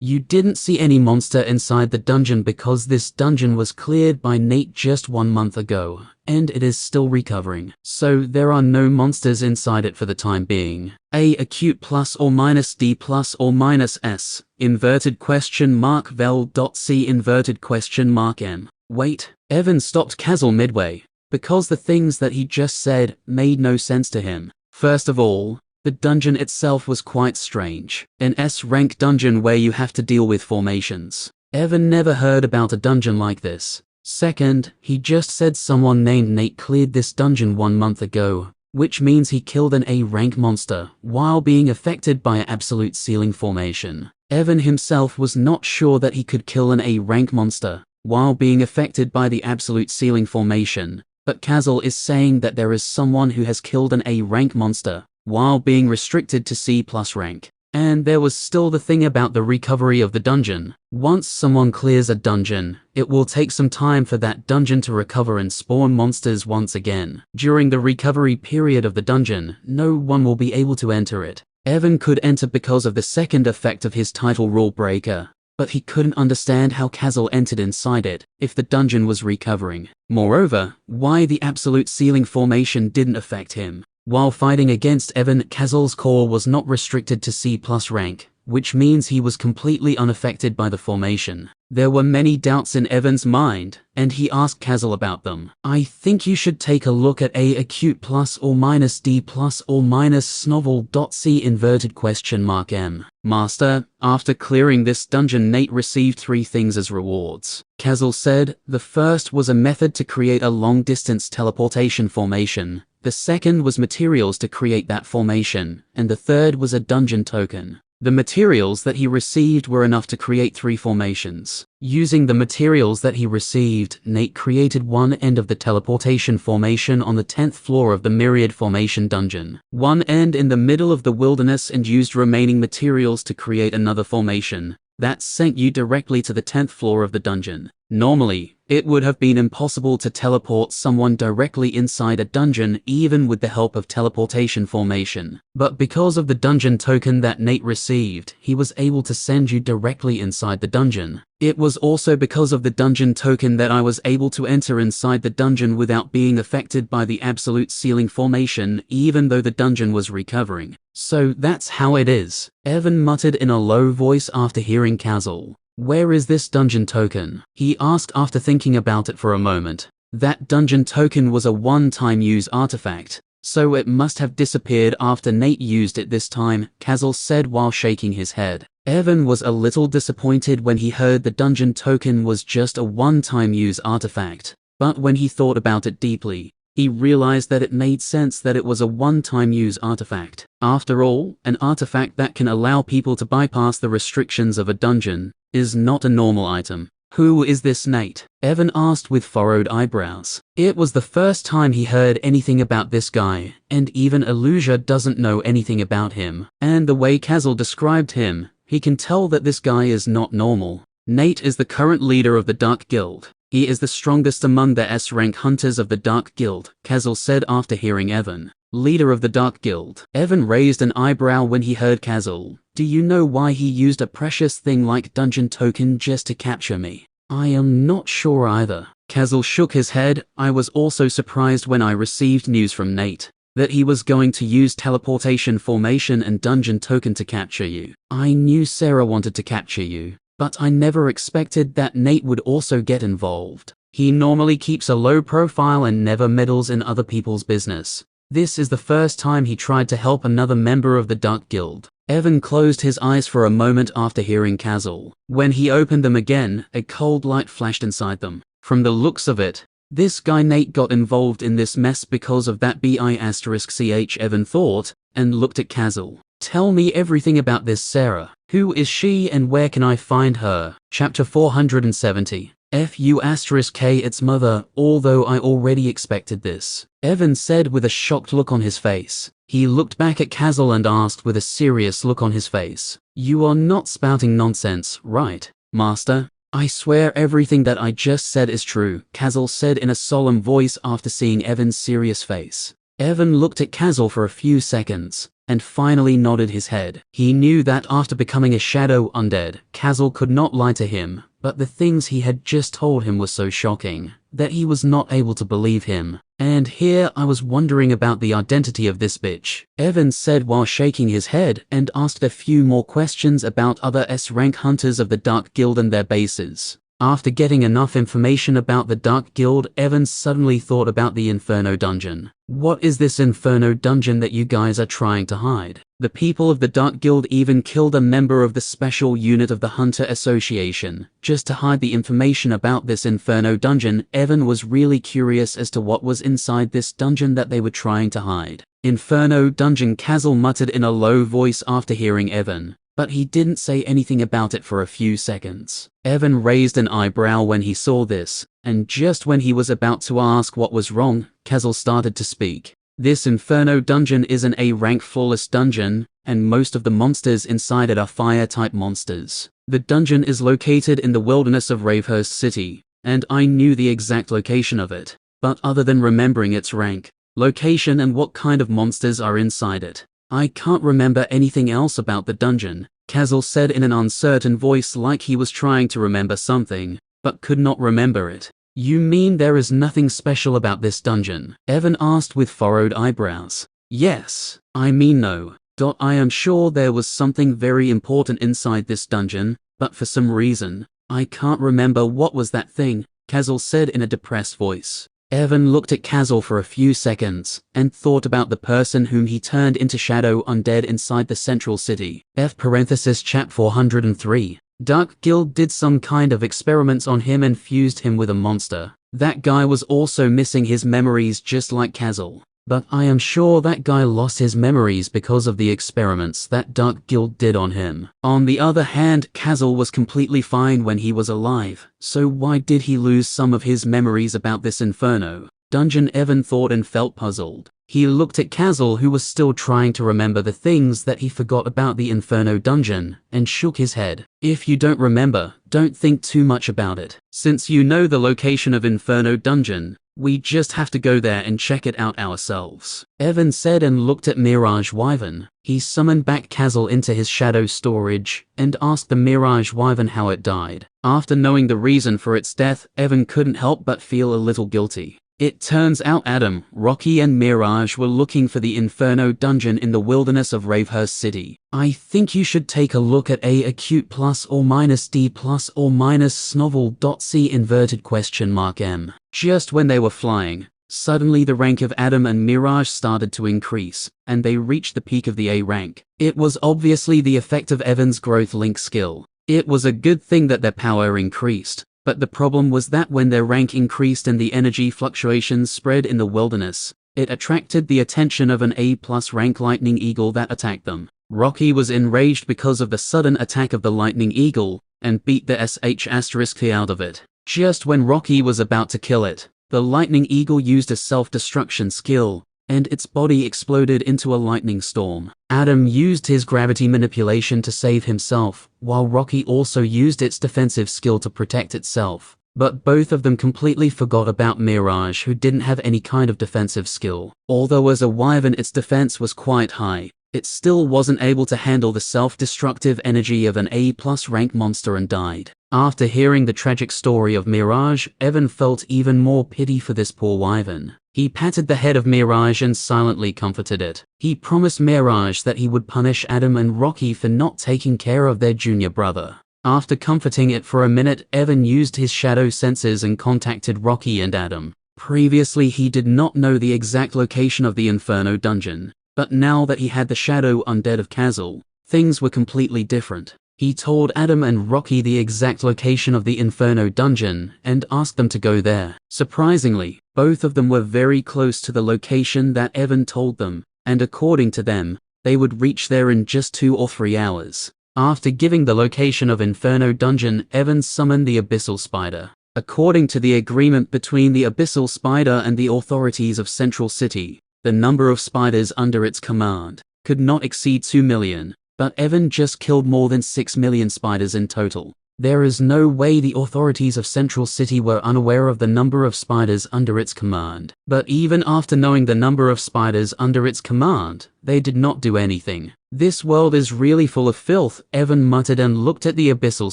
You didn't see any monster inside the dungeon because this dungeon was cleared by Nate just 1 month ago, and it is still recovering. So there are no monsters inside it for the time being. A acute plus or minus D plus or minus S, inverted question mark vel dot C inverted question mark M. Wait, Evan stopped Kazal midway, because the things that he just said made no sense to him. First of all, the dungeon itself was quite strange. An S-rank dungeon where you have to deal with formations. Evan never heard about a dungeon like this. Second, he just said someone named Nate cleared this dungeon 1 month ago, which means he killed an A-rank monster while being affected by an absolute ceiling formation. Evan himself was not sure that he could kill an A-rank monster while being affected by the absolute ceiling formation, but Kazal is saying that there is someone who has killed an A-rank monster while being restricted to C+ rank. And there was still the thing about the recovery of the dungeon. Once someone clears a dungeon, it will take some time for that dungeon to recover and spawn monsters once again. During the recovery period of the dungeon, no one will be able to enter it. Evan could enter because of the second effect of his title rule breaker, but he couldn't understand how Kazal entered inside it if the dungeon was recovering. Moreover, why the absolute ceiling formation didn't affect him. While fighting against Evan, Kazal's core was not restricted to C+ rank, which means he was completely unaffected by the formation. There were many doubts in Evan's mind, and he asked Kazal about them. I think you should take a look at A acute plus or minus D plus or minus snovel.c inverted question mark M. Master, after clearing this dungeon Nate received 3 things as rewards. Kazal said, the first was a method to create a long-distance teleportation formation. The second was materials to create that formation, and the third was a dungeon token. The materials that he received were enough to create 3 formations. Using the materials that he received, Nate created one end of the teleportation formation on the 10th floor of the Myriad Formation dungeon, one end in the middle of the wilderness, and used remaining materials to create another formation. That sent you directly to the 10th floor of the dungeon. Normally, it would have been impossible to teleport someone directly inside a dungeon even with the help of teleportation formation. But because of the dungeon token that Nate received, he was able to send you directly inside the dungeon. It was also because of the dungeon token that I was able to enter inside the dungeon without being affected by the absolute ceiling formation, even though the dungeon was recovering. So that's how it is. Evan muttered in a low voice after hearing Kazal. Where is this dungeon token? He asked after thinking about it for a moment. That dungeon token was a one-time use artifact, so it must have disappeared after Nate used it this time, Kazal said while shaking his head. Evan was a little disappointed when he heard the dungeon token was just a one-time use artifact, but when he thought about it deeply, he realized that it made sense that it was a one-time use artifact. After all, an artifact that can allow people to bypass the restrictions of a dungeon is not a normal item. Who is this Nate? Evan asked with furrowed eyebrows. It was the first time he heard anything about this guy, and even Illusia doesn't know anything about him. And the way Kazal described him, he can tell that this guy is not normal. Nate is the current leader of the Dark Guild. He is the strongest among the S-rank hunters of the Dark Guild, Kazal said after hearing Evan. Leader of the Dark Guild. Evan raised an eyebrow when he heard Kazal. Do you know why he used a precious thing like dungeon token just to capture me? I am not sure either. Kazal shook his head. I was also surprised when I received news from Nate that he was going to use teleportation formation and dungeon token to capture you. I knew Sarah wanted to capture you, but I never expected that Nate would also get involved. He normally keeps a low profile and never meddles in other people's business. This is the first time he tried to help another member of the Dark Guild. Evan closed his eyes for a moment after hearing Kazal. When he opened them again, a cold light flashed inside them. From the looks of it, this guy Nate got involved in this mess because of that BI*CH, Evan thought, and looked at Kazal. Tell me everything about this Sarah. Who is she and where can I find her? Chapter 470. FU*K its mother, although I already expected this. Evan said with a shocked look on his face. He looked back at Kazal and asked with a serious look on his face. You are not spouting nonsense, right, Master? I swear everything that I just said is true, Kazal said in a solemn voice after seeing Evan's serious face. Evan looked at Kazal for a few seconds, and finally nodded his head. He knew that after becoming a shadow undead, Kazal could not lie to him, but the things he had just told him were so shocking that he was not able to believe him. And here I was wondering about the identity of this bitch, Evan said while shaking his head, and asked a few more questions about other S-rank hunters of the Dark Guild and their bases. After getting enough information about the Dark Guild, Evan suddenly thought about the Inferno dungeon. What is this Inferno dungeon that you guys are trying to hide? The people of the Dark Guild even killed a member of the special unit of the Hunter Association, just to hide the information about this Inferno dungeon. Evan was really curious as to what was inside this dungeon that they were trying to hide. Inferno dungeon, Kazal muttered in a low voice after hearing Evan, but he didn't say anything about it for a few seconds. Evan raised an eyebrow when he saw this, and just when he was about to ask what was wrong, Kazal started to speak. This Inferno dungeon is an A-rank flawless dungeon. and most of the monsters inside it are fire-type monsters. The dungeon is located in the wilderness of Ravehurst City, and I knew the exact location of it. But other than remembering its rank, location and what kind of monsters are inside it, I can't remember anything else about the dungeon, Kazal said in an uncertain voice, like he was trying to remember something, but could not remember it. You mean there is nothing special about this dungeon? Evan asked with furrowed eyebrows. Yes, I mean no. I am sure there was something very important inside this dungeon, but for some reason, I can't remember what was that thing, Kazal said in a depressed voice. Evan looked at Kazal for a few seconds, and thought about the person whom he turned into shadow undead inside the central city. Chap 403. Dark Guild did some kind of experiments on him and fused him with a monster. That guy was also missing his memories just like Kazal. But I am sure that guy lost his memories because of the experiments that Dark Guild did on him. On the other hand, Kazal was completely fine when he was alive, so why did he lose some of his memories about this inferno? Dungeon. Evan thought and felt puzzled. He looked at Kazal, who was still trying to remember the things that he forgot about the Inferno dungeon, and shook his head. If you don't remember, don't think too much about it. Since you know the location of Inferno dungeon, we just have to go there and check it out ourselves, Evan said and looked at Mirage Wyvern. He summoned back Kazal into his shadow storage, and asked the Mirage Wyvern how it died. After knowing the reason for its death, Evan couldn't help but feel a little guilty. It turns out Adam, Rocky and Mirage were looking for the Inferno dungeon in the wilderness of Ravehurst City. I think you should take a look at A acute plus or minus D plus or minus snovel.c inverted question mark M. Just when they were flying, suddenly the rank of Adam and Mirage started to increase, and they reached the peak of the A rank. It was obviously the effect of Evan's growth link skill. It was a good thing that their power increased. But the problem was that when their rank increased and the energy fluctuations spread in the wilderness, it attracted the attention of an A+ rank lightning eagle that attacked them. Rocky was enraged because of the sudden attack of the lightning eagle, and beat the sh*T out of it. Just when Rocky was about to kill it, the lightning eagle used a self-destruction skill, and its body exploded into a lightning storm. Adam used his gravity manipulation to save himself, while Rocky also used its defensive skill to protect itself. But both of them completely forgot about Mirage, who didn't have any kind of defensive skill. Although as a wyvern its defense was quite high, it still wasn't able to handle the self-destructive energy of an A+ rank monster and died. After hearing the tragic story of Mirage, Evan felt even more pity for this poor wyvern. He patted the head of Mirage and silently comforted it. He promised Mirage that he would punish Adam and Rocky for not taking care of their junior brother. After comforting it for a minute, Evan used his shadow senses and contacted Rocky and Adam. Previously he did not know the exact location of the Inferno dungeon, but now that he had the shadow undead of Kazal, things were completely different. He told Adam and Rocky the exact location of the Inferno dungeon and asked them to go there. Surprisingly, both of them were very close to the location that Evan told them, and according to them, they would reach there in just 2 or 3 hours. After giving the location of Inferno dungeon, Evan summoned the abyssal spider. According to the agreement between the abyssal spider and the authorities of Central City, the number of spiders under its command could not exceed 2 million, but Evan just killed more than 6 million spiders in total. There is no way the authorities of Central City were unaware of the number of spiders under its command. But even after knowing the number of spiders under its command, they did not do anything. This world is really full of filth, Evan muttered and looked at the abyssal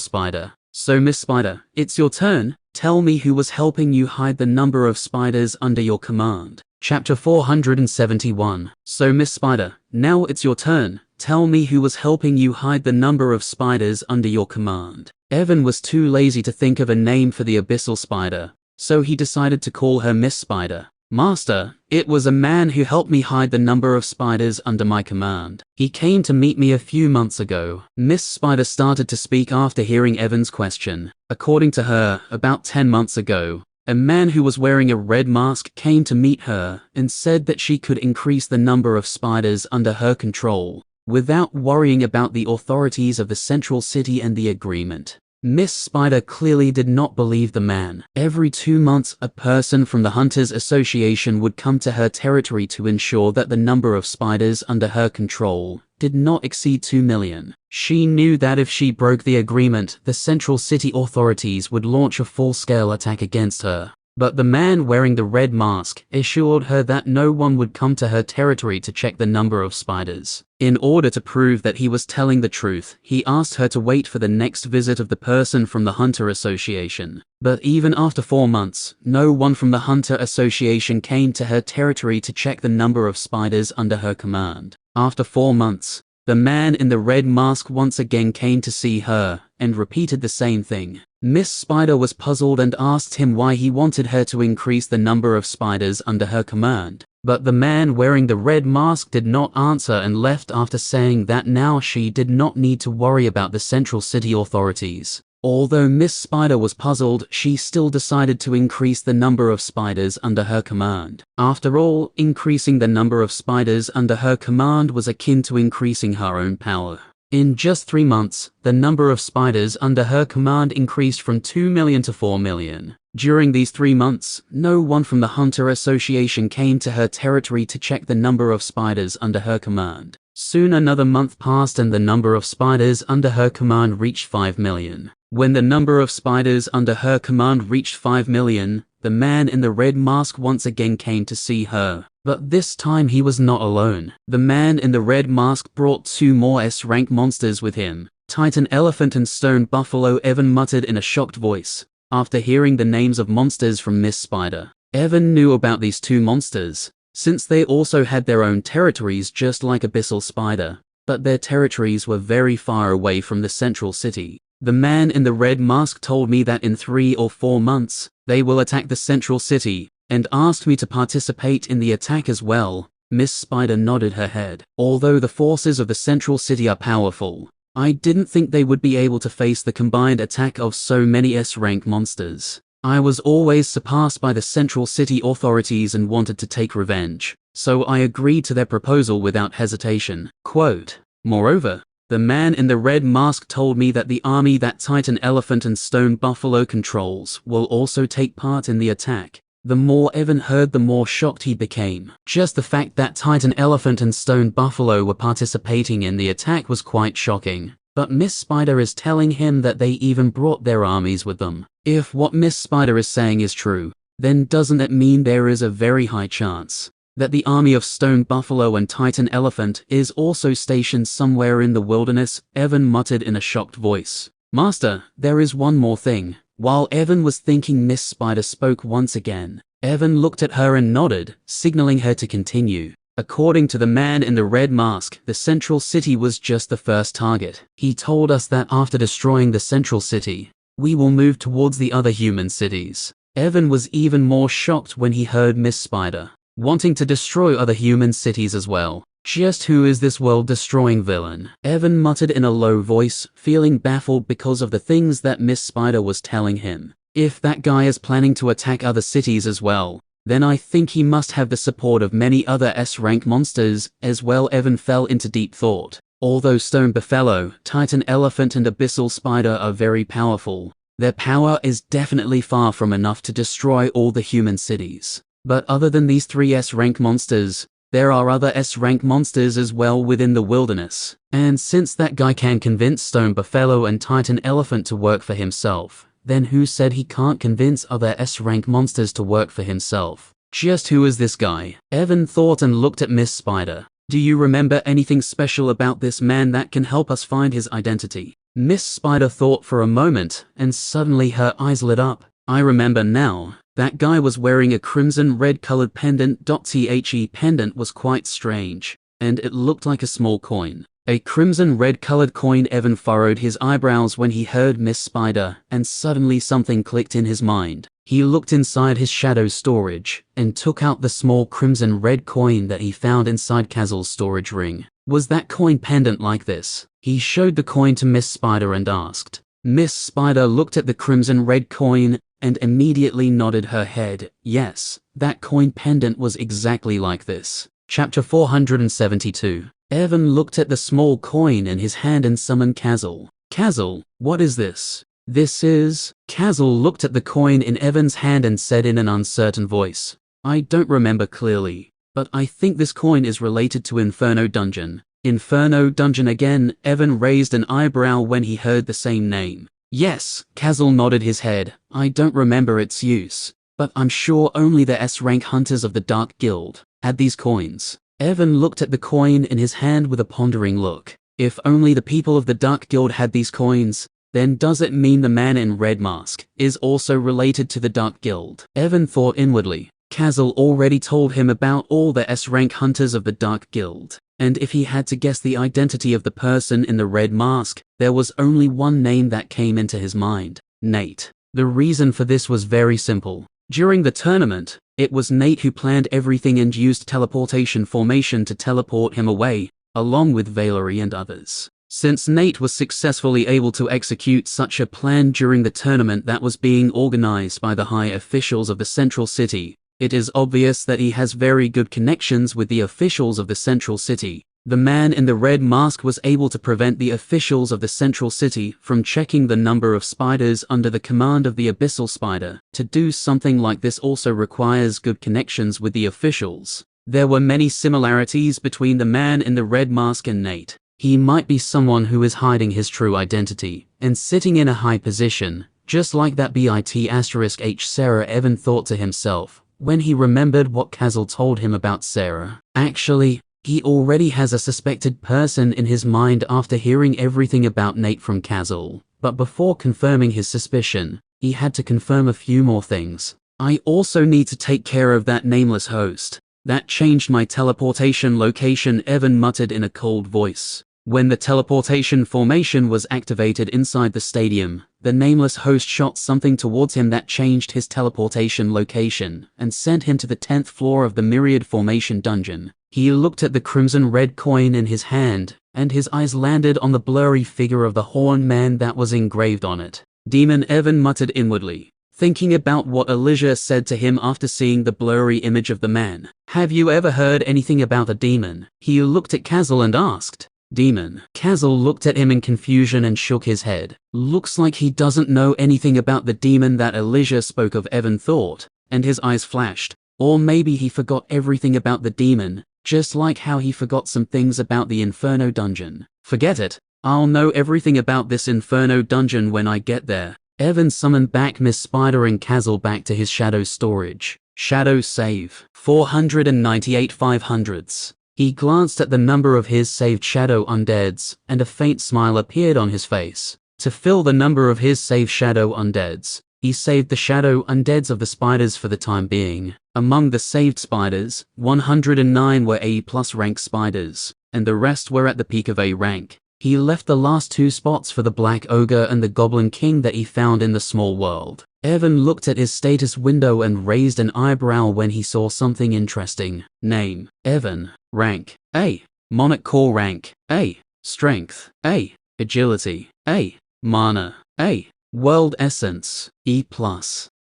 spider. So Miss Spider, it's your turn. Tell me who was helping you hide the number of spiders under your command. Chapter 471. So Miss Spider, now it's your turn. Tell me who was helping you hide the number of spiders under your command. Evan was too lazy to think of a name for the abyssal spider, so he decided to call her Miss Spider. Master, it was a man who helped me hide the number of spiders under my command. He came to meet me a few months ago. Miss Spider started to speak after hearing Evan's question. According to her, about 10 months ago, a man who was wearing a red mask came to meet her and said that she could increase the number of spiders under her control without worrying about the authorities of the Central City and the agreement. Miss Spider clearly did not believe the man. Every 2 months, a person from the Hunters Association would come to her territory to ensure that the number of spiders under her control did not exceed 2 million. She knew that if she broke the agreement, the Central City authorities would launch a full-scale attack against her. But the man wearing the red mask assured her that no one would come to her territory to check the number of spiders. In order to prove that he was telling the truth, he asked her to wait for the next visit of the person from the Hunter Association. But even after 4 months, no one from the Hunter Association came to her territory to check the number of spiders under her command. After 4 months, the man in the red mask once again came to see her, and repeated the same thing. Miss Spider was puzzled and asked him why he wanted her to increase the number of spiders under her command. But the man wearing the red mask did not answer and left after saying that now she did not need to worry about the Central City authorities. Although Miss Spider was puzzled, she still decided to increase the number of spiders under her command. After all, increasing the number of spiders under her command was akin to increasing her own power. In just 3 months, the number of spiders under her command increased from 2 million to 4 million. During these 3 months, no one from the Hunter Association came to her territory to check the number of spiders under her command. Soon another month passed and the number of spiders under her command reached 5 million. When the number of spiders under her command reached 5 million, the man in the red mask once again came to see her. But this time he was not alone. The man in the red mask brought 2 more S-rank monsters with him. Titan Elephant and Stone Buffalo. Evan muttered in a shocked voice, after hearing the names of monsters from Miss Spider. Evan knew about these 2 monsters, since they also had their own territories just like Abyssal Spider, but their territories were very far away from the Central City. The man in the red mask told me that in 3 or 4 months, they will attack the Central City, and asked me to participate in the attack as well. Miss Spider nodded her head. Although the forces of the Central City are powerful, I didn't think they would be able to face the combined attack of so many S-rank monsters. I was always surpassed by the Central City authorities and wanted to take revenge, so I agreed to their proposal without hesitation. Quote, moreover, the man in the red mask told me that the army that Titan Elephant and Stone Buffalo controls will also take part in the attack. The more Evan heard, the more shocked he became. Just the fact that Titan Elephant and Stone Buffalo were participating in the attack was quite shocking. But Miss Spider is telling him that they even brought their armies with them. If what Miss Spider is saying is true, then doesn't that mean there is a very high chance that the army of Stone Buffalo and Titan Elephant is also stationed somewhere in the wilderness? Evan muttered in a shocked voice. Master, there is one more thing. While Evan was thinking, Miss Spider spoke once again. Evan looked at her and nodded, signaling her to continue. According to the man in the red mask, the Central City was just the first target. He told us that after destroying the Central City, we will move towards the other human cities. Evan was even more shocked when he heard Miss Spider wanting to destroy other human cities as well. Just who is this world-destroying villain? Evan muttered in a low voice, feeling baffled because of the things that Miss Spider was telling him. If that guy is planning to attack other cities as well, then I think he must have the support of many other S-rank monsters as well. Evan fell into deep thought. Although Stone Buffalo, Titan Elephant and Abyssal Spider are very powerful, their power is definitely far from enough to destroy all the human cities. But other than these 3 S-rank monsters, there are other S-rank monsters as well within the wilderness. And since that guy can convince Stone Buffalo and Titan Elephant to work for himself, then who said he can't convince other S-rank monsters to work for himself? Just who is this guy? Evan thought and looked at Miss Spider. Do you remember anything special about this man that can help us find his identity? Miss Spider thought for a moment, and suddenly her eyes lit up. I remember now. That guy was wearing a crimson red colored pendant. The pendant was quite strange, and it looked like a small coin. A crimson red colored coin. Evan furrowed his eyebrows when he heard Miss Spider, and suddenly something clicked in his mind. He looked inside his shadow storage, and took out the small crimson red coin that he found inside Kazal's storage ring. Was that coin pendant like this? He showed the coin to Miss Spider and asked. Miss Spider looked at the crimson red coin, and immediately nodded her head. Yes, that coin pendant was exactly like this. Chapter 472. Evan looked at the small coin in his hand and summoned Kazal. Kazal, what is this? This is... Kazal looked at the coin in Evan's hand and said in an uncertain voice, I don't remember clearly, but I think this coin is related to Inferno Dungeon. Inferno Dungeon again. Evan raised an eyebrow when he heard the same name. Yes, Kazal nodded his head. I don't remember its use, but I'm sure only the S-rank hunters of the Dark Guild had these coins. Evan looked at the coin in his hand with a pondering look. If only the people of the Dark Guild had these coins, then does it mean the man in red mask is also related to the Dark Guild? Evan thought inwardly. Kazal already told him about all the S-rank hunters of the Dark Guild, and if he had to guess the identity of the person in the red mask, there was only one name that came into his mind: Nate. The reason for this was very simple. During the tournament, it was Nate who planned everything and used teleportation formation to teleport him away, along with Valerie and others. Since Nate was successfully able to execute such a plan during the tournament that was being organized by the high officials of the Central City, it is obvious that he has very good connections with the officials of the Central City. The man in the red mask was able to prevent the officials of the Central City from checking the number of spiders under the command of the Abyssal Spider. To do something like this also requires good connections with the officials. There were many similarities between the man in the red mask and Nate. He might be someone who is hiding his true identity and sitting in a high position, just like that bit*H Sarah. Evan thought to himself when he remembered what Kazal told him about Sarah. Actually, he already has a suspected person in his mind after hearing everything about Nate from Kazal. But before confirming his suspicion, he had to confirm a few more things. I also need to take care of that nameless host. That changed my teleportation location, Evan muttered in a cold voice. When the teleportation formation was activated inside the stadium, the nameless host shot something towards him that changed his teleportation location and sent him to the 10th floor of the Myriad Formation dungeon. He looked at the crimson red coin in his hand, and his eyes landed on the blurry figure of the horned man that was engraved on it. Demon, Evan muttered inwardly, thinking about what Elijah said to him after seeing the blurry image of the man. Have you ever heard anything about a demon? He looked at Kazal and asked. Demon. Kazal looked at him in confusion and shook his head. Looks like he doesn't know anything about the demon that Elijah spoke of, Evan thought, and his eyes flashed. Or maybe he forgot everything about the demon, just like how he forgot some things about the Inferno dungeon. Forget it. I'll know everything about this Inferno dungeon when I get there. Evan summoned back Miss Spider and Kazal back to his shadow storage. Shadow save. 498 500s. He glanced at the number of his saved shadow undeads, and a faint smile appeared on his face. To fill the number of his saved shadow undeads, he saved the shadow undeads of the spiders for the time being. Among the saved spiders, 109 were A+ rank spiders, and the rest were at the peak of A rank. He left the last 2 spots for the Black Ogre and the Goblin King that he found in the small world. Evan looked at his status window and raised an eyebrow when he saw something interesting. Name: Evan. Rank: A. Monarch Core rank: A. Strength: A. Agility: A. Mana: A. World Essence: E+.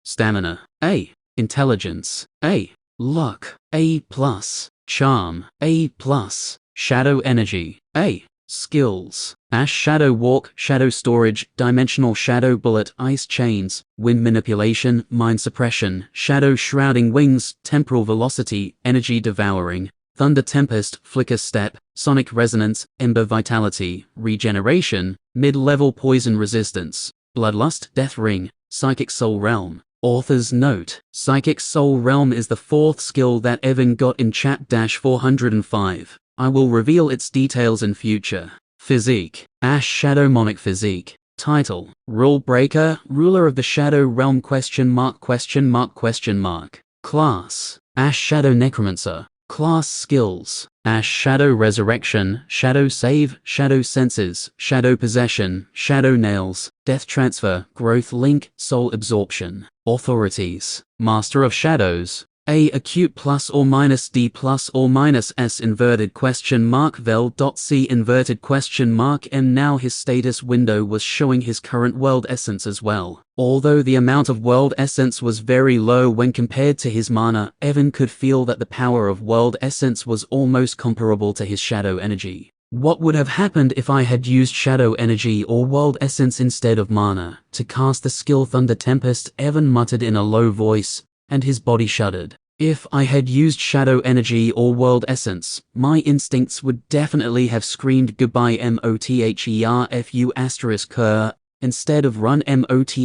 Stamina: A. Intelligence: A. Luck: A+. Charm: A+. Shadow Energy: A. Skills: Ash Shadow Walk, Shadow Storage, Dimensional Shadow Bullet, Ice Chains, Wind Manipulation, Mind Suppression, Shadow Shrouding Wings, Temporal Velocity, Energy Devouring, Thunder Tempest, Flicker Step, Sonic Resonance, Ember Vitality, Regeneration, Mid-Level Poison Resistance, Bloodlust, Death Ring, Psychic Soul Realm. Author's note: Psychic Soul Realm is the 4th skill that Evan got in Chap-405. I will reveal its details in future. Physique: Ash Shadow Monarch Physique. Title: Rule Breaker, Ruler of the Shadow Realm ? Class: Ash Shadow Necromancer. Class skills: Ash Shadow Resurrection, Shadow Save, Shadow Senses, Shadow Possession, Shadow Nails, Death Transfer, Growth Link, Soul Absorption. Authorities: Master of Shadows. A acute +or-D +or-S vel.C ? And now his status window was showing his current world essence as well. Although the amount of world essence was very low when compared to his mana, Evan could feel that the power of world essence was almost comparable to his shadow energy. What would have happened if I had used shadow energy or world essence instead of mana to cast the skill Thunder Tempest? Evan muttered in a low voice, and his body shuddered. If I had used shadow energy or world essence, my instincts would definitely have screamed goodbye motherfu ***, instead of run motherfu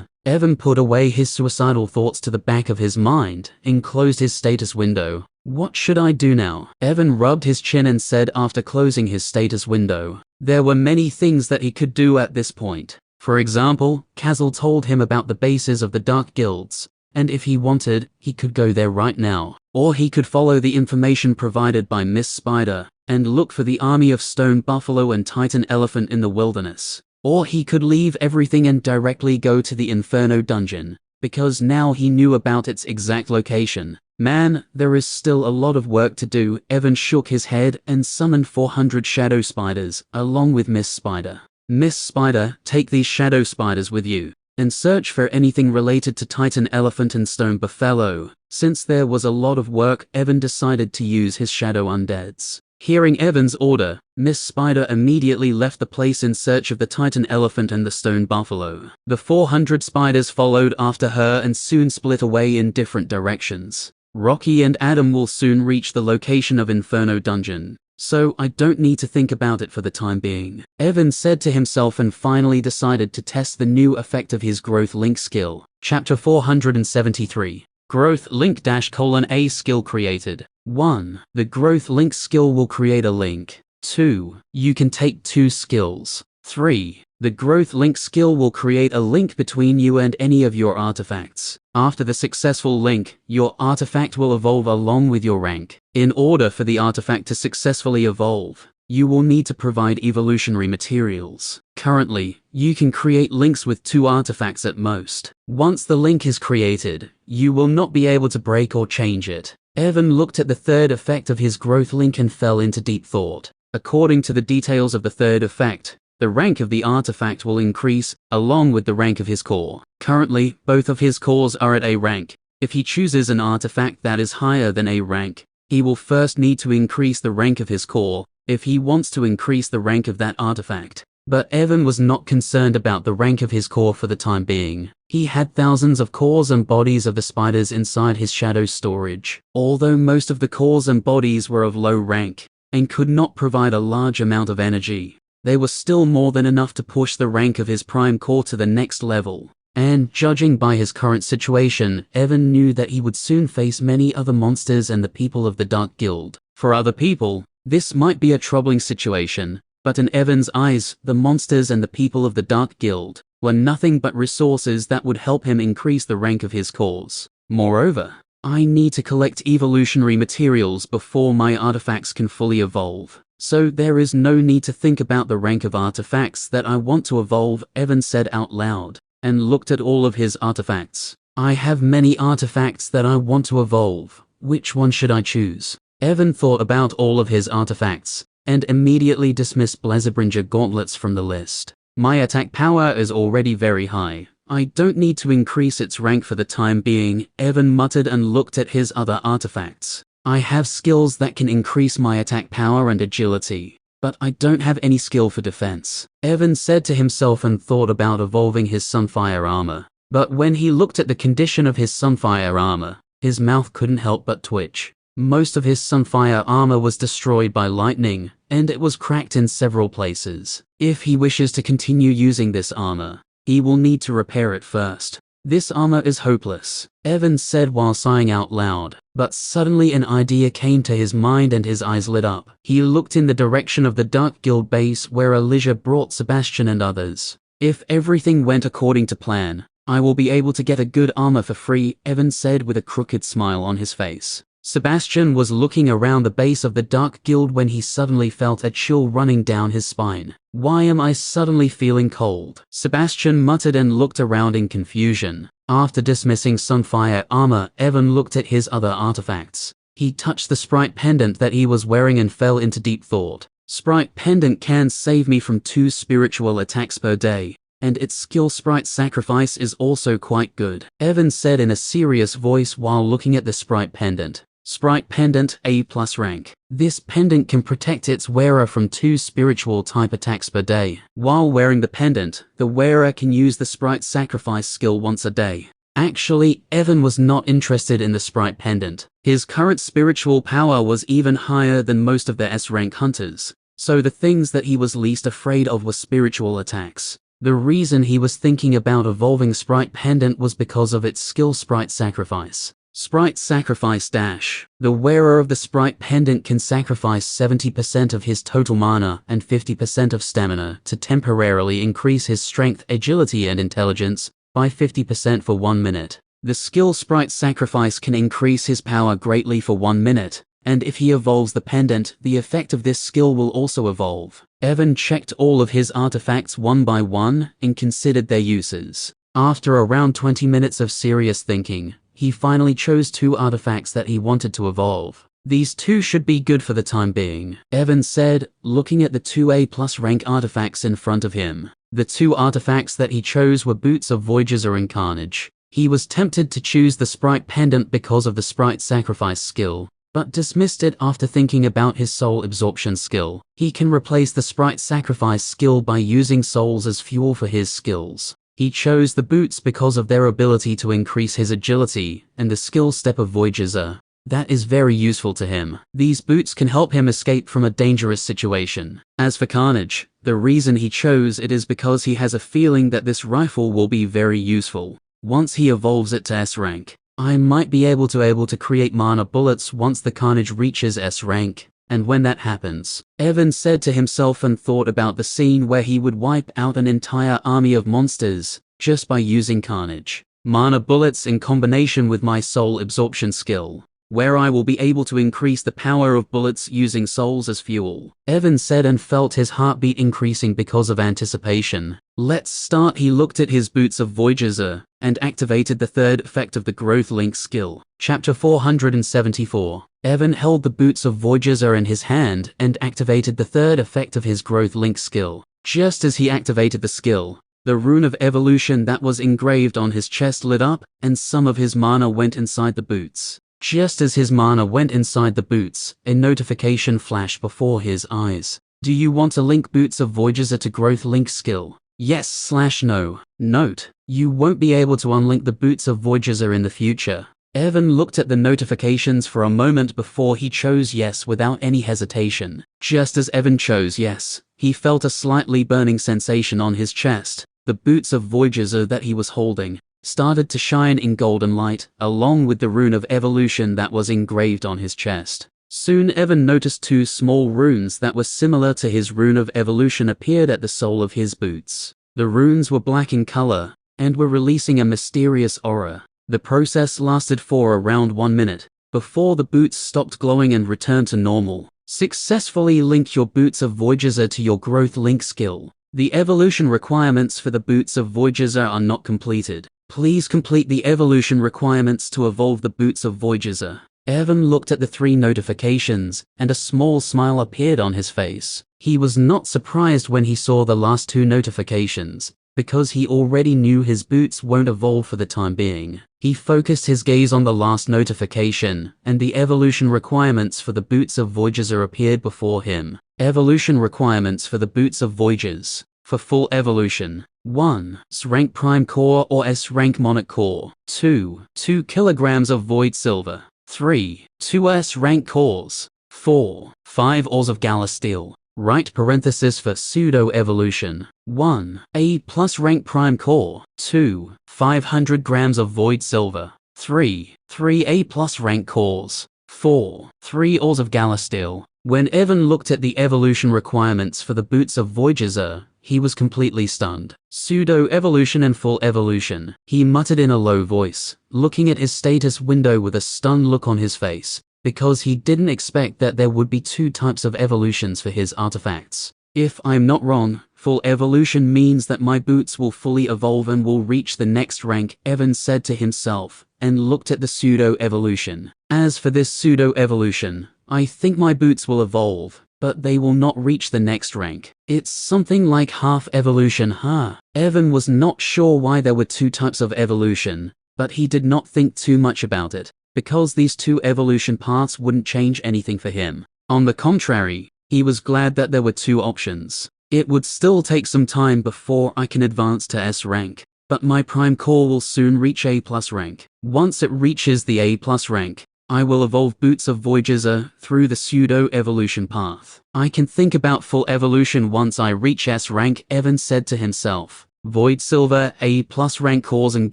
***. Evan put away his suicidal thoughts to the back of his mind and closed his status window. What should I do now? Evan rubbed his chin and said after closing his status window. There were many things that he could do at this point. For example, Kazal told him about the bases of the Dark Guilds, and if he wanted, he could go there right now. Or he could follow the information provided by Miss Spider and look for the army of Stone Buffalo and Titan Elephant in the wilderness. Or he could leave everything and directly go to the Inferno dungeon, because now he knew about its exact location. Man, there is still a lot of work to do. Evan shook his head and summoned 400 shadow spiders, along with Miss Spider. Miss Spider, take these shadow spiders with you, and search for anything related to Titan Elephant and Stone Buffalo. Since there was a lot of work, Evan decided to use his shadow undeads. Hearing Evan's order, Miss Spider immediately left the place in search of the Titan Elephant and the Stone Buffalo. The 400 spiders followed after her and soon split away in different directions. Rocky and Adam will soon reach the location of Inferno Dungeon, so I don't need to think about it for the time being. Evan said to himself and finally decided to test the new effect of his Growth Link skill. Chapter 473. Growth Link :A skill created. 1. The Growth Link skill will create a link. 2. You can take 2 skills. 3. The Growth Link skill will create a link between you and any of your artifacts. After the successful link, your artifact will evolve along with your rank. In order for the artifact to successfully evolve, you will need to provide evolutionary materials. Currently, you can create links with 2 artifacts at most. Once the link is created, you will not be able to break or change it. Evan looked at the third effect of his Growth Link and fell into deep thought. According to the details of the third effect, the rank of the artifact will increase, along with the rank of his core. Currently, both of his cores are at A rank. If he chooses an artifact that is higher than A rank, he will first need to increase the rank of his core, if he wants to increase the rank of that artifact. But Evan was not concerned about the rank of his core for the time being. He had thousands of cores and bodies of the spiders inside his shadow storage. Although most of the cores and bodies were of low rank, and could not provide a large amount of energy, they were still more than enough to push the rank of his prime core to the next level. And judging by his current situation, Evan knew that he would soon face many other monsters and the people of the Dark Guild. For other people, this might be a troubling situation, but in Evan's eyes, the monsters and the people of the Dark Guild were nothing but resources that would help him increase the rank of his cores. Moreover, I need to collect evolutionary materials before my artifacts can fully evolve. So there is no need to think about the rank of artifacts that I want to evolve, Evan said out loud, and looked at all of his artifacts. I have many artifacts that I want to evolve. Which one should I choose? Evan thought about all of his artifacts, and immediately dismissed Blazebringer gauntlets from the list. My attack power is already very high. I don't need to increase its rank for the time being, Evan muttered and looked at his other artifacts. I have skills that can increase my attack power and agility, but I don't have any skill for defense, Evan said to himself and thought about evolving his Sunfire armor. But when he looked at the condition of his Sunfire armor, his mouth couldn't help but twitch. Most of his Sunfire armor was destroyed by lightning, and it was cracked in several places. If he wishes to continue using this armor, he will need to repair it first. This armor is hopeless, Evan said while sighing out loud. But suddenly an idea came to his mind and his eyes lit up. He looked in the direction of the Dark Guild base where Elijah brought Sebastian and others. If everything went according to plan, I will be able to get a good armor for free, Evan said with a crooked smile on his face. Sebastian was looking around the base of the Dark Guild when he suddenly felt a chill running down his spine. Why am I suddenly feeling cold? Sebastian muttered and looked around in confusion. After dismissing Sunfire armor, Evan looked at his other artifacts. He touched the Sprite pendant that he was wearing and fell into deep thought. Sprite pendant can save me from 2 spiritual attacks per day, and its skill Sprite sacrifice is also quite good, Evan said in a serious voice while looking at the Sprite pendant. Sprite pendant, A+ rank. This pendant can protect its wearer from 2 spiritual type attacks per day. While wearing the pendant, the wearer can use the Sprite sacrifice skill once a day. Actually, Evan was not interested in the sprite pendant. His current spiritual power was even higher than most of the S-rank hunters, so the things that he was least afraid of were spiritual attacks. The reason he was thinking about evolving Sprite Pendant was because of its skill Sprite Sacrifice. Sprite Sacrifice Dash. The wearer of the Sprite Pendant can sacrifice 70% of his total mana and 50% of stamina to temporarily increase his strength, agility and intelligence by 50% for 1 minute. The skill Sprite Sacrifice can increase his power greatly for 1 minute, and if he evolves the pendant, the effect of this skill will also evolve. Evan checked all of his artifacts one by one and considered their uses. After around 20 minutes of serious thinking, he finally chose 2 artifacts that he wanted to evolve. These 2 should be good for the time being, Evan said, looking at the 2 A+ rank artifacts in front of him. The 2 artifacts that he chose were Boots of Voyager and Carnage. He was tempted to choose the Sprite Pendant because of the Sprite Sacrifice skill, but dismissed it after thinking about his soul absorption skill. He can replace the Sprite Sacrifice skill by using souls as fuel for his skills. He chose the boots because of their ability to increase his agility and the skill step of Voyager. That is very useful to him. These boots can help him escape from a dangerous situation. As for Carnage, the reason he chose it is because he has a feeling that this rifle will be very useful once he evolves it to S rank. I might be able to create mana bullets once the Carnage reaches S rank, and when that happens, Evan said to himself and thought about the scene where he would wipe out an entire army of monsters just by using Carnage. Mana bullets in combination with my soul absorption skill, where I will be able to increase the power of bullets using souls as fuel. Evan said and felt his heartbeat increasing because of anticipation. Let's start. He looked at his Boots of Voyager and activated the 3rd effect of the Growth Link skill. Chapter 474. Evan held the Boots of Voyager in his hand and activated the 3rd effect of his Growth Link skill. Just as he activated the skill, the rune of evolution that was engraved on his chest lit up, and some of his mana went inside the boots. Just as his mana went inside the boots, a notification flashed before his eyes. Do you want to link Boots of Voyager to Growth Link skill? Yes/no. Note: you won't be able to unlink the Boots of Voyager in the future. Evan looked at the notifications for a moment before he chose yes without any hesitation. Just as Evan chose yes, he felt a slightly burning sensation on his chest. The Boots of Voyager that he was holding started to shine in golden light, along with the rune of evolution that was engraved on his chest. Soon Evan noticed 2 small runes that were similar to his rune of evolution appeared at the sole of his boots. The runes were black in color and were releasing a mysterious aura. The process lasted for around 1 minute before the boots stopped glowing and returned to normal. Successfully link your Boots of Voyager to your Growth Link skill. The evolution requirements for the Boots of Voyager are not completed. Please complete the evolution requirements to evolve the Boots of Voyager. Evan looked at the 3 notifications, and a small smile appeared on his face. He was not surprised when he saw the last 2 notifications, because he already knew his boots won't evolve for the time being. He focused his gaze on the last notification, and the evolution requirements for the Boots of Voyager appeared before him. Evolution requirements for the Boots of Voyager. For full evolution: 1. S-rank Prime Core or S-rank Monarch Core. 2. 2 kilograms of Void Silver. 3. 2 S-rank Cores. 4. 5 ores of Gala Steel. Right parenthesis for pseudo-evolution. 1. A+ rank Prime Core. 2. 500 grams of Void Silver. 3. 3 A+ rank Cores. 4. 3 ores of Gala Steel. When Evan looked at the evolution requirements for the Boots of Voyager, he was completely stunned. Pseudo-evolution and full evolution. He muttered in a low voice, looking at his status window with a stunned look on his face, because he didn't expect that there would be 2 types of evolutions for his artifacts. If I'm not wrong, full evolution means that my boots will fully evolve and will reach the next rank, Evan said to himself, and looked at the pseudo-evolution. As for this pseudo-evolution, I think my boots will evolve, but they will not reach the next rank. It's something like half evolution, huh? Evan was not sure why there were 2 types of evolution, but he did not think too much about it, because these 2 evolution paths wouldn't change anything for him. On the contrary, he was glad that there were 2 options. It would still take some time before I can advance to S rank, but my prime core will soon reach A+ rank. Once it reaches the A+ rank, I will evolve Boots of Voyager through the pseudo-evolution path. I can think about full evolution once I reach S rank, Evan said to himself. Void Silver, A+ rank cores and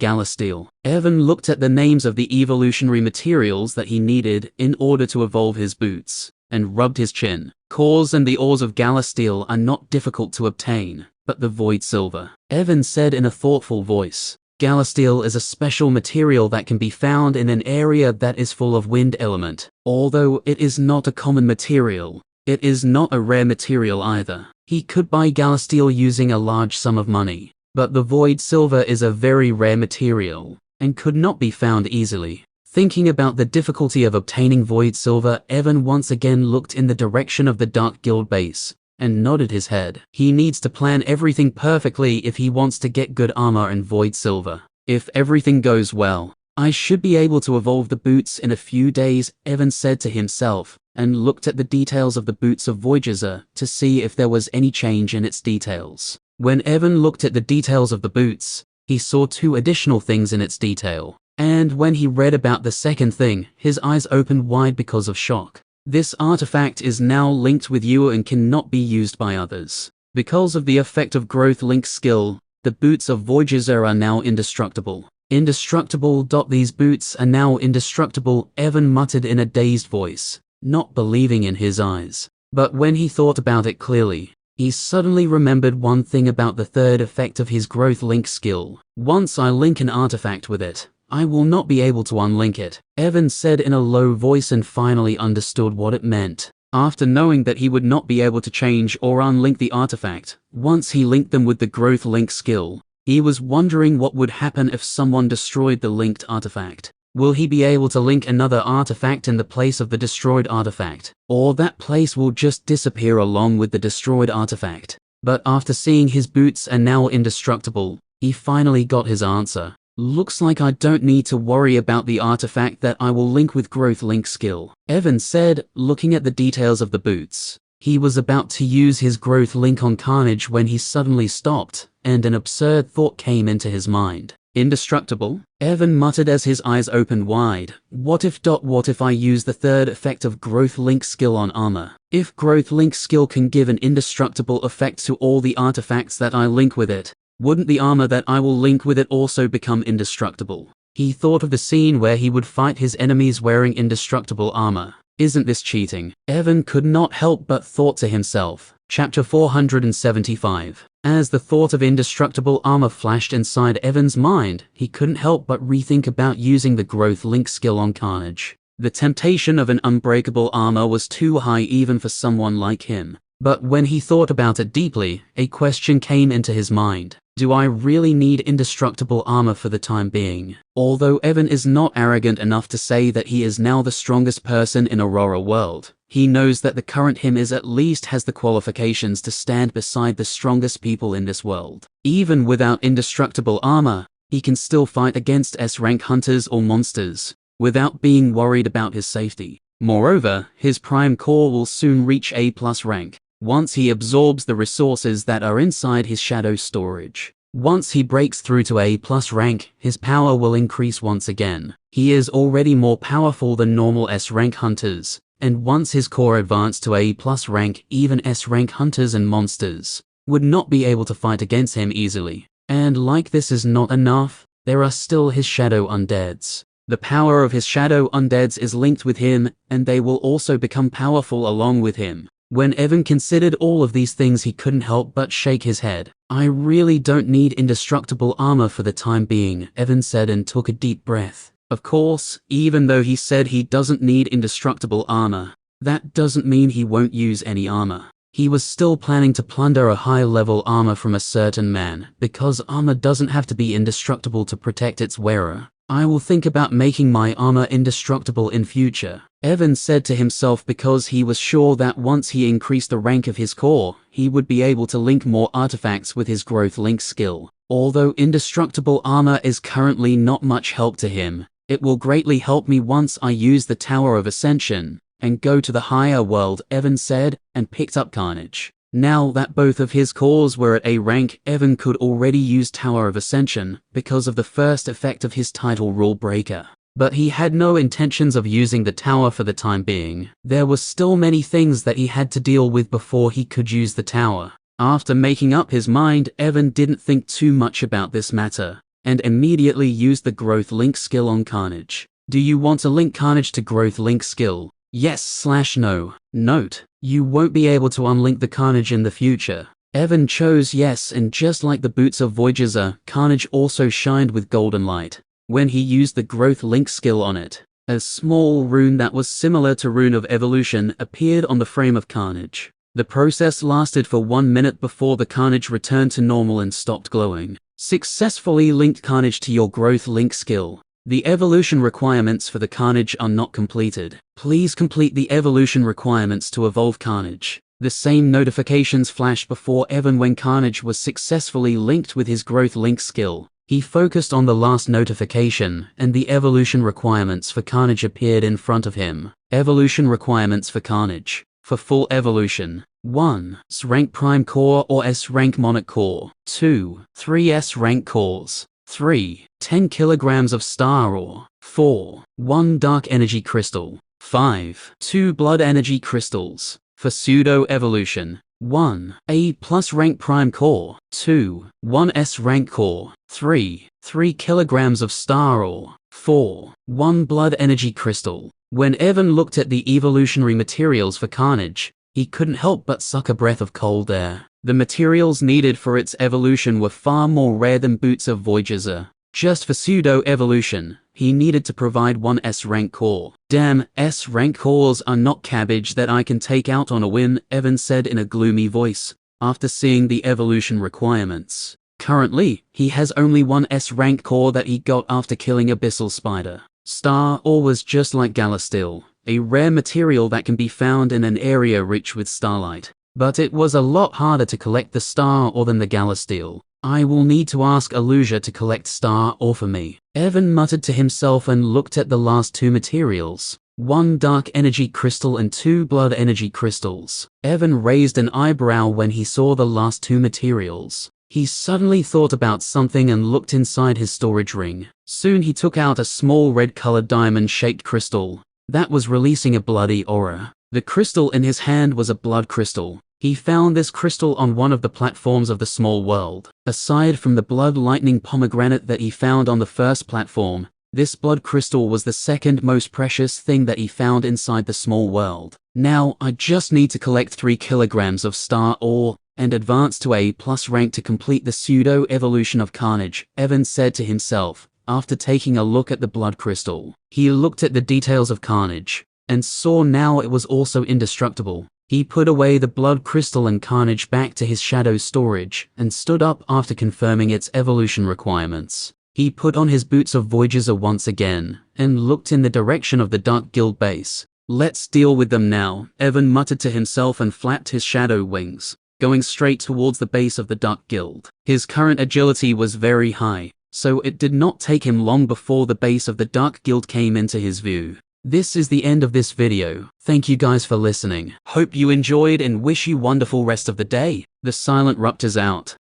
Galasteel. Evan looked at the names of the evolutionary materials that he needed in order to evolve his boots, and rubbed his chin. Cores and the ores of Galasteel are not difficult to obtain, but the Void Silver, Evan said in a thoughtful voice. Galasteel is a special material that can be found in an area that is full of wind element. Although it is not a common material, it is not a rare material either. He could buy Galasteel using a large sum of money. But the Void Silver is a very rare material, and could not be found easily. Thinking about the difficulty of obtaining Void Silver, Evan once again looked in the direction of the Dark Guild base, and nodded his head. He needs to plan everything perfectly if he wants to get good armor and Void Silver. If everything goes well, I should be able to evolve the boots in a few days, Evan said to himself, and looked at the details of the Boots of Voyager to see if there was any change in its details. When Evan looked at the details of the boots, he saw 2 additional things in its detail. And when he read about the second thing, his eyes opened wide because of shock. This artifact is now linked with you and cannot be used by others. Because of the effect of growth link skill, the Boots of Voyager are now indestructible. Indestructible. These boots are now indestructible, Evan muttered in a dazed voice, not believing in his eyes. But when he thought about it clearly, he suddenly remembered one thing about the third effect of his growth link skill. Once I link an artifact with it, I will not be able to unlink it, Evan said in a low voice and finally understood what it meant. After knowing that he would not be able to change or unlink the artifact, once he linked them with the growth link skill, he was wondering what would happen if someone destroyed the linked artifact. Will he be able to link another artifact in the place of the destroyed artifact? Or that place will just disappear along with the destroyed artifact? But after seeing his boots are now indestructible, he finally got his answer. Looks like I don't need to worry about the artifact that I will link with growth link skill, Evan said, looking at the details of the boots. He was about to use his growth link on Carnage when he suddenly stopped, and an absurd thought came into his mind. Indestructible? Evan muttered as his eyes opened wide. What if I use the third effect of growth link skill on armor? If growth link skill can give an indestructible effect to all the artifacts that I link with it, wouldn't the armor that I will link with it also become indestructible? He thought of the scene where he would fight his enemies wearing indestructible armor. Isn't this cheating? Evan could not help but thought to himself. Chapter 475. As the thought of indestructible armor flashed inside Evan's mind, he couldn't help but rethink about using the growth link skill on Carnage. The temptation of an unbreakable armor was too high even for someone like him. But when he thought about it deeply, a question came into his mind. Do I really need indestructible armor for the time being? Although Evan is not arrogant enough to say that he is now the strongest person in Aurora World, he knows that the current him is at least has the qualifications to stand beside the strongest people in this world. Even without indestructible armor, he can still fight against S-rank hunters or monsters, without being worried about his safety. Moreover, his prime core will soon reach A+ rank, once he absorbs the resources that are inside his shadow storage. Once he breaks through to A+ rank, his power will increase once again. He is already more powerful than normal S-rank hunters, and once his core advanced to A+ rank, even S-rank hunters and monsters would not be able to fight against him easily. And like this is not enough, there are still his shadow undeads. The power of his shadow undeads is linked with him, and they will also become powerful along with him. When Evan considered all of these things, he couldn't help but shake his head. I really don't need indestructible armor for the time being, Evan said and took a deep breath. Of course, even though he said he doesn't need indestructible armor, that doesn't mean he won't use any armor. He was still planning to plunder a high-level armor from a certain man, because armor doesn't have to be indestructible to protect its wearer. I will think about making my armor indestructible in future, Evan said to himself, because he was sure that once he increased the rank of his core, he would be able to link more artifacts with his growth link skill. Although indestructible armor is currently not much help to him, it will greatly help me once I use the Tower of Ascension and go to the higher world, Evan said, and picked up Carnage. Now that both of his cores were at A rank, Evan could already use Tower of Ascension because of the first effect of his title Rule Breaker. But he had no intentions of using the tower for the time being. There were still many things that he had to deal with before he could use the tower. After making up his mind, Evan didn't think too much about this matter, and immediately used the Growth Link skill on Carnage. Do you want to link Carnage to Growth Link skill? Yes/no. Note: you won't be able to unlink the Carnage in the future. Evan chose yes, and just like the boots of Voyager, Carnage also shined with golden light. When he used the Growth Link skill on it, a small rune that was similar to Rune of Evolution appeared on the frame of Carnage. The process lasted for 1 minute before the Carnage returned to normal and stopped glowing. Successfully linked Carnage to your Growth Link skill. The evolution requirements for the Carnage are not completed. Please complete the evolution requirements to evolve Carnage. The same notifications flashed before Evan when Carnage was successfully linked with his Growth Link skill. He focused on the last notification, and the evolution requirements for Carnage appeared in front of him. Evolution requirements for Carnage. For full evolution: 1. S rank Prime Core or S rank Monarch Core. 2. 3 S rank cores. 3. 10 kilograms of star ore. 4. 1 Dark Energy Crystal. 5. 2 Blood Energy Crystals. For pseudo evolution: 1. A+ rank Prime Core. 2. 1 S rank Core. 3. 3 kilograms of star ore. 4. 1 Blood Energy Crystal. When Evan looked at the evolutionary materials for Carnage, he couldn't help but suck a breath of cold air. The materials needed for its evolution were far more rare than Boots of Voyager. Just for pseudo-evolution, he needed to provide 1 S-rank core. Damn, S-rank cores are not cabbage that I can take out on a whim, Evan said in a gloomy voice, after seeing the evolution requirements. Currently, he has only 1 S-rank core that he got after killing Abyssal Spider. Star ore was just like Galasteel, a rare material that can be found in an area rich with starlight. But it was a lot harder to collect the star ore than the Galasteel. I will need to ask Aluja to collect star ore for me. Evan muttered to himself and looked at the last 2 materials. 1 Dark Energy Crystal and 2 Blood Energy Crystals. Evan raised an eyebrow when he saw the last 2 materials. He suddenly thought about something and looked inside his storage ring. Soon he took out a small red-colored diamond-shaped crystal that was releasing a bloody aura. The crystal in his hand was a blood crystal. He found this crystal on one of the platforms of the small world. Aside from the blood lightning pomegranate that he found on the first platform, this blood crystal was the second most precious thing that he found inside the small world. Now, I just need to collect 3 kilograms of star ore and advance to A+ rank to complete the pseudo-evolution of Carnage, Evan said to himself, after taking a look at the blood crystal. He looked at the details of Carnage, and saw now it was also indestructible. He put away the blood crystal and Carnage back to his shadow storage, and stood up after confirming its evolution requirements. He put on his boots of Voyager once again, and looked in the direction of the Dark Guild base. Let's deal with them now, Evan muttered to himself and flapped his shadow wings, going straight towards the base of the Dark Guild. His current agility was very high, so it did not take him long before the base of the Dark Guild came into his view. This is the end of this video. Thank you guys for listening. Hope you enjoyed and wish you wonderful rest of the day. The Silent Ruptor's out.